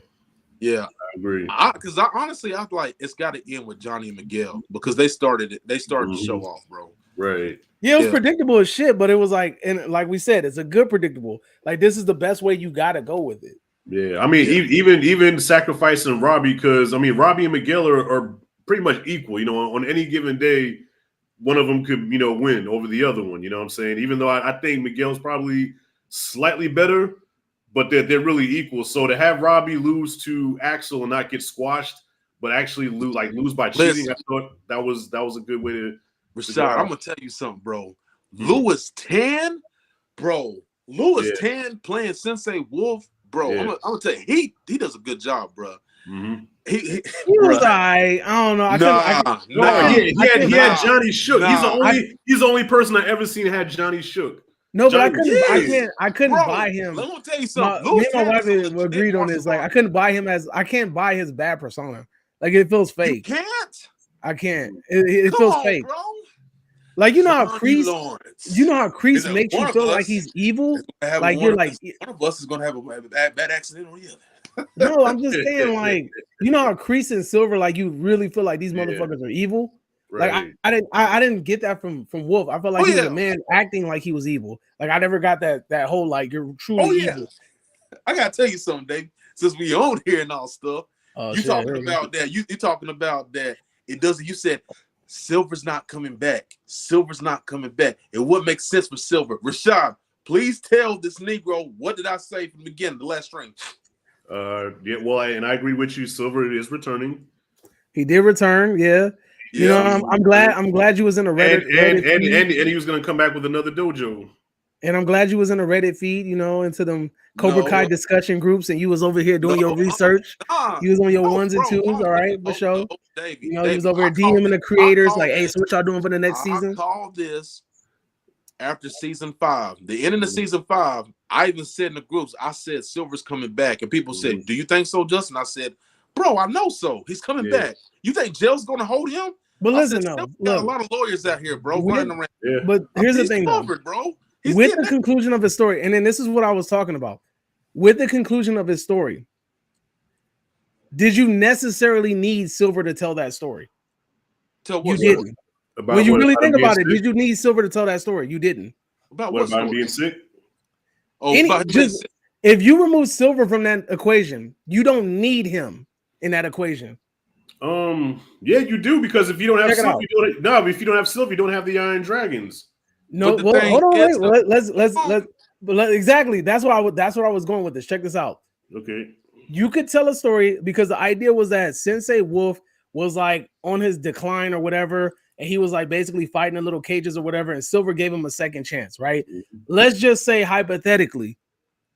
I agree. Because I honestly, I feel like it's got to end with Johnny and Miguel because they started the show off, bro. Right. Yeah, it was predictable as shit, but it was like, and like we said, it's a good predictable. Like this is the best way you got to go with it. Yeah, I mean, even sacrificing Robbie, because I mean, Robbie and Miguel are pretty much equal. You know, on any given day, one of them could win over the other one. You know what I'm saying? Even though I think Miguel's probably slightly better, but they're really equal. So to have Robbie lose to Axel and not get squashed, but actually lose by cheating, I thought that was a good way to. Rashad, I'm gonna tell you something, bro. Lewis 10, bro. Lewis 10 playing Sensei Wolf, bro. I'm gonna tell you, he does a good job, bro. Mm-hmm. He was I don't know. He had Johnny Shook. He's the only person I ever seen had Johnny Shook. No, but I couldn't buy him. Let me tell you something. Me and my wife agreed on this. Like, I can't buy his bad persona. Like, it feels fake. You can't. I can't. It feels fake. Bro. Like, you know how Kreese makes you feel like he's evil. Like you're like one of us is gonna have a bad accident on you. No, I'm just saying, like, you know how Kreese and Silver, like, you really feel like these motherfuckers are evil. Right. Like I didn't get that from Wolf. I felt like he was a man acting like he was evil. Like I never got that whole like you're truly evil. I gotta tell you something, Dave. Since we on here and all stuff, talking about that. You talking about that. It doesn't. You said Silver's not coming back. Silver's not coming back. It would make sense for Silver. Rashad, please tell this Negro what did I say from the beginning, the last string. And I agree with you. Silver is returning. He did return. Yeah. You know, I'm glad you was in a Reddit. And he was gonna come back with another dojo. And I'm glad you was in a Reddit feed, into them Cobra Kai discussion groups, and you was over here doing your research. You was on your ones and twos, all right, for sure. You was over here DMing the creators, like, hey, so what y'all doing for the next season? I called this after season 5. The end of the season 5, I even said in the groups, I said Silver's coming back, and people said, "Do you think so, Justin?" I said, "Bro, I know so. He's coming back. You think jail's gonna hold him?" But listen, got a lot of lawyers out here, bro. But here's the thing, covered, bro. With the conclusion of his story, and then this is what I was talking about. With the conclusion of his story, did you necessarily need Silver to tell that story? You didn't. When you really think about it, did you need Silver to tell that story? You didn't. About him being sick? If you remove Silver from that equation, you don't need him in that equation. Yeah, you do, because if you don't have Silver, if you don't have Silver, you don't have the Iron Dragons. No, well, hold on. Let's exactly. That's what I was going with this. Check this out. Okay. You could tell a story because the idea was that Sensei Wolf was like on his decline or whatever, and he was like basically fighting in little cages or whatever, and Silver gave him a second chance, right? Mm-hmm. Let's just say hypothetically,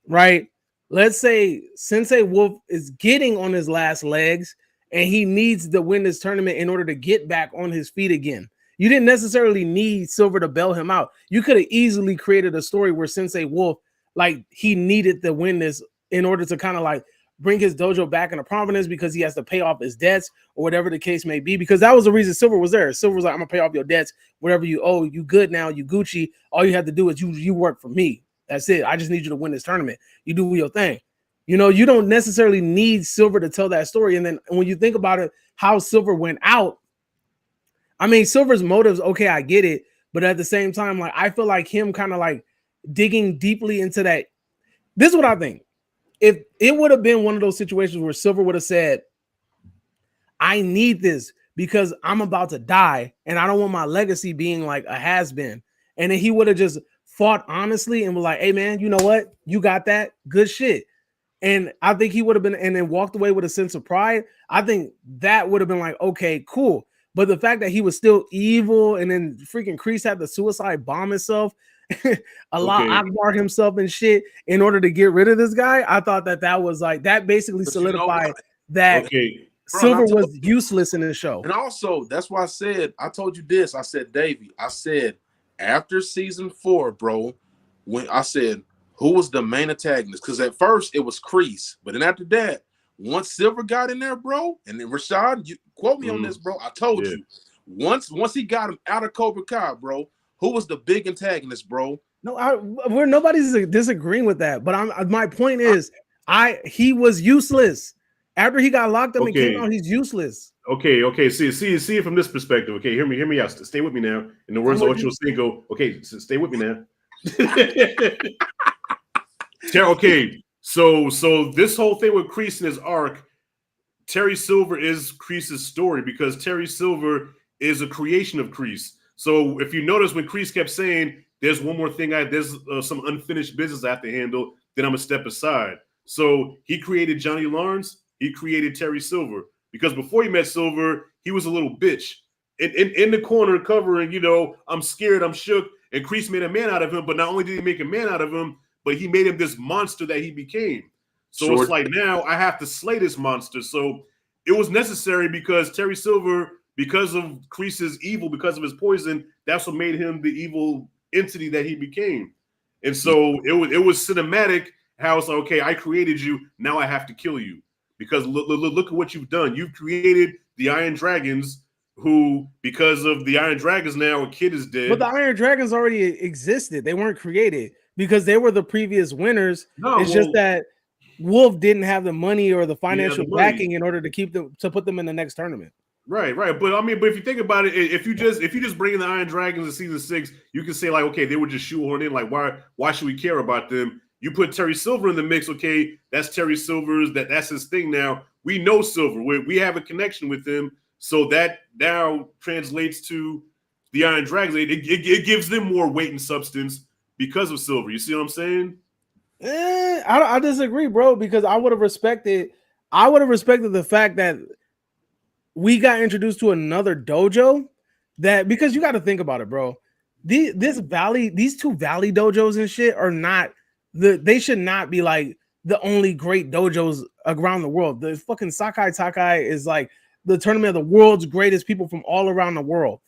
right? Let's say Sensei Wolf is getting on his last legs, and he needs to win this tournament in order to get back on his feet again. You didn't necessarily need Silver to bail him out. You could have easily created a story where Sensei Wolf, like, he needed to win this in order to kind of like bring his dojo back into prominence because he has to pay off his debts or whatever the case may be. Because that was the reason Silver was there. Silver was like, I'm gonna pay off your debts, whatever you owe. You good now, you Gucci. All you have to do is you work for me. That's it. I just need you to win this tournament. You do your thing. You don't necessarily need Silver to tell that story. And then when you think about it, how Silver went out, I mean, Silver's motives, okay, I get it. But at the same time, like, I feel like him kind of like digging deeply into that. This is what I think. If it would have been one of those situations where Silver would have said, I need this because I'm about to die and I don't want my legacy being like a has-been. And then he would have just fought honestly and was like, hey, man, you know what? You got that. Good shit. And I think he would have been, and then walked away with a sense of pride. I think that would have been like, okay, cool. But the fact that he was still evil, and then freaking Kreese had to suicide bomb himself, Akbar himself and shit in order to get rid of this guy, I thought that was like, that basically solidified that Silver was useless in the show. And also, that's why I told you this. I said, Davey, after season 4, bro, when I said, who was the main antagonist? Because at first it was Kreese, but then after that, once Silver got in there, bro, and then Rashad, you quote me on this, bro. I told you, once he got him out of Cobra Kai, bro, who was the big antagonist, bro? No, nobody's disagreeing with that. But my point is, he was useless. After he got locked up and came out, he's useless. Okay. See it from this perspective. Okay, hear me out. Stay with me now. In the words of Ocho Cinco. Okay, stay with me now. Okay, so this whole thing with Kreese and his arc, Terry Silver is Kreese's story because Terry Silver is a creation of Kreese. So if you notice when Kreese kept saying, "There's one more thing, there's some unfinished business I have to handle," then I'm gonna step aside. So he created Johnny Lawrence. He created Terry Silver because before he met Silver, he was a little bitch in the corner covering. I'm scared, I'm shook, and Kreese made a man out of him. But not only did he make a man out of him, but he made him this monster that he became. So it's like now I have to slay this monster. So it was necessary because Terry Silver, because of Kreese's evil, because of his poison, that's what made him the evil entity that he became. And so it was cinematic how it's like, okay, I created you, now I have to kill you. Because look at what you've done. You've created the Iron Dragons, who, because of the Iron Dragons now, a kid is dead. But the Iron Dragons already existed. They weren't created because they were the previous winners. Just that Wolf didn't have the money or the financial backing in order to keep them, to put them in the next tournament. Right. But I mean, but if you think about it, if you just bring in the Iron Dragons in season 6, you can say like, okay, they were just shoehorned in. Like, why should we care about them? You put Terry Silver in the mix, okay, that's Terry Silver's, that's his thing now. We know Silver. We have a connection with him. So that now translates to the Iron Dragons. It gives them more weight and substance because of Silver. You see what I'm saying? I disagree, bro, because I would have respected the fact that we got introduced to another dojo because you got to think about it, bro. These two Valley dojos and shit are not they should not be like the only great dojos around the world. The fucking Sakai Takai is like the tournament of the world's greatest people from all around the world.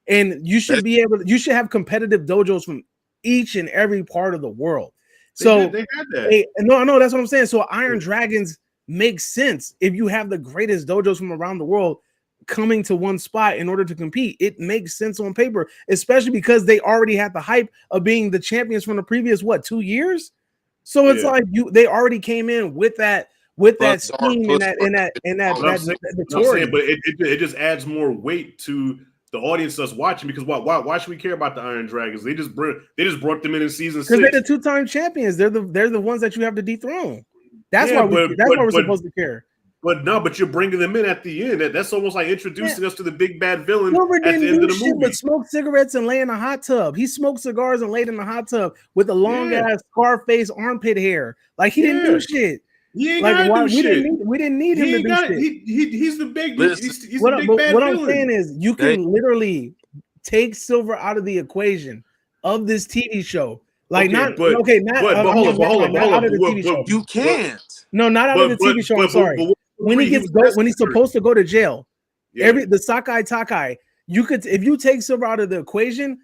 And you should you should have competitive dojos from each and every part of the world. So they had that. No, that's what I'm saying. So Iron Dragons makes sense if you have the greatest dojos from around the world coming to one spot in order to compete. It makes sense on paper, especially because they already had the hype of being the champions from the previous 2 years. So it's like they already came in with that scheme and that story. But it just adds more weight to the audience that's watching, because why should we care about the Iron Dragons? They just brought them in season 6 because they're the 2-time champions. They're the ones that you have to dethrone. That's why we're supposed to care. But you're bringing them in at the end. That's almost like introducing us to the big bad villain at the end of the movie. But smoke cigarettes and lay in a hot tub. He smoked cigars and laid in the hot tub with a long ass Scarface armpit hair. Like he didn't do shit. He ain't gotta do shit. We didn't need him to do shit. He's the big. He's the big bad what villain. I'm saying is, you can literally take Silver out of the equation of this TV show. Like hold on. You can't. No, not out of the TV show. I'm sorry. When he's supposed to go to jail, the Sakai Takai, if you take Silver out of the equation,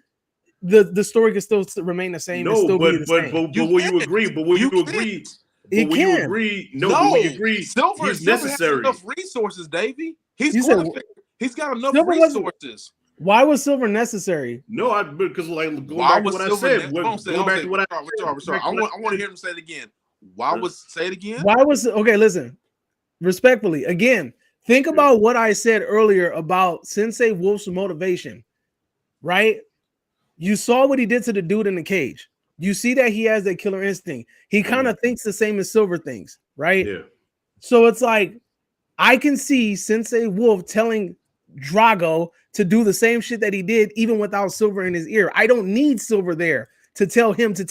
the story can still remain the same. No, but will you agree? But will you agree? But will you agree? No, but will you agree? Silver is necessary. Has enough resources, Davey. He's got enough resources. Why was Silver necessary? No, because like going back to what I said. I want to hear him say it again. Say it again? Listen. Respectfully, again, think about what I said earlier about Sensei Wolf's motivation, right? You saw what he did to the dude in the cage. You see that he has that killer instinct. He kind of thinks the same as Silver thinks, right? Yeah. So it's like, I can see Sensei Wolf telling Drago to do the same shit that he did, even without Silver in his ear. I don't need Silver there to tell him to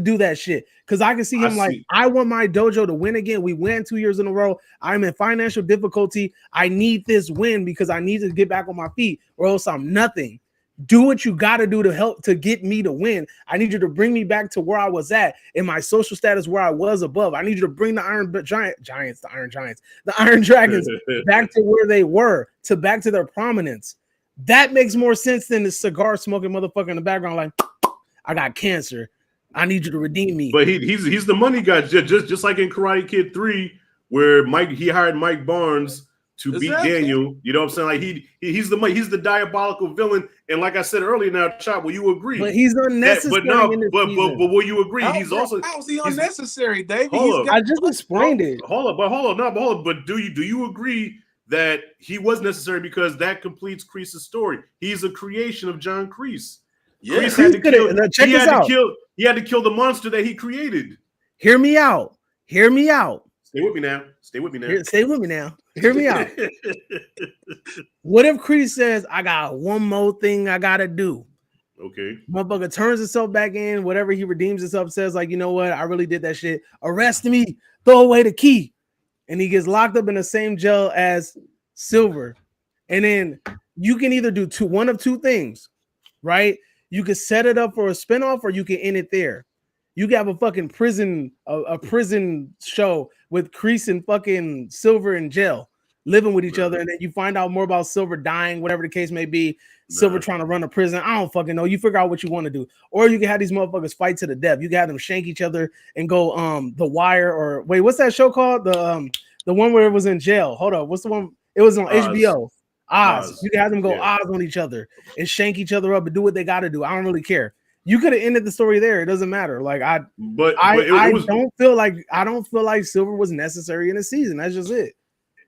do that shit. Because I can see him I want my dojo to win again. We win 2 years in a row. I'm in financial difficulty. I need this win because I need to get back on my feet, or else I'm nothing. Do what you got to do to help to get me to win. I need you to bring me back to where I was at in my social status, where I was above. I need you to bring the Iron Dragons back to where they were, back to their prominence. That makes more sense than the cigar smoking motherfucker in the background like, I got cancer. I need you to redeem me. But he's the money guy, just like in Karate Kid 3, where he hired Mike Barnes to beat Daniel. You know what I'm saying? Like he's the diabolical villain. And like I said earlier, now, Chop, will you agree? But he's unnecessary. But will you agree? He's also how's he unnecessary, David? I just explained it. Hold on. But do you agree that he was necessary because that completes Kreese's story. He's a creation of John Kreese. Yeah, Kreese had to kill. Check He this had to out. kill. He had to kill the monster that he created. Hear me out. Hear me out. Stay with me now. Stay with me now. Stay with me now. Hear me out. What if Kreese says, I got one more thing I gotta do? Okay. Motherfucker turns himself back in, whatever he redeems himself, says, like, you know what? I really did that shit. Arrest me, throw away the key. And he gets locked up in the same jail as Silver. And then you can either do one of two things, right? You could set it up for a spinoff, or you can end it there. You can have a fucking prison, a prison show with Kreese and fucking Silver in jail, living with each other, and then you find out more about Silver dying, whatever the case may be. Silver trying to run a prison. I don't fucking know. You figure out what you want to do. Or you can have these motherfuckers fight to the death. You can have them shank each other and go The Wire, or wait, what's that show called? The one where it was in jail. Hold up. What's the one? It was on HBO. Oz. You can have them go Oz on each other and shank each other up and do what they got to do. I don't really care. You could have ended the story there. It doesn't matter. Like I don't feel like Silver was necessary in the season. That's just it.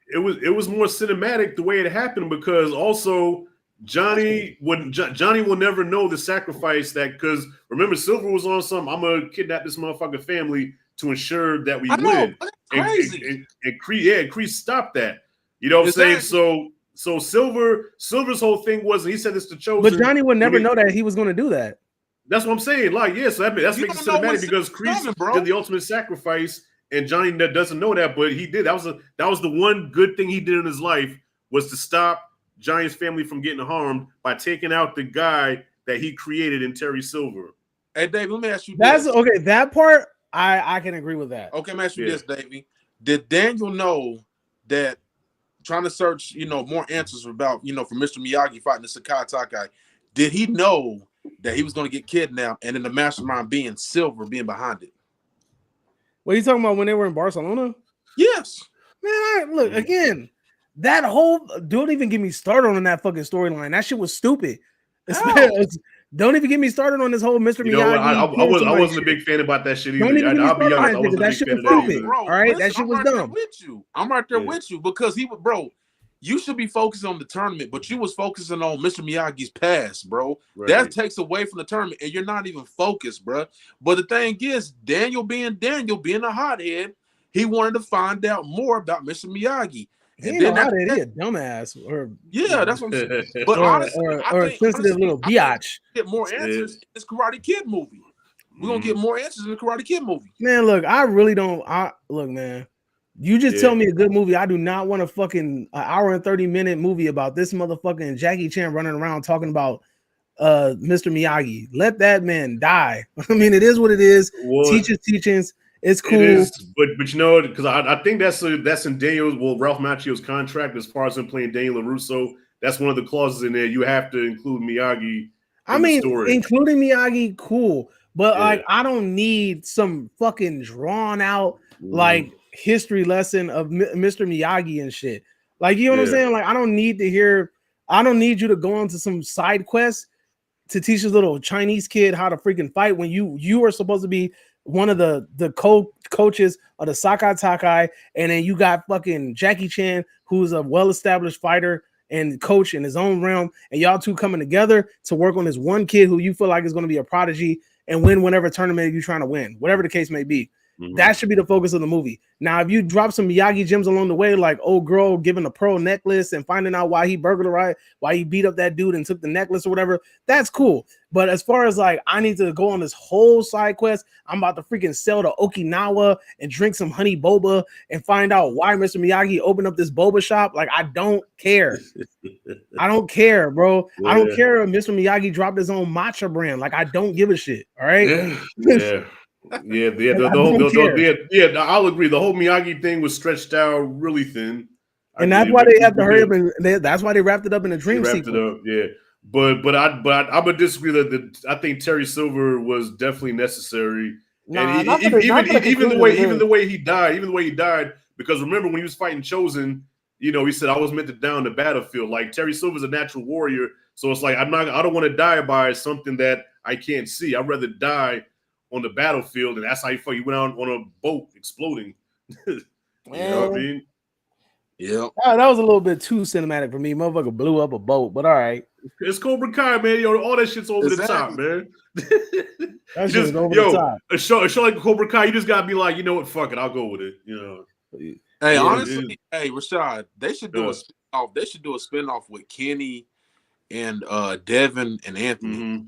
It was more cinematic the way it happened, because also Johnny will never know the sacrifice that, because remember, Silver was on some, I'm gonna kidnap this motherfucking family to ensure that we win. And Kreese stopped that. You know what I'm saying? So Silver's whole thing was, he said this to Chosen, but Johnny would never know that he was going to do that. That's what I'm saying. Like, yeah, so that's making it cinematic, because Kreese did the ultimate sacrifice, and Johnny doesn't know that, but he did. That was the one good thing he did in his life, was to stop Johnny's family from getting harmed by taking out the guy that he created in Terry Silver. Hey, Dave, let me ask you this. Okay, that part I can agree with that. Okay, let me ask you this, Davey. Did Daniel know that, trying to search, more answers about, for Mr. Miyagi fighting the Sakai Takai, did he know that he was going to get kidnapped, and then the mastermind being Silver being behind it? What are you talking about, when they were in Barcelona? Yes. Man, look, again, that whole, don't even get me started on that fucking storyline. That shit was stupid. Don't even get me started on this whole Mr. Miyagi. I wasn't a big fan about that shit either. I'll be honest, I wasn't a big fan of that either. All right, that shit was dumb. I'm right there with you, because you should be focusing on the tournament, but you was focusing on Mr. Miyagi's past, bro. Right. That takes away from the tournament, and you're not even focused, bro. But the thing is, Daniel being a hothead, he wanted to find out more about Mr. Miyagi. And then he a dumbass, that's what I'm saying. But honestly, or a sensitive little biatch. Get more answers in this Karate Kid movie. We're gonna get more answers in the Karate Kid movie. Man, look, I really don't. Look, man. You just tell me a good movie. I do not want a fucking hour and 30-minute movie about this motherfucking Jackie Chan running around talking about Mr. Miyagi. Let that man die. I mean, it is what it is. Teachers teachings. It's cool. It is, but because I think that's in Ralph Macchio's contract as far as him playing Daniel LaRusso. That's one of the clauses in there. You have to include Miyagi. Including Miyagi, cool. But like, I don't need some fucking drawn out like history lesson of Mr. Miyagi and shit. Like, you know what I'm saying? Like, I don't need you to go on to some side quest to teach this little Chinese kid how to freaking fight when you are supposed to be one of the coaches of the Sakai Takai, and then you got fucking Jackie Chan, who's a well-established fighter and coach in his own realm, and y'all two coming together to work on this one kid who you feel like is going to be a prodigy and win whatever tournament you're trying to win, whatever the case may be. That should be the focus of the movie. Now, if you drop some Miyagi gems along the way, like old girl giving a pearl necklace and finding out why he burglarized, why he beat up that dude and took the necklace or whatever, that's cool. But as far as like, I need to go on this whole side quest, I'm about to freaking sail to Okinawa and drink some honey boba and find out why Mr. Miyagi opened up this boba shop. Like, I don't care. I don't care, bro. Yeah. I don't care if Mr. Miyagi dropped his own matcha brand. Like, I don't give a shit. All right. Yeah. I'll agree. The whole Miyagi thing was stretched out really thin, and that's why they had to hurry up. And that's why they wrapped it up in a dream sequence. But I would disagree that I think Terry Silver was definitely necessary. And even the way he died, because remember when he was fighting Chosen, he said, I was meant to die on the battlefield. Like, Terry Silver's a natural warrior, so it's like I don't want to die by something that I can't see. I'd rather die on the battlefield, and that's how he went out on a boat exploding. You know what I mean? Yeah. That was a little bit too cinematic for me. Motherfucker blew up a boat, but all right. It's Cobra Kai, man. Yo, all that shit's over the top, man. That shit is over the top. A show like Cobra Kai, you just gotta be like, you know what, fuck it, I'll go with it. You know. Hey, honestly, Rashad, they should do a spinoff. They should do a spinoff with Kenny and Devin and Anthony. Mm-hmm.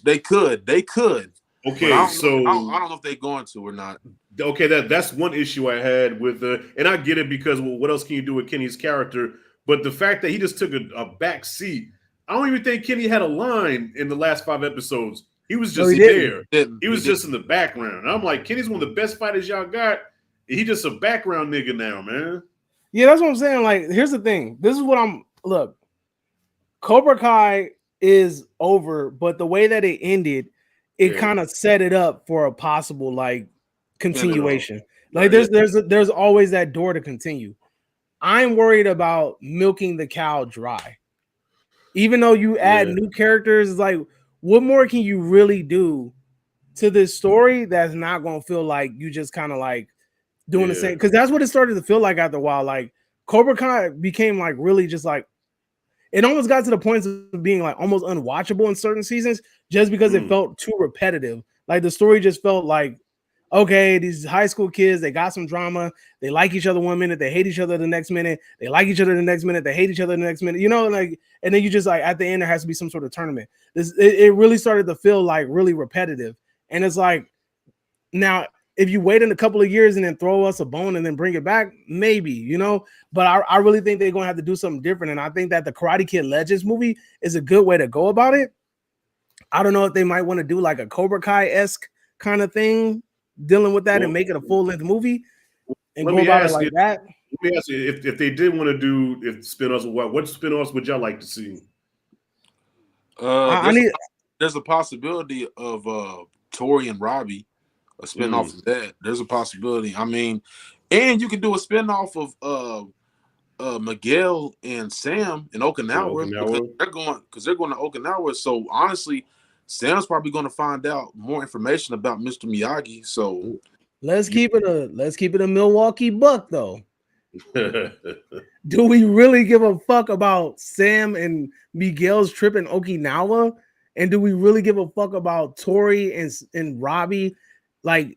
They could. Okay, I don't know if they're going to or not. Okay, that's one issue I had with and I get it because what else can you do with Kenny's character? But the fact that he just took a back seat, I don't even think Kenny had a line in the last 5 episodes. He was just there. He was just in the background. And I'm like, Kenny's one of the best fighters y'all got. He just a background nigga now, man. Yeah, that's what I'm saying. Like, here's the thing. This is what look. Cobra Kai is over, but the way that it ended, it kind of set it up for a possible like continuation. Like there's always that door to continue. I'm worried about milking the cow dry. Even though you add new characters, it's like, what more can you really do to this story that's not gonna feel like you just kind of like doing the same? Because that's what it started to feel like after a while. Like Cobra Kai became like really just like it almost got to the point of being like almost unwatchable in certain seasons just because it felt too repetitive. Like the story just felt like, okay, these high school kids, they got some drama. They like each other 1 minute, they hate each other the next minute. They like each other the next minute, they hate each other the next minute. You know, like, and then you just like at the end there has to be some sort of tournament. It really started to feel like really repetitive. And it's like now if you wait in a couple of years and then throw us a bone and then bring it back, maybe, you know, but I really think they're going to have to do something different. And I think that the Karate Kid Legends movie is a good way to go about it. I don't know if they might want to do like a Cobra Kai-esque kind of thing, dealing with that and make it a full-length movie and go about it like that. Let me ask you, if they did want to do spin-offs, what spin-offs would y'all like to see? There's a possibility of Tori and Robbie. A spinoff of that. There's a possibility. I mean, and you can do a spinoff of Miguel and Sam in Okinawa. Because they're going to Okinawa. So honestly, Sam's probably going to find out more information about Mr. Miyagi. So let's keep it a Milwaukee Buck though. Do we really give a fuck about Sam and Miguel's trip in Okinawa? And do we really give a fuck about Tori and Robbie? Like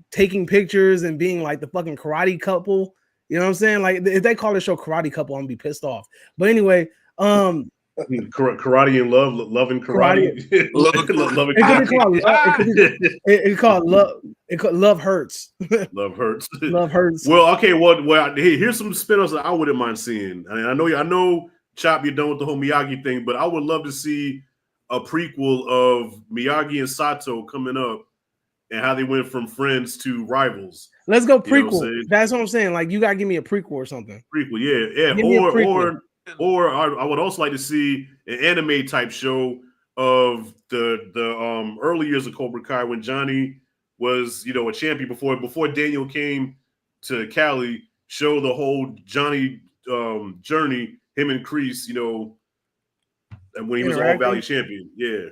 taking pictures and being like the fucking karate couple, you know what I'm saying? Like if they call the show Karate Couple, I'm gonna be pissed off. But anyway, karate and loving karate. It's called love. It's called Love Hurts. Love hurts. Love hurts. Well, okay. Well, here's some spin-offs that I wouldn't mind seeing. I mean, I know, Chop, you're done with the whole Miyagi thing, but I would love to see a prequel of Miyagi and Sato coming up. And how they went from friends to rivals. Let's go prequel. You know that's what I'm saying. Like you gotta give me a prequel or something. Prequel, yeah. Or I would also like to see an anime type show of the early years of Cobra Kai when Johnny was, you know, a champion before Daniel came to Cali. Show the whole Johnny journey, him and Kreese, you know, and when he was All Valley champion. Yeah.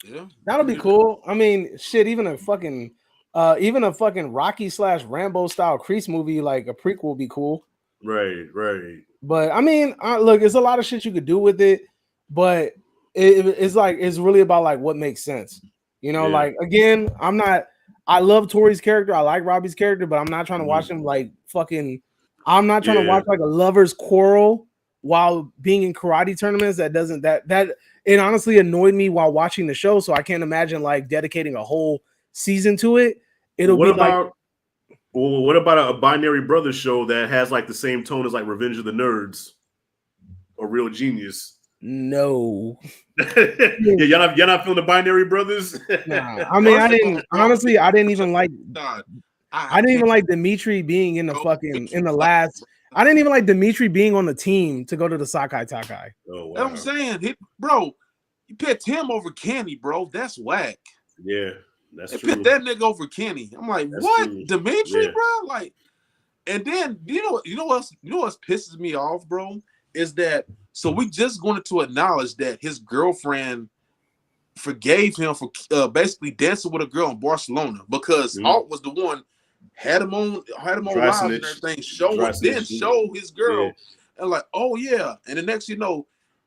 Yeah, that'll be cool. I mean, shit, even a fucking Rocky / Rambo style Kreese movie, like a prequel would be cool. Right. But I mean, look, there's a lot of shit you could do with it, but it's like it's really about like what makes sense. You know, like again, I love Tori's character, I like Robbie's character, but I'm not trying to watch them like fucking. I'm not trying to watch like a lovers quarrel while being in karate tournaments. That it honestly annoyed me while watching the show, so I can't imagine like dedicating a whole season to it. What about a Binary Brothers show that has like the same tone as like Revenge of the Nerds or Real Genius? No. Yeah, y'all not feeling the Binary Brothers? Nah. I mean, I didn't even like Dimitri being in the fucking in the last. I didn't even like Dimitri being on the team to go to the Sakai Takai. Oh, wow. That's what I'm saying. Bro, you picked him over Kenny, bro. That's whack. Yeah, that's true. Picked that nigga over Kenny. I'm like, that's what? True. Dimitri, bro? Like, and then you know what pisses me off, bro? Is that so we just wanted to acknowledge that his girlfriend forgave him for basically dancing with a girl in Barcelona because Alt was the one had him on Dry live snitch. and everything, show his girl, and like, oh yeah. And the next,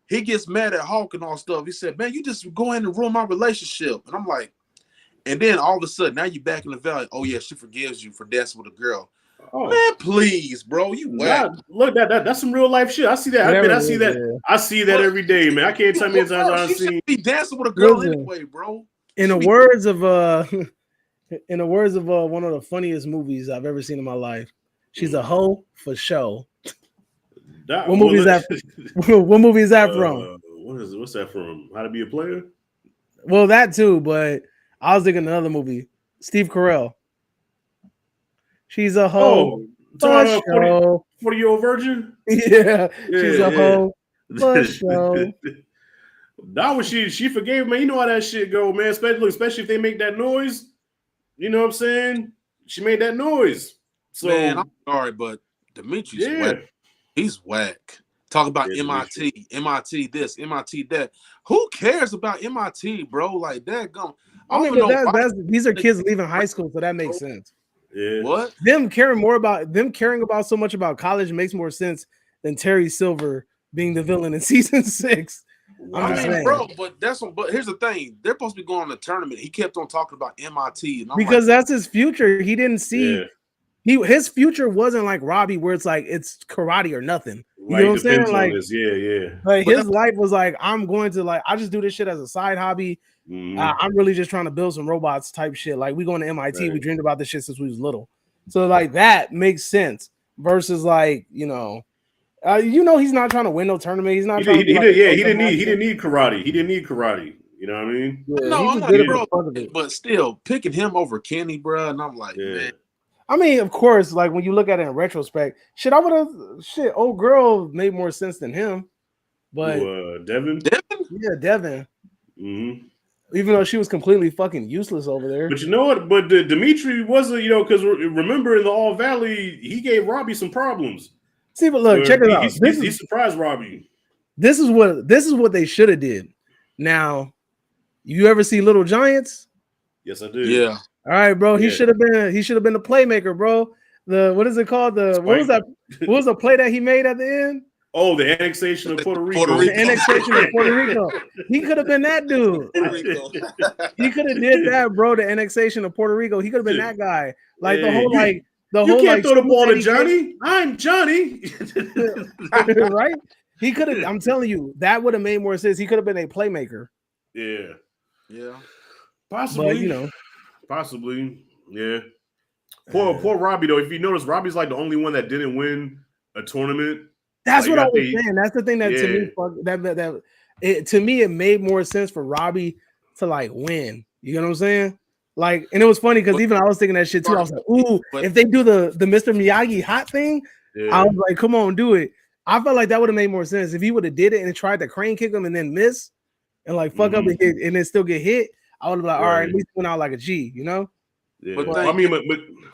he gets mad at Hawk and all stuff. He said, man, you just go in and ruin my relationship. And I'm like, and then all of a sudden, now you back in the valley. Oh yeah, she forgives you for dancing with a girl. Oh man, please, bro, you whack. Look, that's some real life shit. I see that. I see that every day, man. I can't tell me it's I she see. Be dancing with a girl anyway, bro. In the words of one of the funniest movies I've ever seen in my life, she's a hoe for show. What movie is that? What movie is that from? What's that from? How to Be a Player? Well, that too, but I was thinking another movie. Steve Carell. She's a hoe. For show. 40-year-old virgin? Yeah, she's a hoe. For show. That was she forgave me. You know how that shit go, man. Especially if they make that noise. You know what I'm saying? She made that noise. So man, I'm sorry, but Dimitri's whack. He's whack. Talk about MIT, MIT this, MIT that. Who cares about MIT, bro? Like that gum. I mean, these are kids leaving high school, so that makes sense. Yeah. What? Them caring about so much about college makes more sense than Terry Silver being the villain in season 6. I mean, bro, but here's the thing: they're supposed to be going on a tournament. He kept on talking about MIT, and because that's his future. He didn't see his future wasn't like Robbie, where it's like it's karate or nothing. You know what I'm saying? Like, like his life was like, I'm going to I just do this shit as a side hobby. I'm really just trying to build some robots type shit. Like we going to MIT, we dreamed about this shit since we was little. So like that makes sense versus like he's not trying to win no tournament. He's not. He didn't need karate. He didn't need karate. You know what I mean? Yeah, no, I'm like, bro, but still picking him over Kenny, bro. And I'm like, man. I mean, of course, like when you look at it in retrospect, old girl made more sense than him. But Devin? Yeah, Devin. Mm-hmm. Even though she was completely fucking useless over there. But you know what? But Dimitri wasn't, because remember in the All Valley, he gave Robbie some problems. See, but look, check it out. He surprised Robbie. This is what they should have did. Now, you ever see Little Giants? Yes, I did. Yeah. All right, bro. He should have been the playmaker, bro. What is it called? What was that? What was the play that he made at the end? Oh, the annexation of Puerto Rico. The annexation of Puerto Rico. He could have been that dude. He could have did that, bro. The annexation of Puerto Rico. He could have been that guy. Like the whole you can't throw the ball to Johnny. I'm Johnny. Right? He could have. I'm telling you, that would have made more sense. He could have been a playmaker. Yeah. Yeah. Possibly. But, possibly. Yeah. Poor Robbie though. If you notice, Robbie's like the only one that didn't win a tournament. That's what I was saying. That's the thing that to me it made more sense for Robbie to like win. You know what I'm saying? Like, and it was funny because even I was thinking that shit too. I was like, ooh, if they do the Mr. Miyagi hot thing, I was like, come on, do it. I felt like that would have made more sense if he would have did it and tried to crane kick him and then miss and like fuck up and then still get hit. I would have been like, all right, at least went out like a G, Yeah. But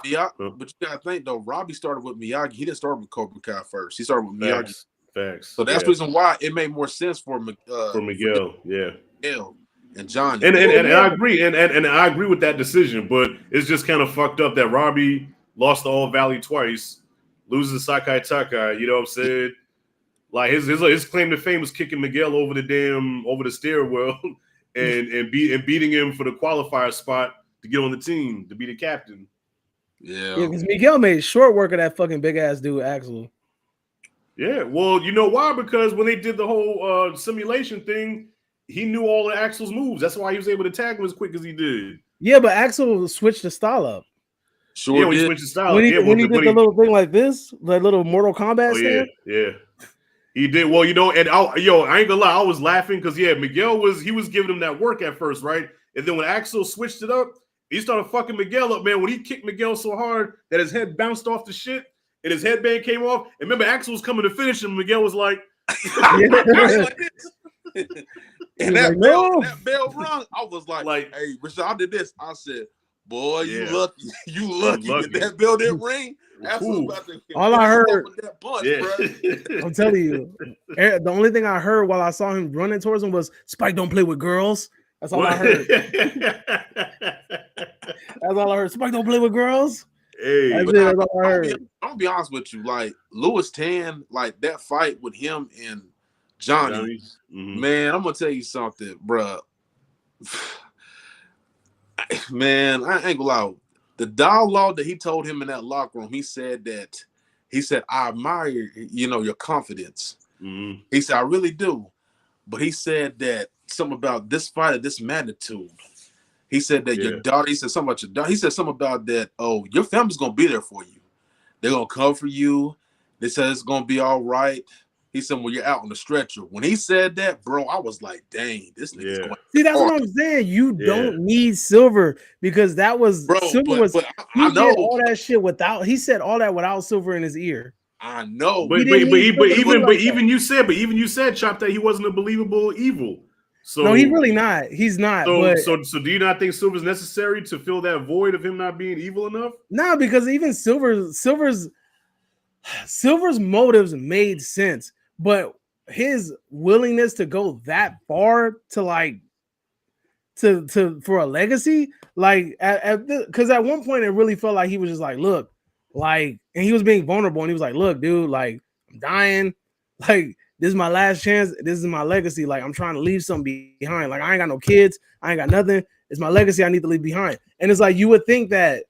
you gotta think though, Robbie started with Miyagi. He didn't start with Cobra Kai first. He started with Miyagi. Facts. So that's the reason why it made more sense for Miguel. Miguel and Johnny. And I agree. And I agree with that decision, but it's just kind of fucked up that Robbie lost the All Valley twice, loses Sakai Takai. You know what I'm saying? Like his claim to fame was kicking Miguel over the stairwell and beating him for the qualifier spot to get on the team, to be the captain. Yeah, because Miguel made short work of that fucking big ass dude, Axel. Yeah, well, you know why? Because when they did the whole simulation thing, he knew all of Axel's moves. That's why he was able to tag him as quick as he did. Yeah, but Axel switched the style up. Sure, when he switched the style. When he did the little thing like this, like little Mortal Kombat stand. Yeah. He did well, and I ain't gonna lie, I was laughing because Miguel was giving him that work at first, right? And then when Axel switched it up, he started fucking Miguel up, man. When he kicked Miguel so hard that his head bounced off the shit and his headband came off. And remember, Axel was coming to finish him. Miguel was like, and that bell rung. I was like, hey, Rashad, I did this. I said, boy, you lucky. That bell didn't ring. All I heard, I'm telling you, the only thing I heard while I saw him running towards him was Spike don't play with girls. That's all I heard. That's all I heard. Spike don't play with girls. Hey, That's it. That's all I heard. I'm gonna be honest with you. Like Louis Tan, like that fight with him and Johnny. Man, I'm gonna tell you something, bruh. Man, I ain't gonna lie. The dialogue that he told him in that locker room, he said, I admire your confidence. He said, I really do. But he said that something about this fight of this magnitude. He said that your daughter, he said something about your daughter. He said something about that, oh, your family's gonna be there for you. They're gonna cover you. They said it's gonna be all right. He said, when you're out on the stretcher. When he said that, bro, I was like, dang, this nigga's going. See, that's what I'm saying. You don't need Silver because that was Silver he did all that shit without. He said all that without Silver in his ear. I know, but even you said, Chop, that he wasn't a believable evil. So no, he's really not. He's not. So do you not think Silver's necessary to fill that void of him not being evil enough? No, because even Silver's motives made sense, but his willingness to go that far to like to for a legacy, like because at one point it really felt like he was just like, look, like, and he was being vulnerable, and he was like, look, dude, like I'm dying, like this is my last chance, this is my legacy, like I'm trying to leave something behind, like I ain't got no kids, I ain't got nothing, it's my legacy I need to leave behind. And it's like you would think that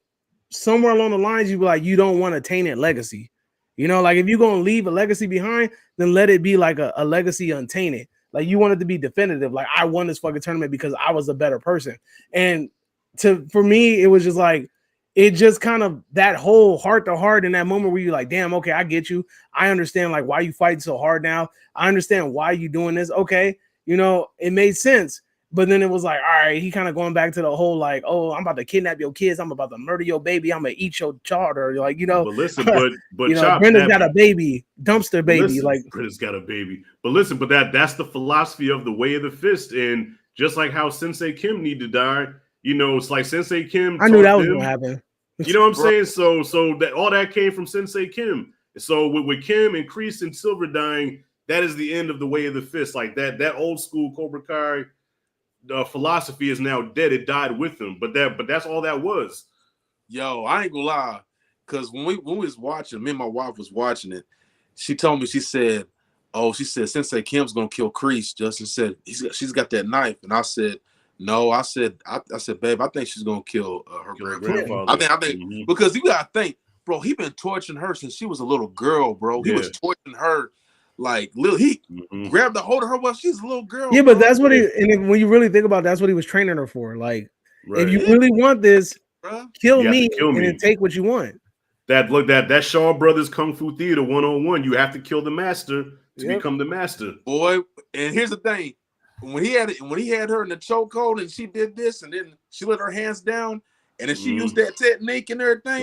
somewhere along the lines you'd be like, you don't want a tainted legacy, like if you're gonna leave a legacy behind, then let it be like a legacy untainted. Like you want it to be definitive, like I won this fucking tournament because I was a better person. And for me, it was just like, it just kind of that whole heart to heart in that moment where you're like, damn, okay, I get you. I understand like why you fighting so hard now. I understand why you doing this. Okay, it made sense. But then it was like, all right, he kind of going back to the whole like, oh, I'm about to kidnap your kids. I'm about to murder your baby. I'm gonna eat your charter. Like, But listen, but Chop, Brenda's got a baby, dumpster baby. Listen, like Brenda's got a baby. But listen, but that's the philosophy of the way of the fist. And just like how Sensei Kim need to die, it's like Sensei Kim. I knew that was gonna happen. You know what I'm saying? So that all that came from Sensei Kim. So with Kim and Kreese and Silver dying, that is the end of the way of the fist. Like that old school Cobra Kai philosophy is now dead. It died with them. But that's all that was. Yo, I ain't gonna lie, because when we was watching, me and my wife was watching it. She told me, she said Sensei Kim's gonna kill Kreese. Justin said she's got that knife, and I said no. I said, babe, I think she's gonna kill her grandfather. I think because you gotta think, bro. He been torturing her since she was a little girl, bro. He was torturing her. Like he grabbed a hold of her while she's a little girl. Yeah, but that's what when you really think about it, that's what he was training her for. Like, if you really want this, kill me and then take what you want. That Shaw Brothers Kung Fu Theater 101. You have to kill the master to become the master. Boy, and here's the thing. When he had her in the chokehold and she did this and then she let her hands down and then she used that technique and everything.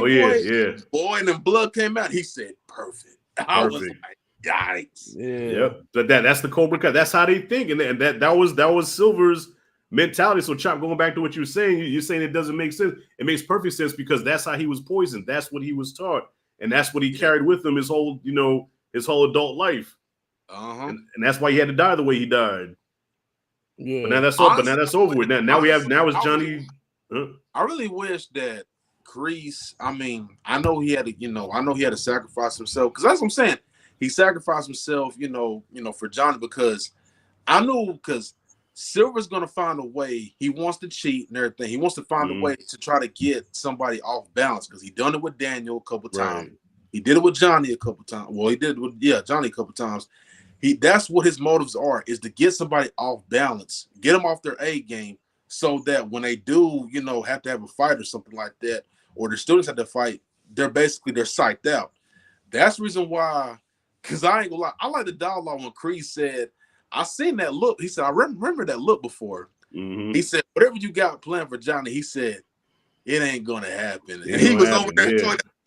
Boy, and then blood came out. He said, perfect. I was like, yikes. Yep. That's the Cobra Kai. That's how they think. And that was Silver's mentality. So Chop, going back to what you were saying, you're saying it doesn't make sense. It makes perfect sense because that's how he was poisoned. That's what he was taught. And that's what he carried with him his whole adult life. And that's why he had to die the way he died. Yeah. But now that's over. But now that's over with. Now it's Johnny. I really wish that Kreese, I know he had to sacrifice himself, because that's what I'm saying. He sacrificed himself, for Johnny, because I knew, because Silver's gonna find a way. He wants to cheat and everything. He wants to find a way to try to get somebody off balance, because he done it with Daniel a couple times. He did it with Johnny a couple times. Well, he did it with Johnny a couple times. That's what his motives are, is to get somebody off balance, get them off their A game, so that when they do, have to have a fight or something like that, or the students have to fight, they're psyched out. That's the reason why. Because I ain't gonna lie, I like the dialogue when Kreese said, I seen that look. He said, I remember that look before. He said, whatever you got planned for Johnny, he said, it ain't gonna happen. And he was over there.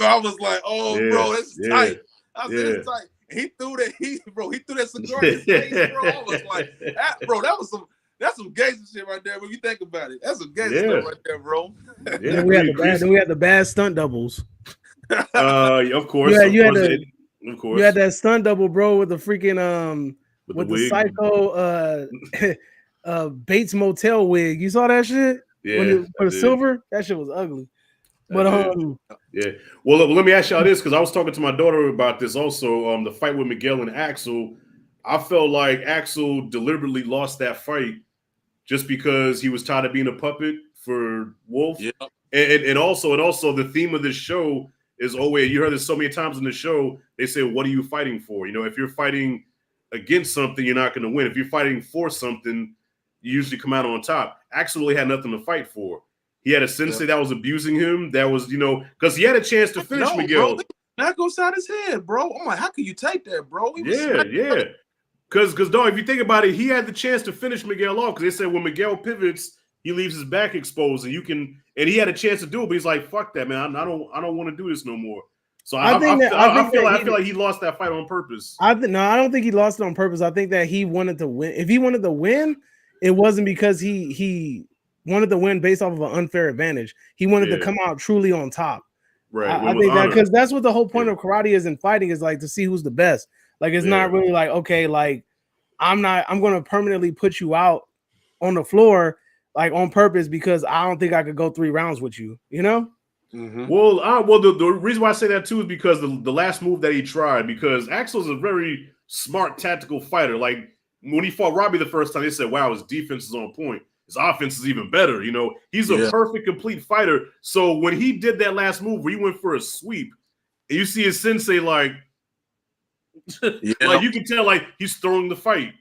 I was like, oh, bro, that's tight. I said, it's tight. And he threw that cigar in his face, bro. I was like, that's some gangster shit right there. When you think about it, that's some gangster stuff right there, bro. Then we had the bad stunt doubles. Of course. Of course. You had that stunt double, bro, with the freaking with the psycho Bates Motel wig. You saw that shit? Yeah. For the silver, that shit was ugly. But yeah. Well, look, let me ask y'all this because I was talking to my daughter about this also. The fight with Miguel and Axel, I felt like Axel deliberately lost that fight just because he was tired of being a puppet for Wolf. Yeah. And also the theme of this show is always, you heard this so many times in the show, they say, what are you fighting for? You know, if you're fighting against something, you're not going to win. If you're fighting for something, you usually come out on top. Axel really had nothing to fight for. He had a sensei that was abusing him. That was, because he had a chance to finish Miguel. Bro, that goes out his head, bro. I'm like, how can you take that, bro? Yeah. Because dog, if you think about it, he had the chance to finish Miguel off because they said when Miguel pivots, he leaves his back exposed, and he had a chance to do it, but he's like, fuck that, man. I don't want to do this no more. So I feel like he lost that fight on purpose. I don't think he lost it on purpose. I think that he wanted to win. If he wanted to win, it wasn't because he wanted to win based off of an unfair advantage. He wanted to come out truly on top. Right. I think that because that's what the whole point of karate is in fighting is like to see who's the best. Like it's not really like, okay, like I'm going to permanently put you out on the floor like on purpose because I don't think I could go 3 rounds with you, you know? Mm-hmm. Well, the reason why I say that too is because the last move that he tried, because Axel's a very smart tactical fighter. Like when he fought Robbie the first time, they said, wow, his defense is on point. His offense is even better. He's a perfect, complete fighter. So when he did that last move where he went for a sweep, and you see his sensei like you can tell like he's throwing the fight.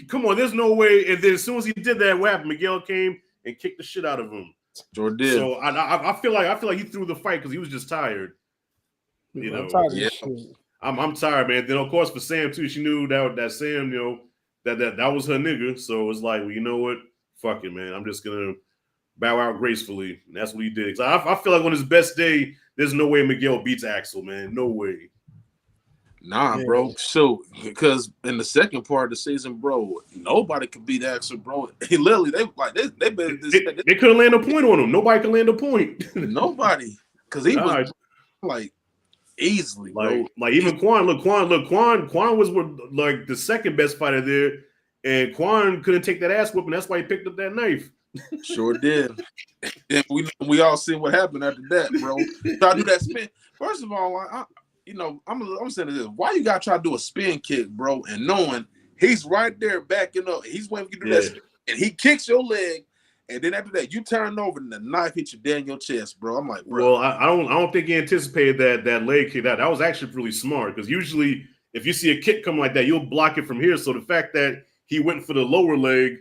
Come on, there's no way. And then as soon as he did that, what happened? Miguel came and kicked the shit out of him. Sure did. So I feel like he threw the fight because he was just tired. I'm tired. I'm tired, man. Then of course for Sam too, she knew that Sam, that was her nigga. So it was like, well, you know what? Fuck it, man. I'm just gonna bow out gracefully. And that's what he did. I feel like on his best day, there's no way Miguel beats Axel, man. No way. Nah, bro. So because in the second part of the season, bro, nobody could beat Axel, bro. He literally they couldn't land a point on him. Nobody could land a point. Nobody, because he was like easily, bro. Like even Quan. Look, Quan was like the second best fighter there, and Quan couldn't take that ass whooping. That's why he picked up that knife. Sure did. And we all seen what happened after that, bro. Try to do that spin. First of all, I'm saying this. Why you gotta try to do a spin kick, bro? And knowing he's right there backing up, he's waiting for you to do that spin, and he kicks your leg, and then after that, you turn over and the knife hits you dead in your chest, bro. I'm like, bro. Well, I don't think he anticipated that leg kick. That was actually really smart because usually if you see a kick come like that, you'll block it from here. So the fact that he went for the lower leg,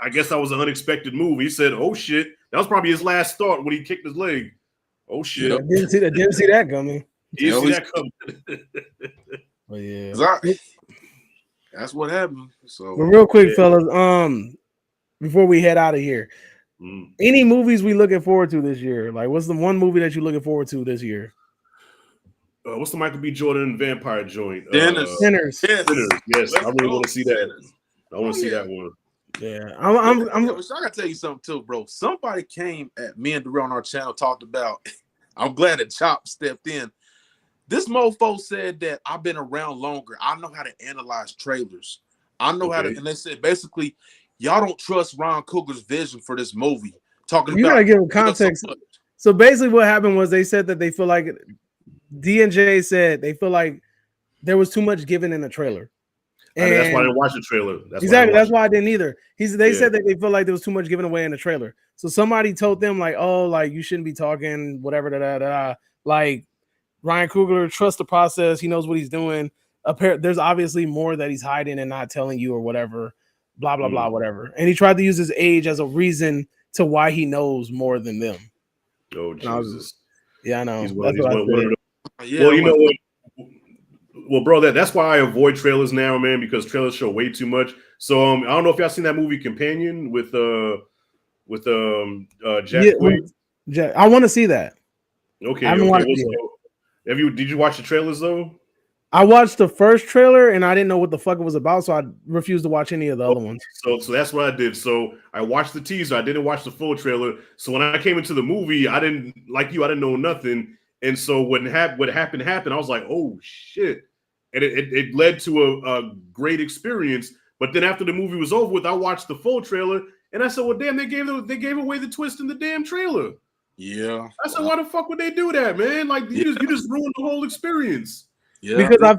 I guess that was an unexpected move. He said, "Oh shit!" That was probably his last thought when he kicked his leg. Oh shit! I didn't see that coming. You see that coming. But yeah, that's what happened. So, but real quick, fellas, before we head out of here, any movies we looking forward to this year? Like, what's the one movie that you looking forward to this year? What's the Michael B. Jordan vampire joint? Sinners. Yes, I really want to see that. I want to see that one. Yeah, I gotta tell you something too, bro. Somebody came at me and Darrell on our channel, talked about. I'm glad that Chop stepped in. This mofo said that I've been around longer. I know how to analyze trailers. I know how to, and they said basically, y'all don't trust Ron Coogler's vision for this movie. You gotta give them context. So basically, what happened was they said that they feel like D&J said they feel like there was too much given in the trailer. And that's why I didn't watch the trailer. That's why I didn't either. They said that they feel like there was too much given away in the trailer. So somebody told them like, oh, like you shouldn't be talking, whatever, like Ryan Coogler, trust the process. He knows what he's doing. There's obviously more that he's hiding and not telling you or whatever, blah, blah, blah, whatever. And he tried to use his age as a reason to why he knows more than them. Oh, Jesus. I know. Well, you know what? Well, bro, that's why I avoid trailers now, man, because trailers show way too much. So I don't know if y'all seen that movie Companion with Jack Quaid. I want to see that. Okay. I haven't watched it yet. Did you watch the trailers though? I watched the first trailer and I didn't know what the fuck it was about, so I refused to watch any of the other ones. So that's what I did. So I watched the teaser. I didn't watch the full trailer. So when I came into the movie, I didn't know nothing. And so what happened. I was like, oh shit. And it led to a great experience. But then after the movie was over with, I watched the full trailer and I said, well, damn, they gave away the twist in the damn trailer. Yeah. I said, why the fuck would they do that, man? Like you just ruined the whole experience. Yeah. Because I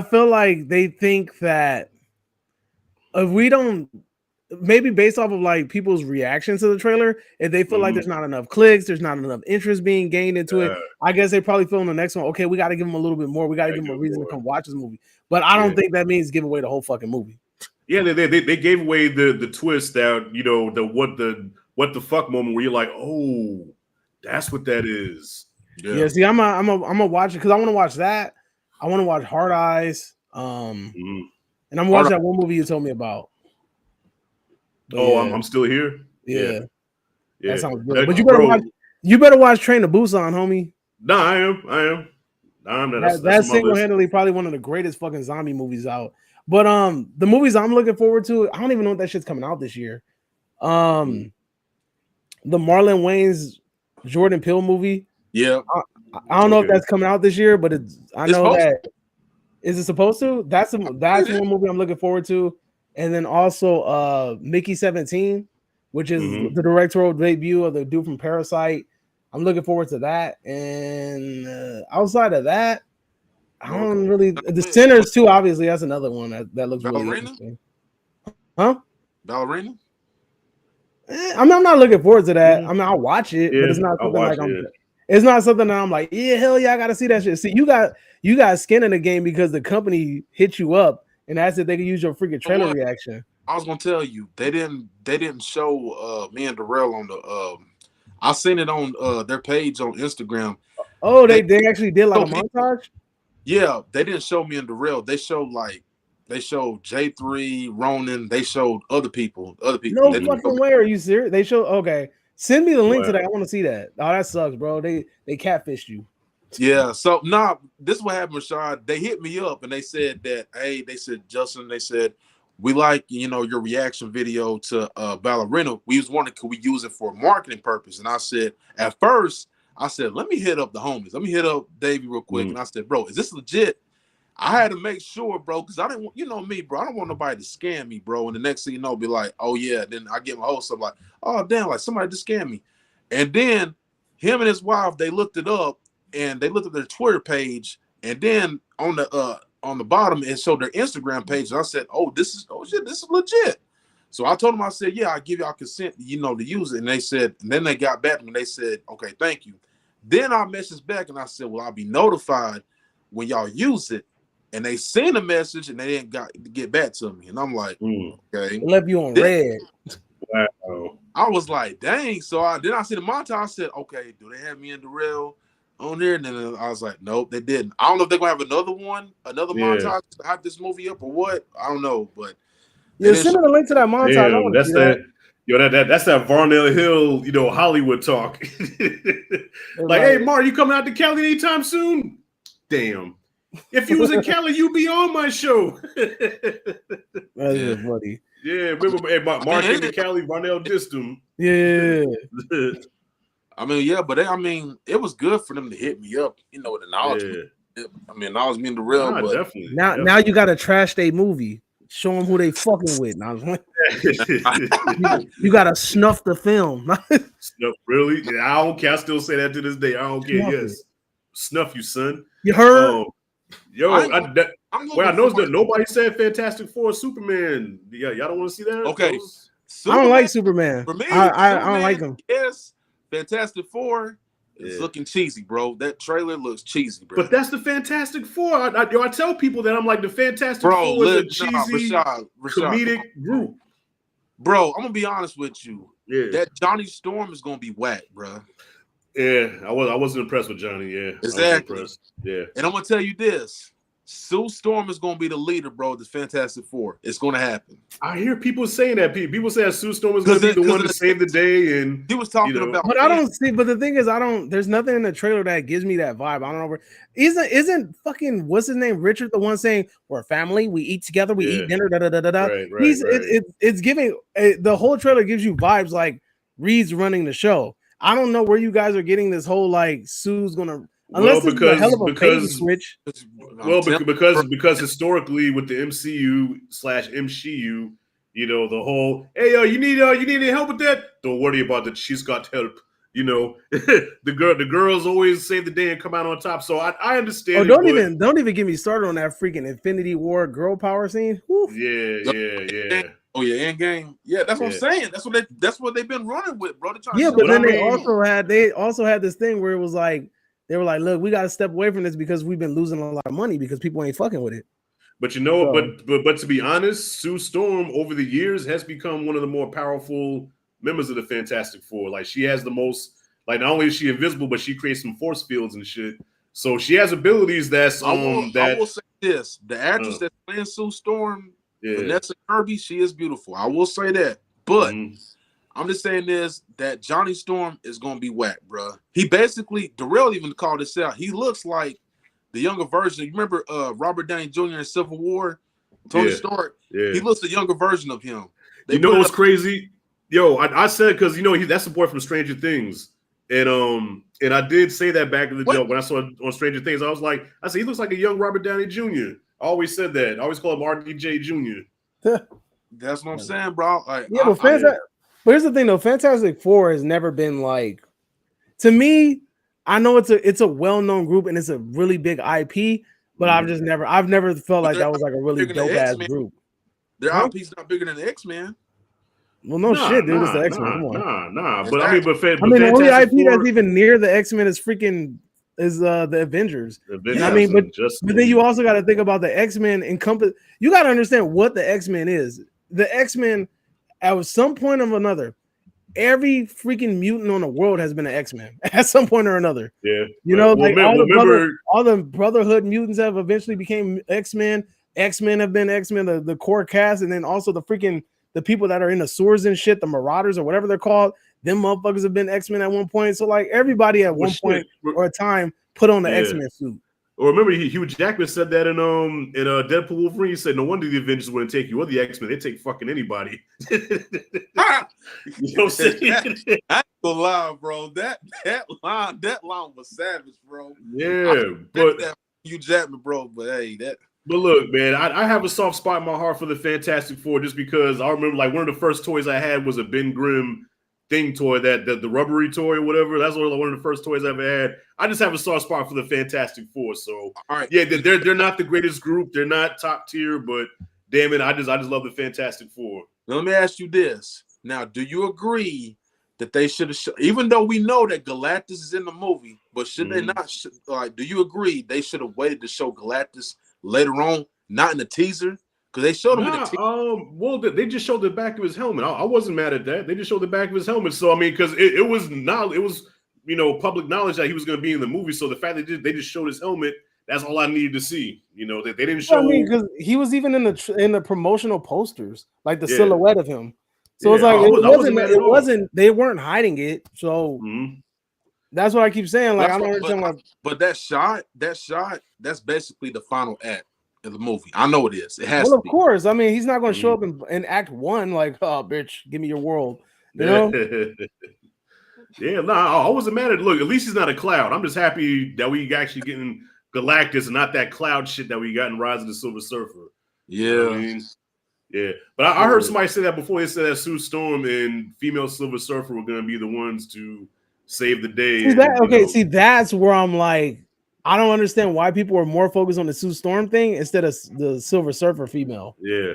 feel like they think that if we don't, maybe based off of like people's reaction to the trailer, if they feel like there's not enough clicks, there's not enough interest being gained into it, I guess they probably feel in the next one, okay, we got to give them a little bit more. We got to give them a reason to come watch this movie. But I don't think that means give away the whole fucking movie. Yeah, they gave away the twist that, you know, what the fuck moment where you're like, oh, that's what that is. Yeah, see, I'm a watch it because I want to watch that. I want to watch Hard Eyes. And I'm watching that one movie you told me about. But I'm still here. Yeah. That sounds good. But you better watch Train to Busan, homie. No, I am. That's single-handedly probably one of the greatest fucking zombie movies out. But the movies I'm looking forward to, I don't even know if that shit's coming out this year. The Marlon Wayans Jordan Peele movie. Yeah. I don't know if that's coming out this year, but I know that. Is it supposed to? That's one movie I'm looking forward to. And then also Mickey 17, which is the directorial debut of the dude from Parasite. I'm looking forward to that. And outside of that, I don't really. The Sinners too, obviously, that's another one that looks really interesting. Huh? Ballerina? I'm not looking forward to that. I mean, I'll watch it, but it's not something like it's not something that I'm like, yeah, hell yeah, I gotta see that shit. See, you got skin in the game because the company hit you up and asked if they could use your freaking trailer reaction. I was gonna tell you, they didn't show me and Darrell on the I seen it on their page on Instagram. Oh, they actually did like a montage? Yeah, they didn't show me and Darrell. They showed J3, Ronan, they showed other people. No fucking way, are you serious? They showed send me the link to that. I want to see that. Oh, that sucks, bro. They catfished you. Yeah, so this is what happened, Rashad. They hit me up and they said that, hey, they said, Justin, they said, we like, you know, your reaction video to Ballerina. We was wondering, could we use it for a marketing purpose? And I said, at first, let me hit up the homies. Let me hit up Davey real quick. And I said, bro, is this legit? I had to make sure, bro, because I didn't want, you know me, bro. I don't want nobody to scam me, bro. And the next thing you know, be like, oh, yeah. Then I get my host up like, oh, damn, like somebody just scammed me. And then him and his wife, they looked it up and they looked at their Twitter page. And then on the bottom, it showed their Instagram page. And I said, this is legit. So I told them, I said, yeah, I give y'all consent, you know, to use it. And they said, and then they got back to me and they said, okay, thank you. Then I messaged back and I said, well, I'll be notified when y'all use it. And they sent a message and they didn't get back to me. And I'm like, okay. They left you on red. Wow. I was like, dang. So then I see the montage. I said, okay, do they have me and Darrell on there? And then I was like, nope, they didn't. I don't know if they're going to have another montage to hype this movie up or what. I don't know. But yeah, send me the link to that montage. Damn, that's that Varnell Hill, you know, Hollywood talk. Like, hey, Mark, you coming out to Cali anytime soon? Damn. If you was in Cali, you'd be on my show. That's funny. Yeah, remember, hey, Mark came to Cali, Varnell dissed him. Yeah. I mean, yeah, but it was good for them to hit me up, you know, with the knowledge. Yeah. I mean, I was being the real, but definitely. Now you got to trash their movie. Show them who they fucking with. Now, you got to snuff the film. Snuff, really? Yeah, I don't care. I still say that to this day. I don't care. Yes. Snuff you, son. You heard? I noticed that nobody said Fantastic Four Superman. Yeah, y'all don't want to see that? Okay. I don't like Superman. For me, I don't like him. Yes, Fantastic Four is looking cheesy, bro. That trailer looks cheesy, bro. But that's the Fantastic Four. I tell people that I'm like the Fantastic Four is a cheesy comedic group. Bro, I'm gonna be honest with you. Yeah. That Johnny Storm is gonna be whack, bro. Yeah, I wasn't impressed with Johnny. Yeah, exactly. Yeah, and I'm gonna tell you this: Sue Storm is gonna be the leader, bro. The Fantastic Four. It's gonna happen. I hear people saying that. People say that Sue Storm is gonna be the one to save the day, and he was talking about. But I don't see. But the thing is, there's nothing in the trailer that gives me that vibe. I don't know. Isn't fucking what's his name, Richard, the one saying we're family, we eat together, we eat dinner, da da da da da. Right. It's giving the whole trailer gives you vibes like Reed's running the show. I don't know where you guys are getting this whole like Sue's gonna unless it's a hell of a bait switch. Well, because historically with the MCU/MCU, You know, the whole, hey, you need any help with that? Don't worry about it. She's got help. You know, the girls always save the day and come out on top. So I understand. Oh, don't even get me started on that freaking Infinity War girl power scene. Woo. Yeah. Oh yeah, Endgame. Yeah, that's what I'm saying. That's what they've been running with, bro. But then they also had this thing where it was like they were like, look, we got to step away from this because we've been losing a lot of money because people ain't fucking with it. But you know, but to be honest, Sue Storm over the years has become one of the more powerful members of the Fantastic Four. Like she has the most, like not only is she invisible, but she creates some force fields and shit. So she has abilities that's I will say this: the actress that's playing Sue Storm, Vanessa Kirby, she is beautiful. I will say that, but I'm just saying this: that Johnny Storm is gonna be whack, bro. He basically, Darrell even called this out. He looks like the younger version. You remember Robert Downey Jr. in Civil War? Tony Stark. Yeah. He looks the younger version of him. You know what's crazy? Yo, I said because you know that's the boy from Stranger Things, and I did say that back in the joke when I saw it on Stranger Things. I said he looks like a young Robert Downey Jr. I always said that. I always call him RDJ Jr. That's what I'm saying, bro. Like, but here's the thing though, Fantastic Four has never been like, to me. I know it's a well-known group and it's a really big IP, but I've never felt like that was like a really dope ass group. Their IP's not bigger than the X-Men. Well, shit, dude. It's the X-Men. Come on. Nah. But the only IP that's even near the X-Men is the Avengers. But then you also got to think about the X-Men encompass. You got to understand what the X-Men is. The X-Men, at some point or another, every freaking mutant on the world has been an X-Men at some point or another. Yeah. You know, all the Brotherhood mutants have eventually became X-Men. X-Men have been X-Men, the core cast, and then also the people that are in the sewers and shit, the Marauders or whatever they're called, them motherfuckers have been X-Men at one point. So like everybody at one point or a time put on the X-Men suit. Or remember, Hugh Jackman said that in Deadpool Wolverine. He said, "No wonder the Avengers wouldn't take you or the X-Men. They take fucking anybody." You know what I'm saying? I ain't gonna lie, bro. That line was savage, bro. Yeah, but that Hugh Jackman, bro. But hey, that. But look, man, I have a soft spot in my heart for the Fantastic Four just because I remember like one of the first toys I had was a Ben Grimm thing toy, that the rubbery toy or whatever. That's one of the first toys I ever had. I just have a soft spot for the Fantastic Four. So all right, yeah, they're not the greatest group. They're not top tier, but damn it, I just love the Fantastic Four. Now, let me ask you this. Now, do you agree that they should have, even though we know that Galactus is in the movie, but should they not? Like, do you agree they should have waited to show Galactus later on, not in the teaser? Because they showed him in the teaser. Well, they just showed the back of his helmet. I wasn't mad at that. They just showed the back of his helmet. So I mean, because it was public knowledge that he was going to be in the movie. So the fact that they just showed his helmet, that's all I needed to see. You know, they didn't show. I mean, because he was even in the promotional posters, like the silhouette of him. So it's like it wasn't. They weren't hiding it. So that's what I keep saying. Like I don't understand. But that shot, that's basically the final act of the movie. I know it is. It has. Well, of course. I mean, he's not going to show up in Act 1 like, "Oh, bitch, give me your world." You know. Yeah, I wasn't mad at it. Look, at least he's not a cloud. I'm just happy that we actually getting Galactus and not that cloud shit that we got in Rise of the Silver Surfer. Yeah. You know what I mean? Yeah. But I heard somebody say that before. They said that Sue Storm and female Silver Surfer were going to be the ones to save the day. See, that's where I'm like, I don't understand why people are more focused on the Sue Storm thing instead of the Silver Surfer female. Yeah.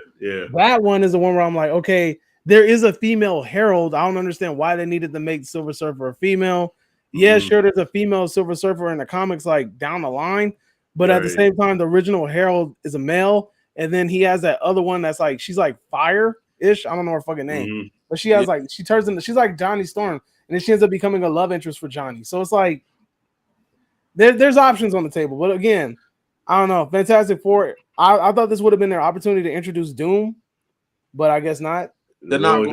That one is the one where I'm like, okay, there is a female Herald. I don't understand why they needed to make Silver Surfer a female. Yeah, sure, there's a female Silver Surfer in the comics like down the line, but at the same time, the original Herald is a male, and then he has that other one that's like she's like fire-ish. I don't know her fucking name, but she has like she's like Johnny Storm, and then she ends up becoming a love interest for Johnny. So it's like there's options on the table, but again, I don't know. Fantastic Four. I thought this would have been their opportunity to introduce Doom, but I guess not. They're not.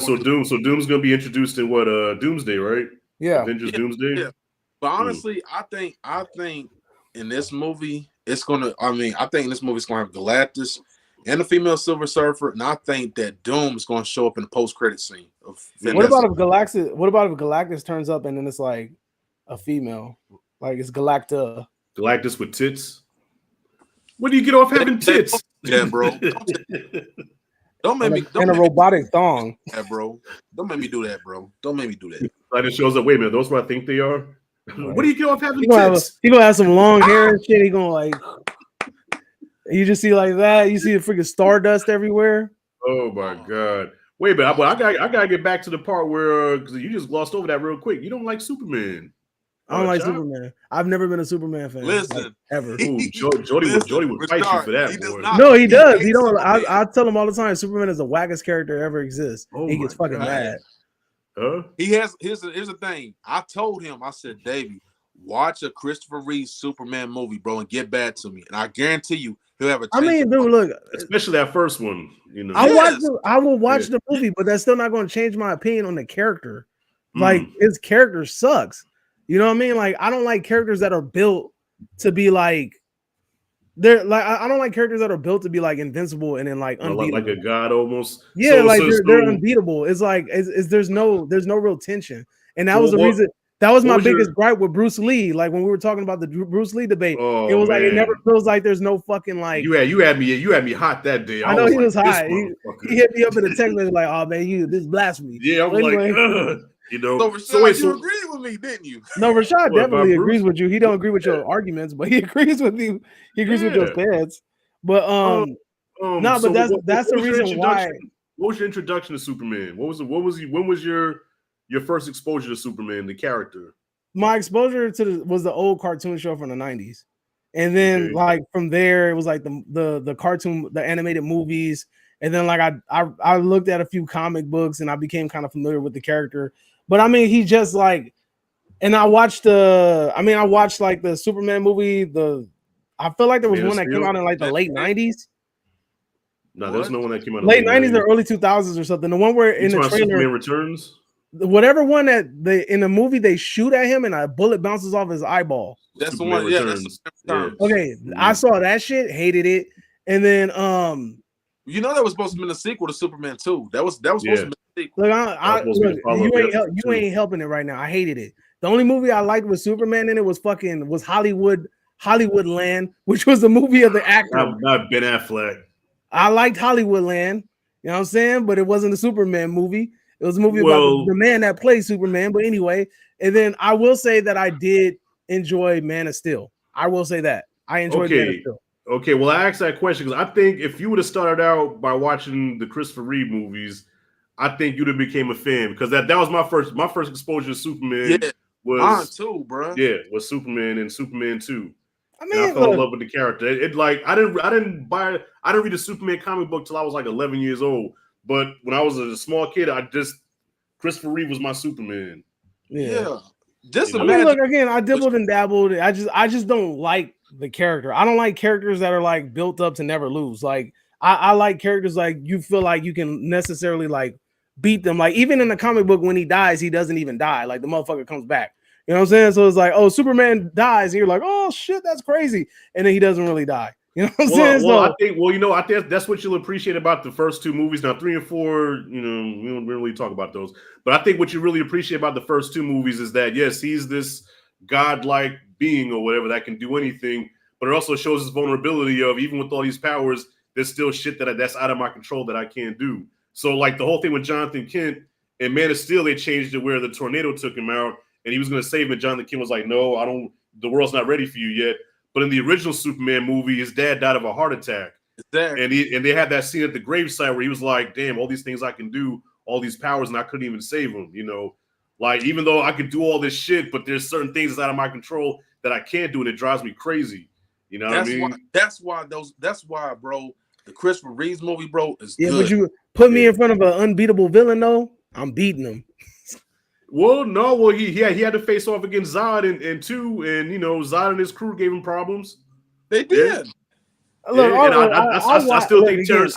So Doom's gonna be introduced in what Doomsday, right? Yeah, Avengers Doomsday. Yeah. But honestly, I think in this movie it's gonna. I think in this movie it's gonna have Galactus and the female Silver Surfer, and I think that Doom is gonna show up in the post-credit scene. What about if Galactus turns up and then it's like a female, like it's Galactus with tits? When do you get off having tits? Yeah, bro. Don't make me. And a robotic thong. That, bro. Don't make me do that, bro. Don't make me do that. Like it shows up. Wait a minute, those what I think they are. What do you get off having He tits? gonna have some long hair and shit. He gonna like. You just see like that. You see the freaking stardust everywhere. Oh my god! Wait a minute, I gotta get back to the part where because you just glossed over that real quick. You don't like Superman. I don't like Superman. I've never been a Superman fan. Listen, like, ever. Ooh, Jody would fight you for that. Boy. No, he does. He don't. I tell him all the time. Superman is the wackest character ever exists. Oh he gets fucking mad. Huh? He has. Here's the thing. I told him. I said, Davey, watch a Christopher Reeve Superman movie, bro, and get back to me. And I guarantee you, he'll have a. I mean, dude, look. Especially that first one. You know, I will watch the movie, but that's still not going to change my opinion on the character. Like his character sucks. You know what I mean? Like, I don't like characters that are built to be like they're like I don't like characters that are built to be like invincible and then like unbeatable. Like a god almost. Yeah, they're unbeatable. It's like there's no real tension. And that was the reason that was my biggest gripe with Bruce Lee. Like when we were talking about the Bruce Lee debate, it was like it never feels like there's no fucking like you had me hot that day. I know he was hot. He hit me up in the text message like, oh man, this blasphemy. Yeah, I was like, you know. So Rashad, you agreed with me, didn't you? No, Rashad definitely agrees with you. He don't agree with your arguments, but he agrees with you. He agrees with your stance. But but that's the reason why. What was your introduction to Superman? When was your first exposure to Superman, the character? My exposure was the old cartoon show from the 90s. And then like from there, it was like the cartoon, the animated movies. And then like I looked at a few comic books and I became kind of familiar with the character. But I mean, he just like, and I watched like the Superman movie. I feel like there was one that came out in like the late 90s. No, there's no one that came out in late 90s or early 2000s or something. The one where in the trailer Superman Returns. Whatever one that in the movie they shoot at him and a bullet bounces off his eyeball. That's the one. Yeah, that's okay. I saw that shit, hated it, and then you know that was supposed to be the sequel to Superman 2. That was supposed to be the sequel. Look, you ain't helping it right now. I hated it. The only movie I liked with Superman in it was Hollywoodland, which was the movie of the actor. Not Ben Affleck. I liked Hollywoodland. You know what I'm saying? But it wasn't a Superman movie. It was a movie about the man that plays Superman. But anyway, and then I will say that I did enjoy Man of Steel. I will say that. I enjoyed Man of Steel. Okay, well, I asked that question because I think if you would have started out by watching the Christopher Reeve movies, I think you'd have became a fan because that was my first exposure to Superman. Yeah, was mine too, bro. Yeah, was Superman and Superman 2. I mean, I fell in love with the character. It like I didn't read a Superman comic book till I was like 11 years old. But when I was a small kid, Christopher Reeve was my Superman. Yeah. Just look again. I dibbled and dabbled. I just don't like the character. I don't like characters that are like built up to never lose. Like I like characters like you feel like you can necessarily like beat them. Like even in the comic book, when he dies, he doesn't even die. Like the motherfucker comes back. You know what I'm saying? So it's like, oh, Superman dies, and you're like, oh shit, that's crazy. And then he doesn't really die. You know what I'm saying? I think that's what you'll appreciate about the first two movies. Now, 3 and 4, we don't really talk about those. But I think what you really appreciate about the first two movies is that, yes, he's this godlike being or whatever that can do anything, but it also shows his vulnerability of even with all these powers, there's still shit that's out of my control that I can't do. So, like the whole thing with Jonathan Kent and Man of Steel, they changed it where the tornado took him out and he was going to save him. And Jonathan Kent was like, no, the world's not ready for you yet. But in the original Superman movie, his dad died of a heart attack. And they had that scene at the gravesite where he was like, damn, all these things I can do, all these powers, and I couldn't even save him, Like, even though I could do all this shit, but there's certain things that's out of my control that I can't do, and it drives me crazy. You know what I mean? That's why, bro, the Christopher Reeves movie, bro, is good. Would you put me in front of an unbeatable villain, though? I'm beating him. Well, no. Well, he had to face off against Zod in 2, and Zod and his crew gave him problems. They did. Yeah. Look, I still think Terrence.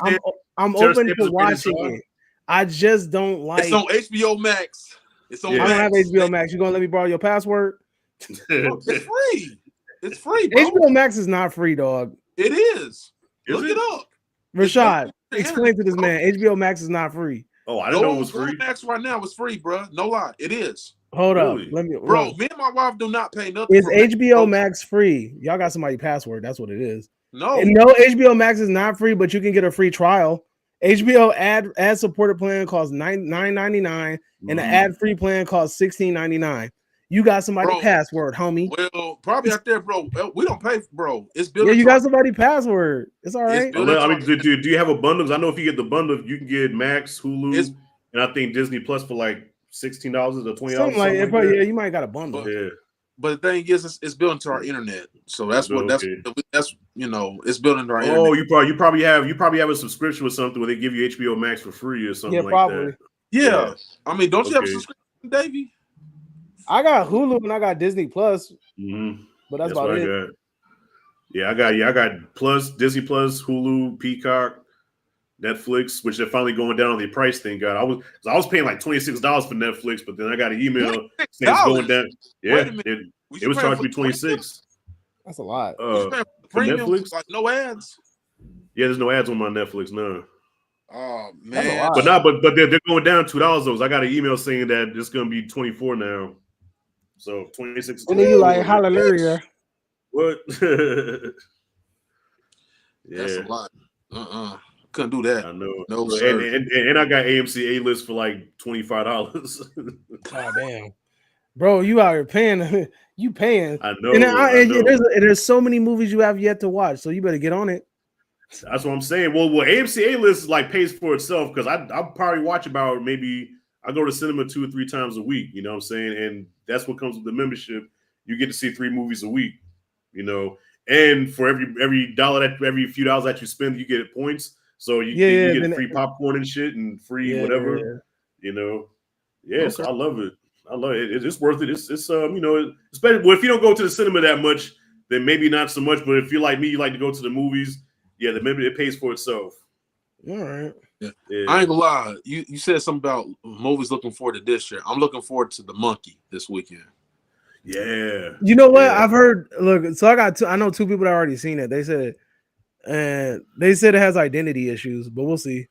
I'm open to watching it. I just don't like. It's on HBO Max. I don't have HBO Max. You gonna let me borrow your password? It's free. It's free. Bro. HBO Max is not free, dog. It is. Look it up. Rashad, explain to this man. HBO Max is not free. Oh, I didn't know it was free. Max right now is free, bro. No lie, it is. Hold up, me and my wife do not pay nothing. Is HBO Max free? Y'all got somebody's password. That's what it is. No, HBO Max is not free, but you can get a free trial. HBO ad supported plan costs $9.99, and the ad free plan costs $16.99. You got somebody password, homie. Well, probably out there, bro. We don't pay, bro. It's built. Yeah, you got somebody password. It's all right. I mean, do you have a bundle? I know if you get the bundle, you can get Max, Hulu, and I think Disney Plus for like $16 or $20. Something like that. Yeah, you might got a bundle. Yeah. But the thing is, it's built into our internet, so that's it's built into our internet. Oh, you probably have a subscription or something where they give you HBO Max for free or something like that. Yeah, I mean, don't you have a subscription, Davey? I got Hulu and I got Disney Plus, but that's about it. I got Plus, Disney Plus, Hulu, Peacock, Netflix, which they're finally going down on the price thing. God, I was paying like $26 for Netflix, but then I got an email saying it's going down. Yeah, it was charging me $26. That's a lot. For Netflix, like no ads. Yeah, there's no ads on my Netflix, no. Oh man, but they're going down $2 those. I got an email saying that it's going to be 24 now. So 26. And then you like hallelujah. What? That's a lot. Couldn't do that. I know. No, sir. And I got AMC A-list for like $25. God damn, bro, you out here paying? You paying? I know. There's so many movies you have yet to watch, so you better get on it. That's what I'm saying. Well, AMC A-list like pays for itself because I'll probably watch about maybe I go to cinema 2 or 3 times a week. You know what I'm saying? And that's what comes with the membership. You get to see 3 movies a week. You know, and for every dollar every few dollars that you spend, you get points. So you get free popcorn and shit and free whatever. Yeah. You know, so I love it. I love it. It's worth it. It's you know, especially if you don't go to the cinema that much, then maybe not so much. But if you're like me, you like to go to the movies. Yeah, the membership it pays for itself. All right. Yeah. I ain't gonna lie. You said something about movies looking forward to this year. I'm looking forward to The Monkey this weekend. Yeah. You know what? I've heard. Look, so I know 2 people that already seen it. They said it has identity issues, but we'll see.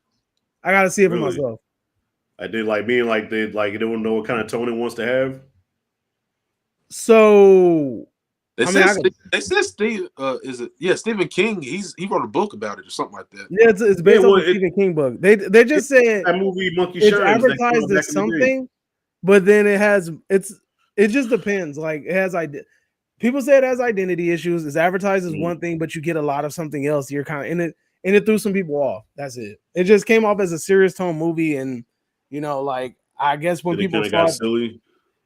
I gotta see it for myself. I did like being like they don't know what kind of tone it wants to have. So they said Steve Stephen King. He wrote a book about it or something like that. Yeah, it's based on a Stephen King book. They just said that movie Monkey it's advertised as something, but then it just depends. Like it has people say it has identity issues. It's advertised as one thing, but you get a lot of something else. You're kind of in it, and it threw some people off. That's it. It just came off as a serious tone movie, and you know, like I guess when people got silly.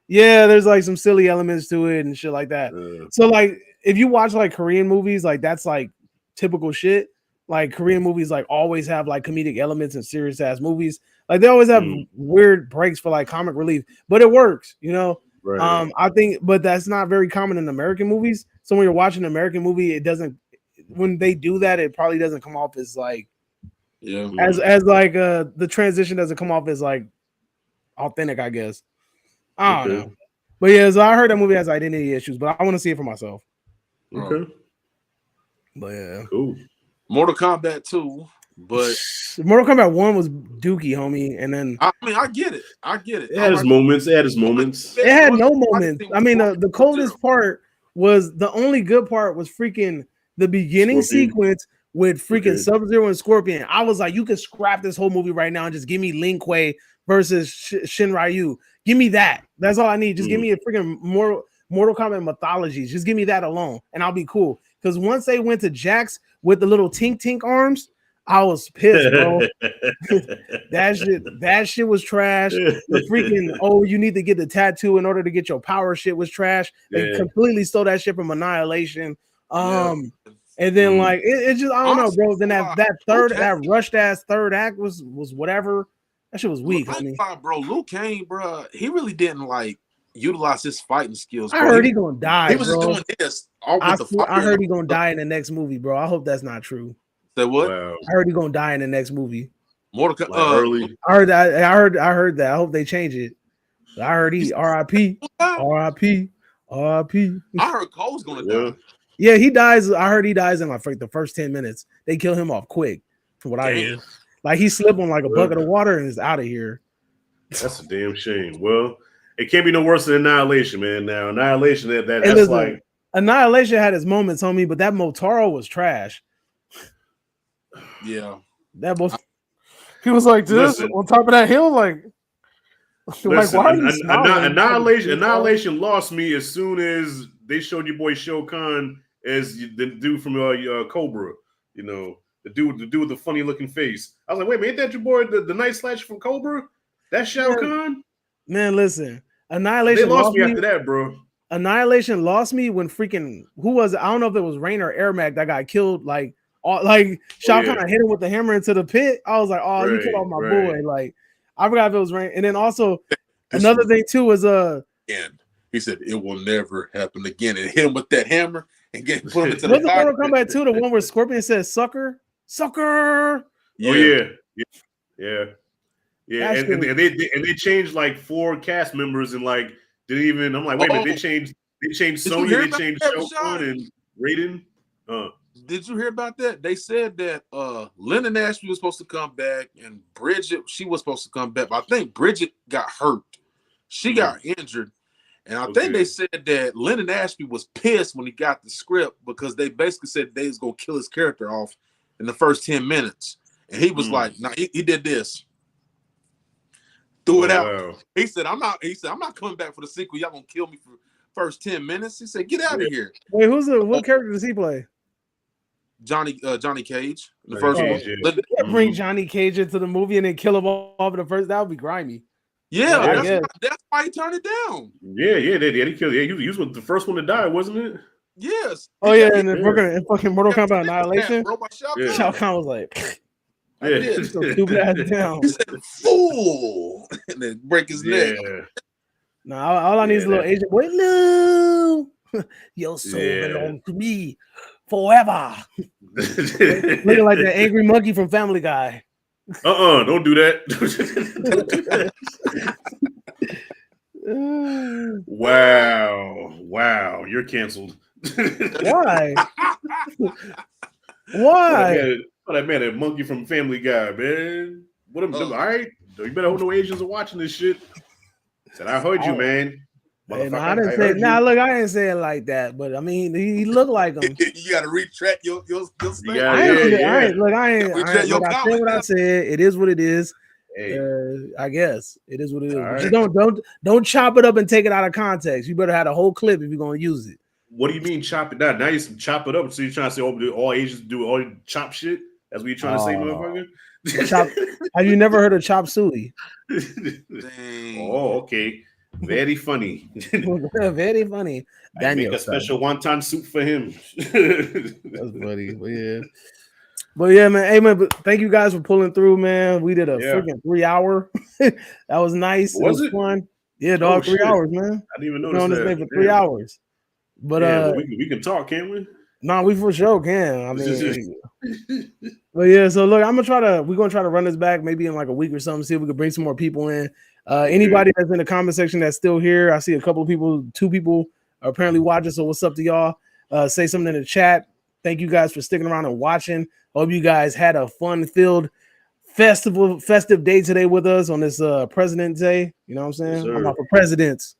Yeah, there's like some silly elements to it and shit like that. So like if you watch like Korean movies, like that's like typical shit. Like Korean movies like always have like comedic elements and serious ass movies. Like they always have weird breaks for like comic relief, but it works, you know. Right. I think, but that's not very common in American movies. So when you're watching an American movie, it doesn't. When they do that, it probably doesn't come off as like, as like the transition doesn't come off as like authentic, I guess. I don't know, but yeah, so I heard that movie has identity issues, but I want to see it for myself. Okay, but yeah, cool. Mortal Kombat 2, but Mortal Kombat 1 was dookie, homie, and then I mean I get it. It had its moments. It had no moments. I mean, the coldest part was the only good part was freaking the beginning sequence with freaking Sub-Zero and Scorpion. I was like, you could scrap this whole movie right now and just give me Lin Kuei versus Shin Ryu. Give me that. That's all I need. Just give me a freaking Mortal Kombat mythology. Just give me that alone, and I'll be cool. Because once they went to Jax with the little tink arms, I was pissed, bro. that shit was trash. The freaking you need to get the tattoo in order to get your power shit was trash. They completely stole that shit from Annihilation. And then like it just I don't know, bro. Then that rushed ass third act was whatever. That shit was weak. Bro, Liu Kang, bro, he really didn't like utilize his fighting skills. Bro. I heard he gonna die. He was just doing this. I heard he gonna die in the next movie, bro. I hope that's not true. Say what? Wow. I heard he gonna die in the next movie. Early. I heard that. I hope they change it. I heard he R.I.P. R.I.P. R.I.P. I heard Cole's gonna die. Yeah, he dies. I heard he dies in like the first 10 minutes. They kill him off quick, from what I hear. Like he slipped on like a bucket of water and is out of here. That's a damn shame. Well, it can't be no worse than Annihilation, man. Now Annihilation, that's like Annihilation had its moments, homie, but that Motaro was trash. Yeah, that was. He was like this on top of that hill, like listen, why are you smiling? Annihilation lost me as soon as they showed your boy Shao Kahn as the dude from Cobra. You know, the dude with the funny looking face. I was like, wait, man, ain't that your boy, the Night Slasher from Cobra? That's Shao Kahn? Man, listen, Annihilation they lost me after that, bro. Annihilation lost me when freaking who was it? I don't know if it was Rain or Ermac that got killed. Like Shao Kahn hit him with the hammer into the pit. I was like, oh, you killed off my boy. Like, I forgot if it was Rain. And then also another thing too was and he said it will never happen again, and hit him with that hammer and put him into the Mortal Kombat 2, the one where Scorpion says sucker. Yeah. Oh yeah. And they changed like 4 cast members and like didn't even. I'm like, wait a minute, they changed Sonya, they changed Shao Kahn and Raiden. Did you hear about that? They said that Lennon Ashby was supposed to come back and Bridget, she was supposed to come back, but I think Bridget got hurt. She got injured. And I think they said that Lennon Ashby was pissed when he got the script because they basically said they was going to kill his character off in the first 10 minutes. And he was like, nah, he did this. Threw it out. Wow. He said, I'm not coming back for the sequel. Y'all gonna kill me for first 10 minutes. He said, get out of here. Wait, what character does he play? Johnny Cage, the first one. Yeah. Bring Johnny Cage into the movie and then kill him off in the first. That would be grimy. Yeah, that's why he turned it down. Yeah, they killed. Yeah, he was the first one to die, wasn't it? Yes. Oh yeah, and then we're gonna fucking Mortal Kombat Annihilation. Shao Kahn was like, stupid ass down. He said, "Fool," and then break his neck. No, all I need is a little Asian boy. No, your soul belongs to me forever. Looking like that angry monkey from Family Guy. Don't do that. Wow, you're canceled. Why? Why? Oh, that man, that monkey from Family Guy, man. What am all right? You better hope no Asians are watching this shit. Said I heard you, man. Hey, no, I didn't say. Nah, look, I didn't say it like that, but I mean, he looked like him. You got to retract your statement. I ain't. What I said. It is what it is. Hey. I guess it is what it is. Right. Don't chop it up and take it out of context. You better have the whole clip if you're gonna use it. What do you mean chop it down? Now you chop it up. So you're trying to say all Asians do all chop shit? That's what you're trying to say, motherfucker? Have you never heard of chop suey? Oh, okay. Very funny. Very funny. I make a special wonton soup for him. That's funny. But yeah, man. Hey, man. But thank you guys for pulling through, man. We did a freaking 3 hour. That was nice. Was it? Fun. Yeah, dog. 3 hours, man. I didn't even notice that. This thing for 3 hours. But we can talk, can't we? No, we for sure can. I mean, but yeah. So look, we're gonna try to run this back maybe in like a week or something. See if we can bring some more people in. Anybody that's in the comment section that's still here, I see a couple of people. 2 people are apparently watching. So what's up to y'all? Say something in the chat. Thank you guys for sticking around and watching. Hope you guys had a fun-filled festive day today with us on this President's Day. You know what I'm saying? Yes, I'm out for presidents.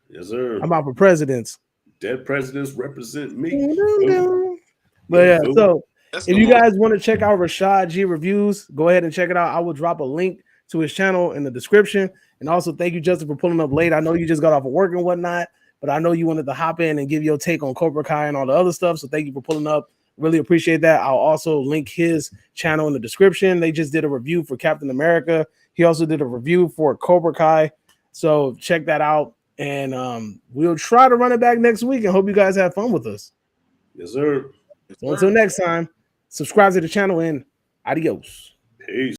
Yes, sir. I'm out for presidents. Dead presidents represent me. But yeah, so if you guys want to check out Rashad G reviews, go ahead and check it out. I will drop a link to his channel in the description. And also thank you, Justin, for pulling up late. I know you just got off of work and whatnot, but I know you wanted to hop in and give your take on Cobra Kai and all the other stuff. So thank you for pulling up. Really appreciate that. I'll also link his channel in the description. They just did a review for Captain America. He also did a review for Cobra Kai. So check that out. And we'll try to run it back next week and hope you guys have fun with us. Yes, sir. So until next time, subscribe to the channel and adios. Peace.